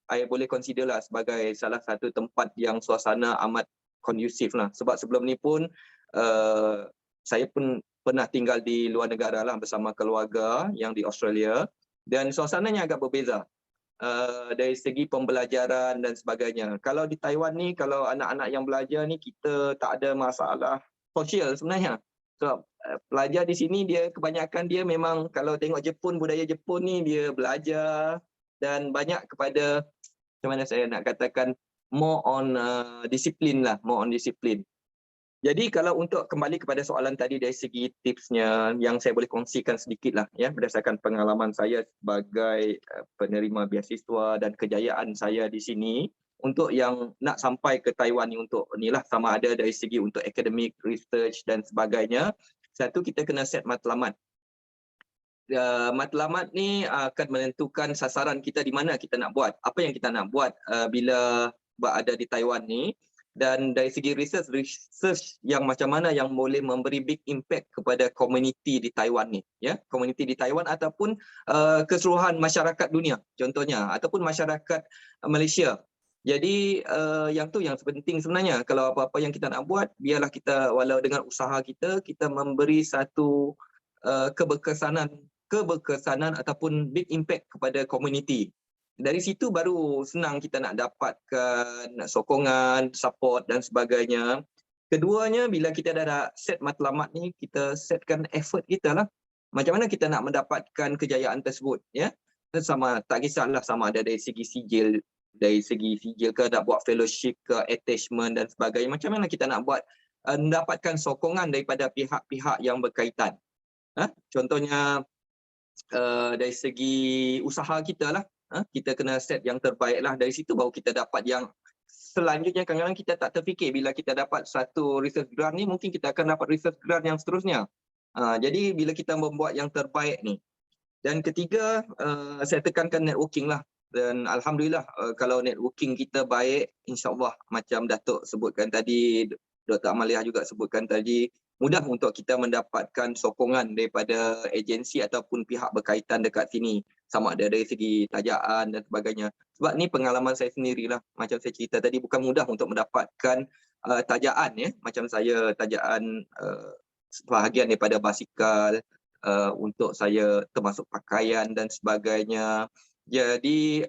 saya boleh consider lah sebagai salah satu tempat yang suasana amat kondusif lah. Sebab sebelum ni pun saya pun pernah tinggal di luar negara lah bersama keluarga yang di Australia dan suasananya agak berbeza dari segi pembelajaran dan sebagainya. Kalau di Taiwan ni, kalau anak-anak yang belajar ni kita tak ada masalah sosial sebenarnya. So, pelajar di sini dia kebanyakan dia memang kalau tengok Jepun, budaya Jepun ni dia belajar dan banyak kepada macam mana saya nak katakan more on disiplin lah, more on disiplin. Jadi kalau untuk kembali kepada soalan tadi dari segi tipsnya yang saya boleh kongsikan sedikit lah ya berdasarkan pengalaman saya sebagai penerima beasiswa dan kejayaan saya di sini untuk yang nak sampai ke Taiwan ni untuk inilah sama ada dari segi untuk academic research dan sebagainya. Satu, kita kena set matlamat. Matlamat ni akan menentukan sasaran kita di mana kita nak buat. Apa yang kita nak buat bila berada di Taiwan ni. Dan dari segi research yang macam mana yang boleh memberi big impact kepada komuniti di Taiwan ni ya, komuniti di Taiwan ataupun keseluruhan masyarakat dunia contohnya ataupun masyarakat Malaysia. Jadi yang tu yang penting sebenarnya. Kalau apa-apa yang kita nak buat, biarlah kita walau dengan usaha kita memberi satu keberkesanan ataupun big impact kepada komuniti. Dari situ baru senang kita nak dapatkan sokongan, support dan sebagainya. Keduanya, bila kita dah set matlamat ni, kita setkan effort kita lah. Macam mana kita nak mendapatkan kejayaan tersebut ya. Sama tak kisahlah sama ada dari segi sijil ke nak buat fellowship ke attachment dan sebagainya. Macam mana kita nak buat mendapatkan sokongan daripada pihak-pihak yang berkaitan. Contohnya dari segi usaha kita lah. Kita kena set yang terbaik lah. Dari situ baru kita dapat yang selanjutnya. Kadang-kadang kita tak terfikir bila kita dapat satu research grant ni, mungkin kita akan dapat research grant yang seterusnya. Jadi bila kita membuat yang terbaik ni. Dan ketiga, saya tekankan networking lah. Dan Alhamdulillah kalau networking kita baik, insyaAllah macam Datuk sebutkan tadi, Dr. Amaliah juga sebutkan tadi, mudah untuk kita mendapatkan sokongan daripada agensi ataupun pihak berkaitan dekat sini. Sama ada dari segi tajaan dan sebagainya. Sebab ni pengalaman saya sendirilah. Macam saya cerita tadi, bukan mudah untuk mendapatkan tajaan ya, macam saya tajaan bahagian daripada basikal, untuk saya termasuk pakaian dan sebagainya. Jadi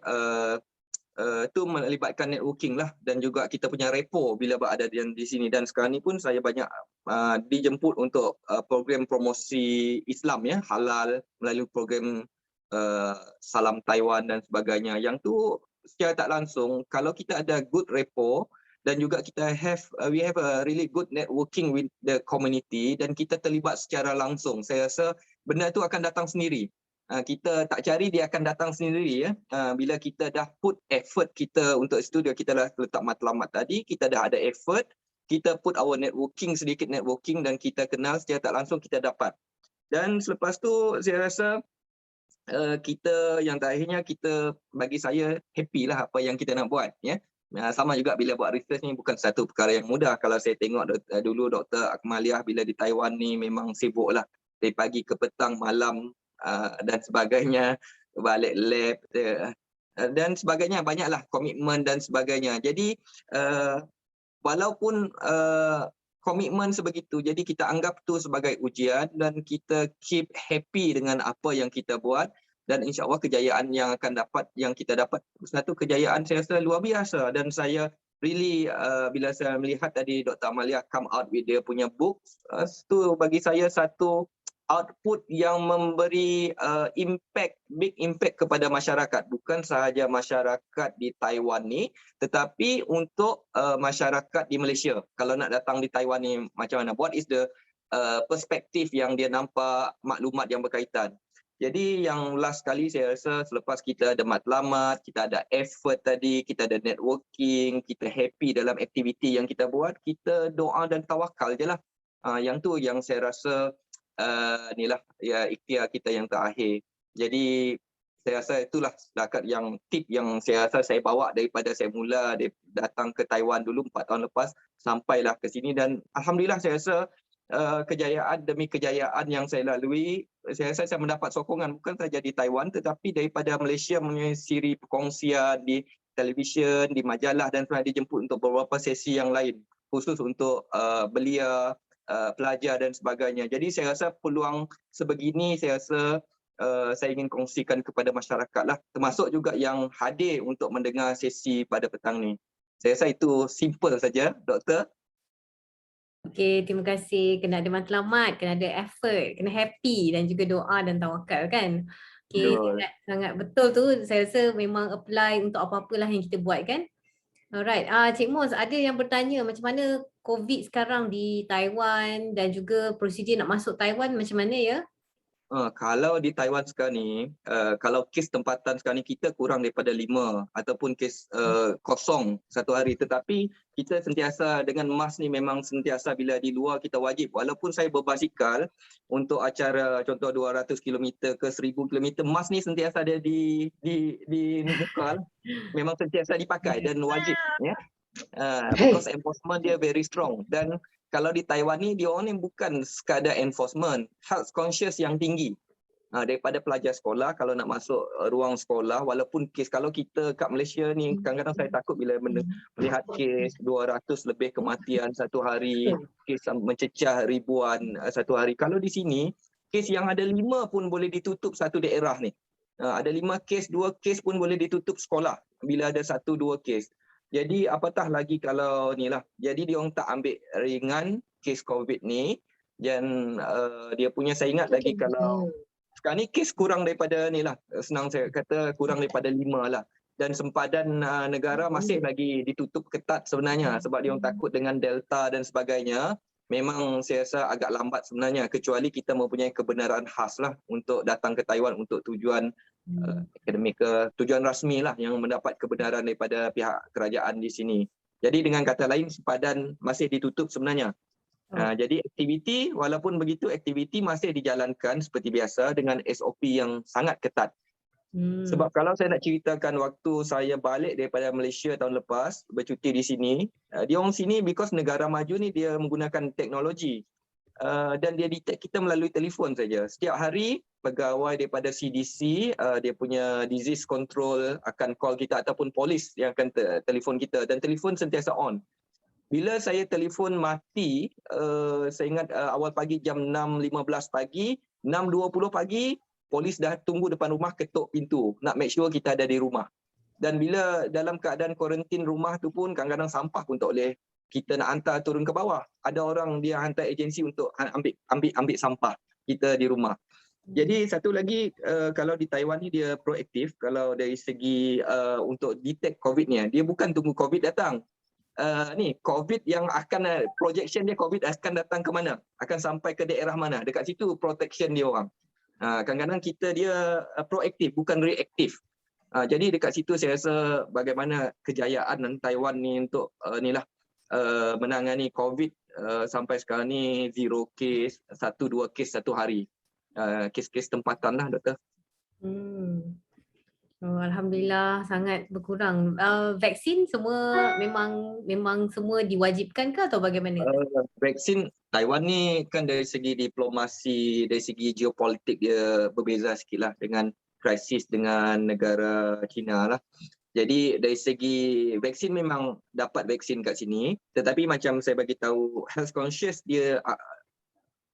itu melibatkan networking lah, dan juga kita punya repo bila berada di sini. Dan sekarang ni pun saya banyak dijemput untuk program promosi Islam ya, halal, melalui program Salam Taiwan dan sebagainya. Yang tu secara tak langsung, kalau kita ada good repo dan juga kita we have a really good networking with the community, dan kita terlibat secara langsung, saya rasa benda tu akan datang sendiri. Kita tak cari, dia akan datang sendiri ya. Bila kita dah put effort kita untuk studio, kita dah letak matlamat tadi, kita dah ada effort, kita put our networking, sedikit networking, dan kita kenal secara tak langsung, kita dapat. Dan selepas tu saya rasa kita yang terakhirnya, kita, bagi saya happy lah apa yang kita nak buat ya. Sama juga bila buat research ni bukan satu perkara yang mudah. Kalau saya tengok dulu Dr. Akmaliah bila di Taiwan ni memang sibuk lah, dari pagi ke petang, malam dan sebagainya, balik lab dan sebagainya, banyaklah komitmen dan sebagainya. Jadi walaupun komitmen sebegitu, jadi kita anggap tu sebagai ujian dan kita keep happy dengan apa yang kita buat, dan insya-Allah kejayaan yang kita dapat satu kejayaan saya rasa luar biasa. Dan saya really bila saya melihat tadi Dr. Amalia come out with dia punya book, tu bagi saya satu output yang memberi big impact kepada masyarakat, bukan sahaja masyarakat di Taiwan ni, tetapi untuk masyarakat di Malaysia. Kalau nak datang di Taiwan ni macam mana, what is the perspektif yang dia nampak, maklumat yang berkaitan. Jadi yang last kali saya rasa, selepas kita ada matlamat, kita ada effort tadi, kita ada networking, kita happy dalam aktiviti yang kita buat, kita doa dan tawakal je lah. Yang tu yang saya rasa inilah ya ikhtiar kita yang terakhir. Jadi saya rasa itulah setakat yang tip yang saya rasa saya bawa daripada saya mula datang ke Taiwan dulu 4 tahun lepas sampailah ke sini. Dan alhamdulillah saya rasa kejayaan demi kejayaan yang saya lalui, saya rasa saya mendapat sokongan bukan saja di Taiwan tetapi daripada Malaysia melalui siri perkongsian di televisyen, di majalah, dan pernah dijemput untuk beberapa sesi yang lain khusus untuk belia, pelajar dan sebagainya. Jadi saya rasa peluang sebegini saya rasa saya ingin kongsikan kepada masyarakat lah, termasuk juga yang hadir untuk mendengar sesi pada petang ni. Saya rasa itu simple saja, Doktor. Okey, terima kasih. Kena ada matlamat, kena ada effort, kena happy dan juga doa dan tawakal kan. Okey, sangat betul tu. Saya rasa memang apply untuk apa-apalah yang kita buat kan. Alright, Cik Mus, ada yang bertanya macam mana COVID sekarang di Taiwan dan juga prosedur nak masuk Taiwan macam mana ya? Kalau di Taiwan sekarang ni, kalau kes tempatan sekarang ni kita kurang daripada 5 ataupun kes kosong satu hari. Tetapi kita sentiasa dengan mask ni memang sentiasa bila di luar kita wajib. Walaupun saya berbasikal untuk acara contoh 200 km ke 1000 km, mask ni sentiasa ada di muka. Memang sentiasa dipakai dan wajib ya. Because enforcement dia very strong. Dan kalau di Taiwan ni dia orang ni bukan sekadar enforcement, health conscious yang tinggi. Daripada pelajar sekolah kalau nak masuk ruang sekolah, walaupun kes kalau kita kat Malaysia ni kadang-kadang saya takut bila melihat kes 200 lebih kematian satu hari, kes mencecah ribuan satu hari. Kalau di sini kes yang ada 5 pun boleh ditutup satu daerah ni. Ada 5 kes, 2 kes pun boleh ditutup sekolah bila ada 1-2 kes. Jadi apatah lagi kalau ni lah. Jadi dia orang tak ambil ringan kes COVID ni. Dan dia punya saya ingat lagi kalau sekarang ni kes kurang daripada ni lah. Senang saya kata kurang daripada 5 lah. Dan sempadan negara masih lagi ditutup ketat sebenarnya. Sebab dia orang takut dengan Delta dan sebagainya. Memang saya rasa agak lambat sebenarnya. Kecuali kita mempunyai kebenaran khas lah untuk datang ke Taiwan untuk tujuan akademik ke tujuan rasmi lah yang mendapat kebenaran daripada pihak kerajaan di sini. Jadi dengan kata lain sempadan masih ditutup sebenarnya. Jadi aktiviti walaupun begitu aktiviti masih dijalankan seperti biasa dengan SOP yang sangat ketat. Sebab kalau saya nak ceritakan waktu saya balik daripada Malaysia tahun lepas bercuti di sini, dia orang sini because negara maju ni dia menggunakan teknologi. Dan dia detect kita melalui telefon saja. Setiap hari pegawai daripada CDC, dia punya disease control akan call kita ataupun polis yang akan telefon kita dan telefon sentiasa on. Bila saya telefon mati, saya ingat awal pagi jam 6.15 pagi, 6.20 pagi, polis dah tunggu depan rumah ketuk pintu nak make sure kita ada di rumah. Dan bila dalam keadaan kuarantin rumah tu pun kadang-kadang sampah pun tak boleh kita nak hantar turun ke bawah. Ada orang dia hantar agensi untuk ambil sampah kita di rumah. Jadi satu lagi, kalau di Taiwan ni dia proaktif. Kalau dari segi untuk detect COVID ni, dia bukan tunggu COVID datang. Ni COVID yang akan projection dia COVID akan datang ke mana, akan sampai ke daerah mana, dekat situ protection dia orang. Kadang-kadang kita dia proaktif bukan reaktif. Jadi dekat situ saya rasa bagaimana kejayaan Taiwan ni untuk menangani COVID sampai sekarang ni 0 kes, 1-2 kes satu hari. Kes-kes tempatan lah, doktor. Oh, Alhamdulillah sangat berkurang. Vaksin semua memang semua diwajibkan ke atau bagaimana? Vaksin Taiwan ni kan dari segi diplomasi, dari segi geopolitik dia berbeza sikit lah dengan krisis dengan negara China lah. Jadi dari segi vaksin memang dapat vaksin kat sini, tetapi macam saya bagi tahu health conscious dia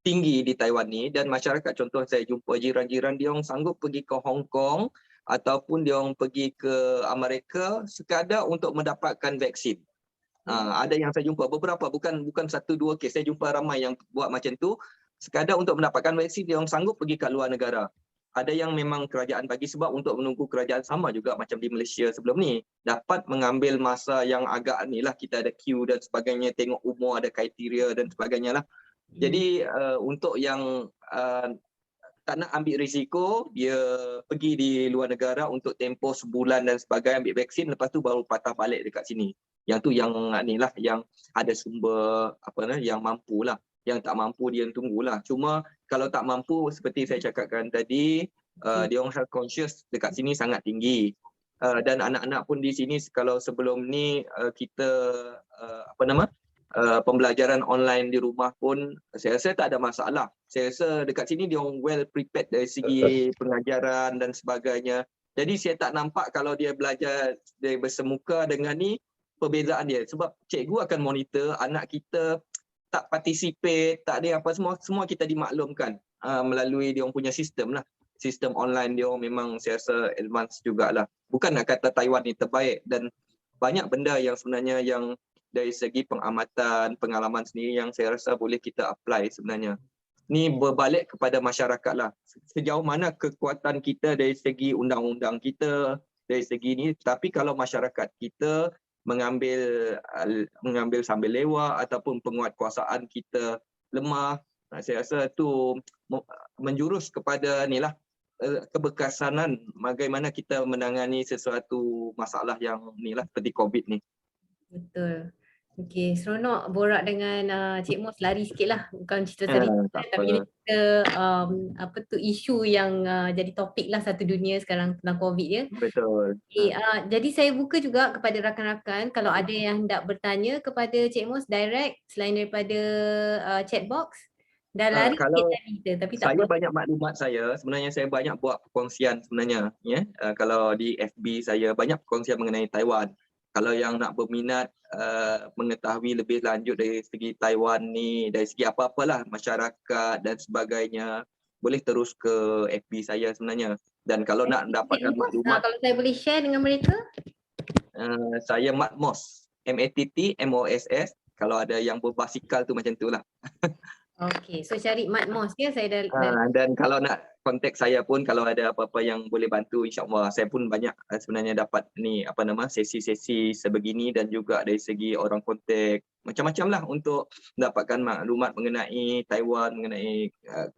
tinggi di Taiwan ni, dan masyarakat, contoh saya jumpa jiran-jiran dia orang sanggup pergi ke Hong Kong ataupun dia orang pergi ke Amerika sekadar untuk mendapatkan vaksin. Ada yang saya jumpa beberapa, bukan 1-2 kes, saya jumpa ramai yang buat macam tu sekadar untuk mendapatkan vaksin. Dia orang sanggup pergi ke luar negara. Ada yang memang kerajaan bagi sebab untuk menunggu kerajaan, sama juga macam di Malaysia sebelum ni, dapat mengambil masa yang agak ni lah, kita ada queue dan sebagainya, tengok umur, ada kriteria dan sebagainya lah. Jadi untuk yang tak nak ambil risiko, dia pergi di luar negara untuk tempoh sebulan dan sebagainya, ambil vaksin, lepas tu baru patah balik dekat sini. Yang tu yang ni lah, yang ada sumber yang mampu lah. Yang tak mampu dia tunggulah. Cuma kalau tak mampu, seperti saya cakapkan tadi, dia orang health conscious dekat sini sangat tinggi. Dan anak-anak pun di sini, kalau sebelum ni kita pembelajaran online di rumah pun saya rasa tak ada masalah. Saya rasa dekat sini dia orang well prepared dari segi pengajaran dan sebagainya. Jadi saya tak nampak kalau dia belajar dia bersemuka dengan ni perbezaan dia, sebab cikgu akan monitor anak kita tak participate, tak ada apa, semua kita dimaklumkan melalui dia orang punya sistem lah. Sistem online dia orang memang saya rasa advance jugalah. Bukan nak kata Taiwan ni terbaik, dan banyak benda yang sebenarnya yang dari segi pengamatan, pengalaman sendiri yang saya rasa boleh kita apply sebenarnya. Ni berbalik kepada masyarakat lah. Sejauh mana kekuatan kita dari segi undang-undang kita, dari segi ni. Tapi kalau masyarakat kita mengambil sambil lewat ataupun penguatkuasaan kita lemah, saya rasa tu menjurus kepada ni lah, kebekasanan bagaimana kita menangani sesuatu masalah yang ni lah, seperti COVID ni. Betul. Okey, seronok borak dengan Cik Mos, lari sikit lah, bukan cerita tadi, tapi ni kita isu yang jadi topik lah satu dunia sekarang tentang COVID ya. Betul. Okay, jadi saya buka juga kepada rakan-rakan, kalau ada yang hendak bertanya kepada Cik Mos direct selain daripada chat box. Dah lari sikit tadi kita, tapi tak saya apa. banyak maklumat sebenarnya saya banyak buat perkongsian sebenarnya ya. Kalau di FB saya banyak perkongsian mengenai Taiwan. Kalau yang nak berminat mengetahui lebih lanjut dari segi Taiwan ni, dari segi apa-apalah masyarakat dan sebagainya, boleh terus ke FB saya sebenarnya. Dan kalau nak dapatkan maklumat, kalau saya boleh share dengan mereka, saya Mat Mos, MATTMOSS. Kalau ada yang berbasikal tu macam tu lah. Okey, so cari Mat Mos ya, saya dah dan kalau nak kontak saya pun, kalau ada apa-apa yang boleh bantu, insya-Allah. Saya pun banyak sebenarnya dapat ni sesi-sesi sebegini, dan juga dari segi orang kontak macam-macam lah untuk mendapatkan maklumat mengenai Taiwan, mengenai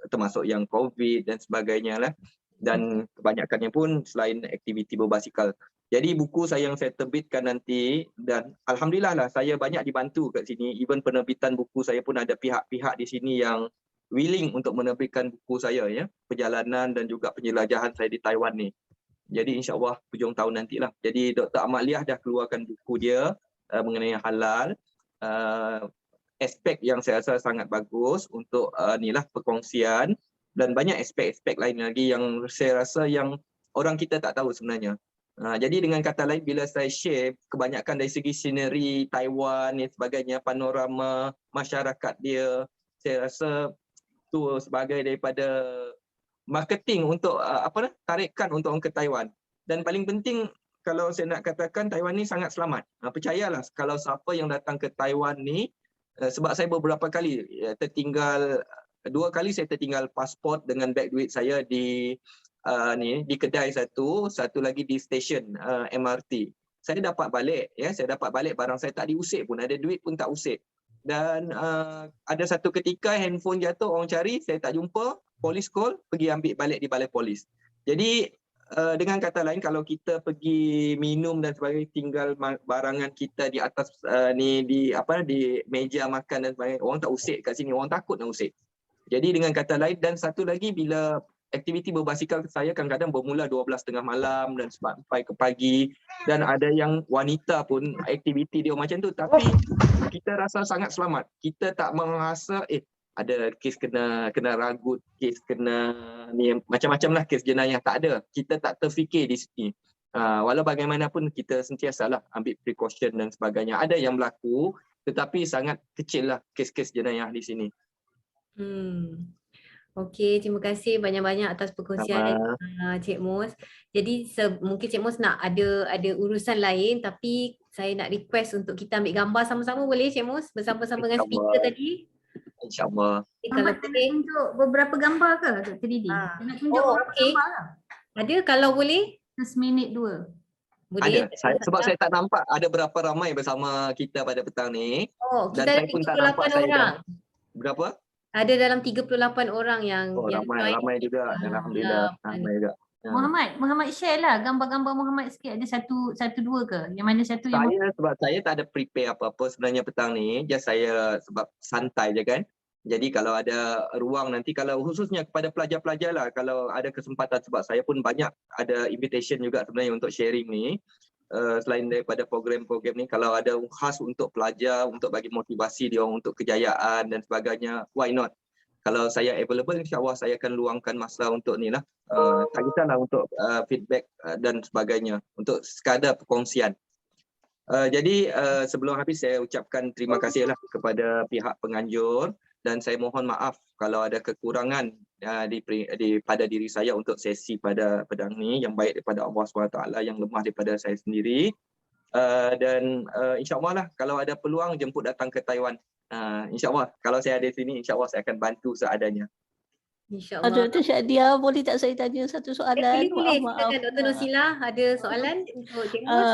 termasuk yang COVID dan sebagainya lah. Dan kebanyakannya pun selain aktiviti berbasikal. Jadi buku saya yang saya terbitkan nanti, dan alhamdulillah lah saya banyak dibantu kat sini. Even penerbitan buku saya pun ada pihak-pihak di sini yang willing untuk menerbitkan buku saya ya, perjalanan dan juga penjelajahan saya di Taiwan ni. Jadi insya-Allah hujung tahun nantilah. Jadi Dr. Amaliah dah keluarkan buku dia mengenai halal. Aspek yang saya rasa sangat bagus untuk perkongsian, dan banyak aspek-aspek lain lagi yang saya rasa yang orang kita tak tahu sebenarnya. Jadi dengan kata lain, bila saya share kebanyakan dari segi scenery Taiwan dan sebagainya, panorama masyarakat dia, saya rasa tu sebagai daripada marketing untuk tarikan untuk orang ke Taiwan. Dan paling penting, kalau saya nak katakan, Taiwan ni sangat selamat. Percayalah, kalau siapa yang datang ke Taiwan ni, sebab saya beberapa kali tertinggal, 2 kali saya tertinggal pasport dengan beg duit saya di kedai satu lagi di stesen MRT. Saya dapat balik, barang saya tak diusik pun, ada duit pun tak usik. Dan ada satu ketika handphone jatuh, orang cari, saya tak jumpa, polis call, pergi ambil balik di balai polis. Jadi dengan kata lain, kalau kita pergi minum dan sebagainya, tinggal barangan kita di atas di meja makan dan sebagainya, orang tak usik kat sini, orang takut nak usik. Jadi dengan kata lain, dan satu lagi, bila aktiviti berbasikal saya kadang-kadang bermula 12:30 malam dan sampai ke pagi, dan ada yang wanita pun aktiviti dia macam tu, tapi kita rasa sangat selamat. Kita tak merasa ada kes kena ragut, kes kena ni macam-macam lah, kes jenayah, tak ada. Kita tak terfikir di sini. Walau bagaimanapun kita sentiasalah ambil precaution dan sebagainya. Ada yang berlaku, tetapi sangat kecil lah kes-kes jenayah di sini. Okey, terima kasih banyak-banyak atas perkongsian Cik Mus. Jadi mungkin Cik Mus nak ada urusan lain, tapi saya nak request untuk kita ambil gambar sama-sama, boleh Cik Mus? Bersama-sama dengan speaker tadi. InsyaAllah. Kalau Ahmad nak tunjuk beberapa gambar ke Dr. Didi? Nak tunjuk beberapa okey. gambar lah. Ada kalau boleh? Seminit 2. Boleh. Ada. Sebab saya tak nampak ada berapa ramai bersama kita pada petang ni. Kita Dan ada saya pun tak nampak 38 orang. Berapa? Ada dalam 38 orang yang ramai juga. Alhamdulillah. Ramai juga. Muhammad share lah gambar-gambar Muhammad sikit, ada satu dua ke? Yang mana satu yang Sebab saya tak ada prepare apa-apa sebenarnya petang ni. Just saya sebab santai je kan. Jadi kalau ada ruang nanti, kalau khususnya kepada pelajar-pelajar lah, kalau ada kesempatan, sebab saya pun banyak ada invitation juga sebenarnya untuk sharing ni. Selain daripada program-program ni, kalau ada khas untuk pelajar, untuk bagi motivasi dia orang untuk kejayaan dan sebagainya, why not? Kalau saya available, insyaAllah saya akan luangkan masa untuk ni lah. Tak kisahlah untuk feedback dan sebagainya, untuk sekadar perkongsian. Jadi sebelum habis, saya ucapkan terima kasih lah kepada pihak penganjur, dan saya mohon maaf kalau ada kekurangan pada diri saya untuk sesi pada pedang ni, yang baik daripada Allah SWT, yang lemah daripada saya sendiri. Dan insyaAllah lah, kalau ada peluang jemput datang ke Taiwan. InsyaAllah kalau saya ada di sini, insyaAllah saya akan bantu seadanya. InsyaAllah. Dr. Syadia, boleh tak saya tanya satu soalan? Boleh. Maaf. Silakan Dr. Nusila, ada soalan untuk Cik Mus?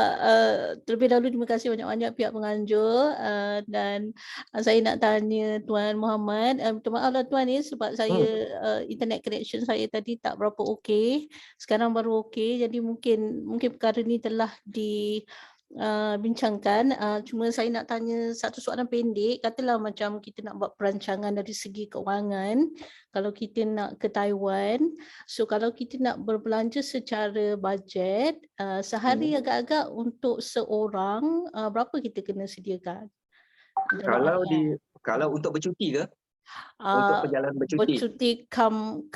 Terlebih dahulu terima kasih banyak-banyak pihak penganjur, dan saya nak tanya Tuan Muhammad. Minta maaf lah Tuan ni, sebab saya internet connection saya tadi tak berapa okey. Sekarang baru okey, jadi mungkin perkara ni telah bincangkan. Cuma saya nak tanya satu soalan pendek. Katalah macam kita nak buat perancangan dari segi keuangan, kalau kita nak ke Taiwan, so kalau kita nak berbelanja secara bajet, sehari agak-agak untuk seorang, berapa kita kena sediakan? Kalau untuk bercuti ke? Untuk perjalanan bercuti? Bercuti come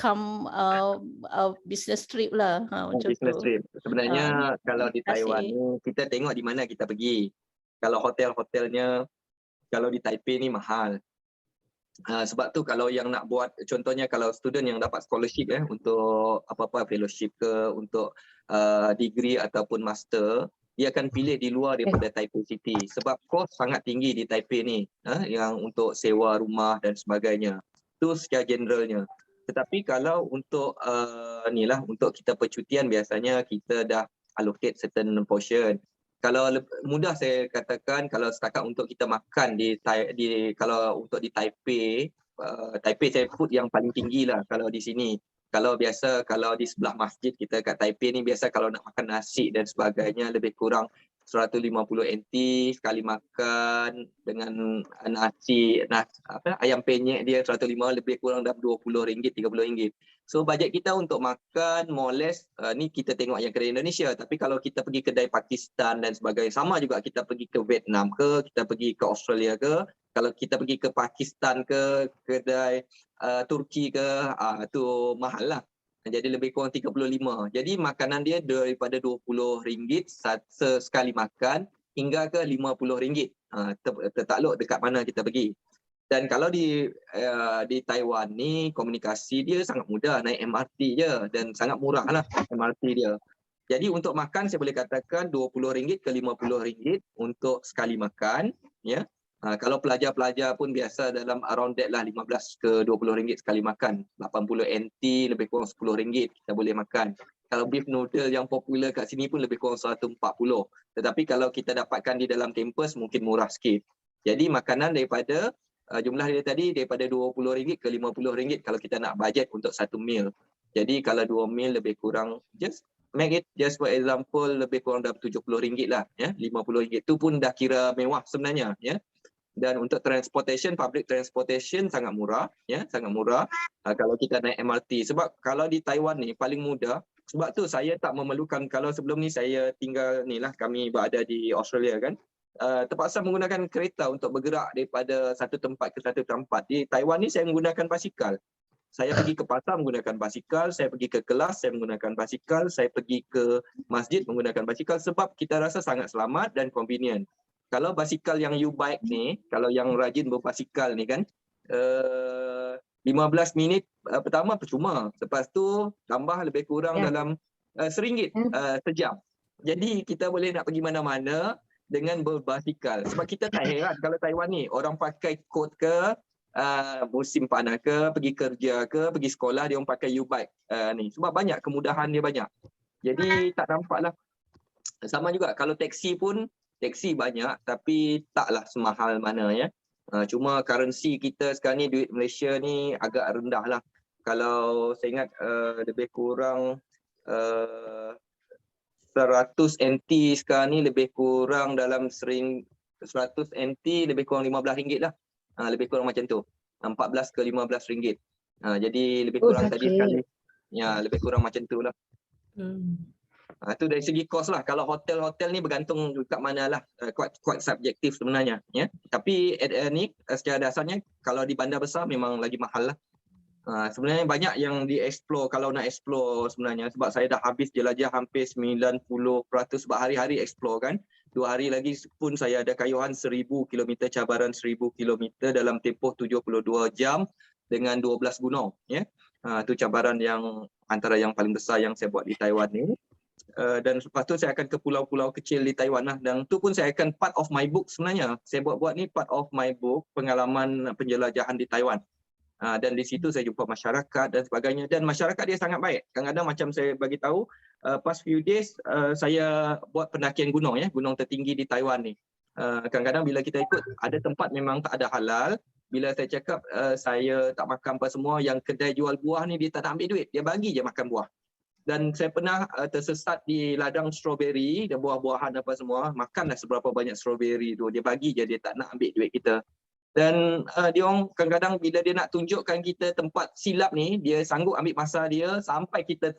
business trip lah. Macam business tu. trip. Sebenarnya kalau di Taiwan ni, kita tengok di mana kita pergi. Kalau hotel-hotelnya, kalau di Taipei ni mahal. Sebab tu kalau yang nak buat, contohnya kalau student yang dapat scholarship untuk apa-apa fellowship ke, untuk degree ataupun master, dia akan pilih di luar daripada Taipei City. Sebab kos sangat tinggi di Taipei ni, yang untuk sewa rumah dan sebagainya. Itu secara generalnya. Tetapi kalau untuk untuk kita percutian, biasanya kita dah allocate certain portion. Kalau mudah saya katakan, kalau setakat untuk kita makan kalau untuk di Taipei, Taipei saya put yang paling tinggi lah kalau di sini. Kalau biasa, kalau di sebelah masjid kita kat Taipei ni, biasa kalau nak makan nasi dan sebagainya, lebih kurang 150 NT sekali makan, dengan nasi ayam penyet dia 150, lebih kurang dah RM20, RM30. So bajet kita untuk makan more or less, ni kita tengok yang kedai Indonesia. Tapi kalau kita pergi kedai Pakistan dan sebagainya, sama juga kita pergi ke Vietnam ke, kita pergi ke Australia ke, kalau kita pergi ke Pakistan ke, kedai Turki ke, tu mahal lah. Jadi lebih kurang 35. Jadi makanan dia daripada RM20 sekali makan hingga ke RM50. Tertakluk dekat mana kita pergi. Dan kalau di Taiwan ni komunikasi dia sangat mudah, naik MRT je dan sangat murah lah MRT dia. Jadi untuk makan saya boleh katakan RM20 ke RM50 untuk sekali makan, ya. Kalau pelajar-pelajar pun biasa dalam around that lah, 15 ke RM20 sekali makan. 80 NT lebih kurang RM10 kita boleh makan. Kalau beef noodle yang popular kat sini pun lebih kurang 140. Tetapi kalau kita dapatkan di dalam kampus mungkin murah sikit. Jadi makanan daripada jumlah dia tadi daripada RM20 ke RM50 kalau kita nak budget untuk satu meal. Jadi kalau 2 meal lebih kurang, just make it just for example lebih kurang dah RM70 lah, ya. RM50 tu pun dah kira mewah sebenarnya, ya. Dan untuk transportation, public transportation sangat murah, ya, sangat murah kalau kita naik MRT. Sebab kalau di Taiwan ni paling mudah, sebab tu saya tak memerlukan, kalau sebelum ni saya tinggal ni lah, kami berada di Australia kan, terpaksa menggunakan kereta untuk bergerak daripada satu tempat ke satu tempat. Di Taiwan ni saya menggunakan basikal. Saya pergi ke pasar menggunakan basikal, saya pergi ke kelas saya menggunakan basikal, saya pergi ke masjid menggunakan basikal sebab kita rasa sangat selamat dan convenient. Kalau basikal yang U-bike ni, kalau yang rajin berbasikal ni kan, 15 minit pertama percuma. Lepas tu tambah lebih kurang dalam RM1 sejam. Jadi kita boleh nak pergi mana-mana dengan berbasikal. Sebab kita tak heran kalau Taiwan ni orang pakai coat ke, musim panas ke, pergi kerja ke, pergi sekolah dia orang pakai U-bike ni. Sebab banyak kemudahan dia banyak. Jadi tak nampak lah. Sama juga kalau taksi pun, taksi banyak tapi taklah semahal mana, ya. Cuma currency kita sekarang ni, duit Malaysia ni agak rendah lah. Kalau saya ingat lebih kurang 100 NT sekarang ni lebih kurang dalam 100 NT lebih kurang RM15 lah. Lebih kurang macam tu. 14 ke RM15. Jadi lebih kurang tadi sekali. Ya, lebih kurang macam tu lah. Itu dari segi kos lah. Kalau hotel-hotel ni bergantung kat mana lah. Quite subjektif sebenarnya, ya. Tapi ni secara dasarnya kalau di bandar besar memang lagi mahal lah. Sebenarnya banyak yang di-explore kalau nak explore sebenarnya, sebab saya dah habis jelajah hampir 90% sebab hari-hari explore kan. 2 hari lagi pun saya ada kayuhan 1000 km, cabaran 1000 km dalam tempoh 72 jam dengan 12 gunung, ya. Itu cabaran yang antara yang paling besar yang saya buat di Taiwan ni. Dan lepas tu saya akan ke pulau-pulau kecil di Taiwan lah, dan tu pun saya akan part of my book sebenarnya. Saya buat ni part of my book, pengalaman penjelajahan di Taiwan. Dan di situ saya jumpa masyarakat dan sebagainya, dan masyarakat dia sangat baik. Kadang-kadang macam saya bagi tahu, past few days saya buat pendakian gunung, ya, gunung tertinggi di Taiwan ni. Kadang-kadang bila kita ikut ada tempat memang tak ada halal. Bila saya cakap saya tak makan apa semua, yang kedai jual buah ni dia tak nak ambil duit, dia bagi je makan buah. Dan saya pernah tersesat di ladang strawberry dan buah-buahan apa semua, makanlah seberapa banyak strawberry tu, dia bagi je, dia tak nak ambil duit kita. Dan dia orang kadang-kadang bila dia nak tunjukkan kita tempat silap ni, dia sanggup ambil masa dia sampai kita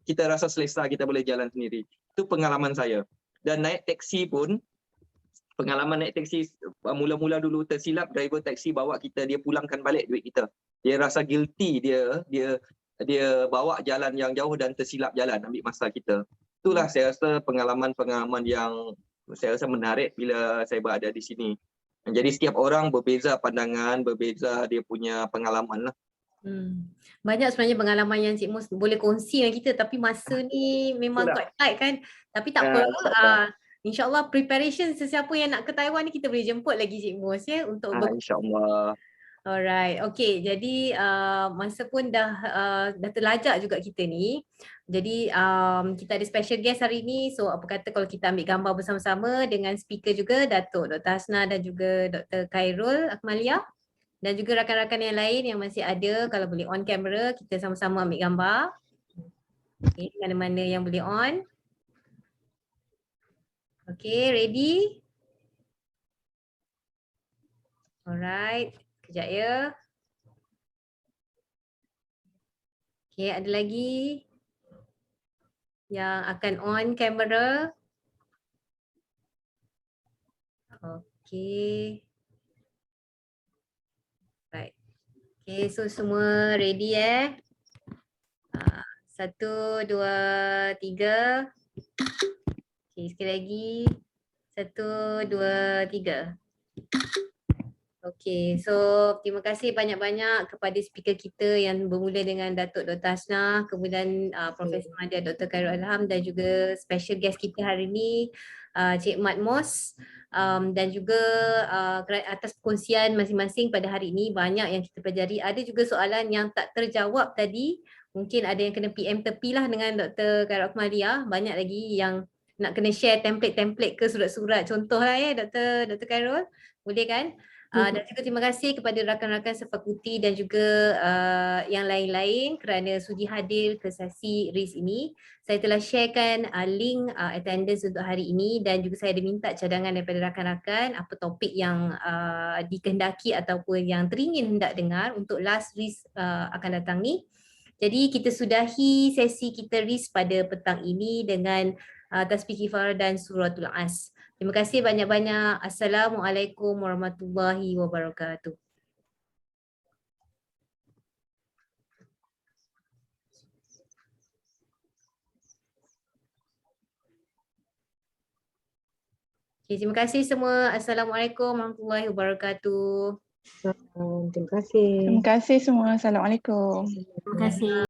kita rasa selesa, kita boleh jalan sendiri. Itu pengalaman saya. Dan naik teksi pun, pengalaman naik teksi mula-mula dulu tersilap, driver teksi bawa kita, dia pulangkan balik duit kita. Dia rasa guilty, dia bawa jalan yang jauh dan tersilap jalan, ambil masa kita. Itulah saya rasa pengalaman-pengalaman yang saya rasa menarik bila saya berada di sini. Jadi setiap orang berbeza pandangan, berbeza dia punya pengalaman lah. Banyak sebenarnya pengalaman yang Cik Mus boleh kongsi dengan kita, tapi masa ni memang quite tight kan. Tapi tak apa, InsyaAllah preparation sesiapa yang nak ke Taiwan ni kita boleh jemput lagi Cik Mus, ya, untuk InsyaAllah. Alright, okay. Jadi masa pun dah terlajak juga kita ni. Jadi kita ada special guest hari ni. So apa kata kalau kita ambil gambar bersama-sama dengan speaker juga, Datuk Dr. Hasna dan juga Dr. Khairul Akmaliyah. Dan juga rakan-rakan yang lain yang masih ada, kalau boleh on camera, kita sama-sama ambil gambar. Okay, mana-mana yang boleh on. Okay, ready? Alright. Sekejap ya. Okay, ada lagi yang akan on kamera. Okay. Right. Okay, so semua ready 1, 2, 3. Okay, sekali lagi. 1, 2, 3. Okay, so terima kasih banyak-banyak kepada speaker kita yang bermula dengan Datuk Dr. Hasnah, kemudian Profesor Madya Dr. Khairul Alham dan juga special guest kita hari ini Cik Mat Mos, dan juga atas perkongsian masing-masing pada hari ini. Banyak yang kita pelajari. Ada juga soalan yang tak terjawab tadi. Mungkin ada yang kena PM tepilah dengan Dr. Khairul Akmaliah. Banyak lagi yang nak kena share template-template ke surat-surat contoh lah ya Dr. Khairul. Boleh kan? Dan juga terima kasih kepada rakan-rakan sefakulti dan juga yang lain-lain kerana sudi hadir ke sesi RIS ini. Saya telah sharekan link attendance untuk hari ini dan juga saya ada minta cadangan daripada rakan-rakan apa topik yang dikehendaki ataupun yang teringin hendak dengar untuk last RIS akan datang ni. Jadi kita sudahi sesi kita RIS pada petang ini dengan tasbih kifarah dan suratul As. Terima kasih banyak-banyak. Assalamualaikum warahmatullahi wabarakatuh. Okay, terima kasih semua. Assalamualaikum warahmatullahi wabarakatuh. Terima kasih. Terima kasih semua. Assalamualaikum. Terima kasih.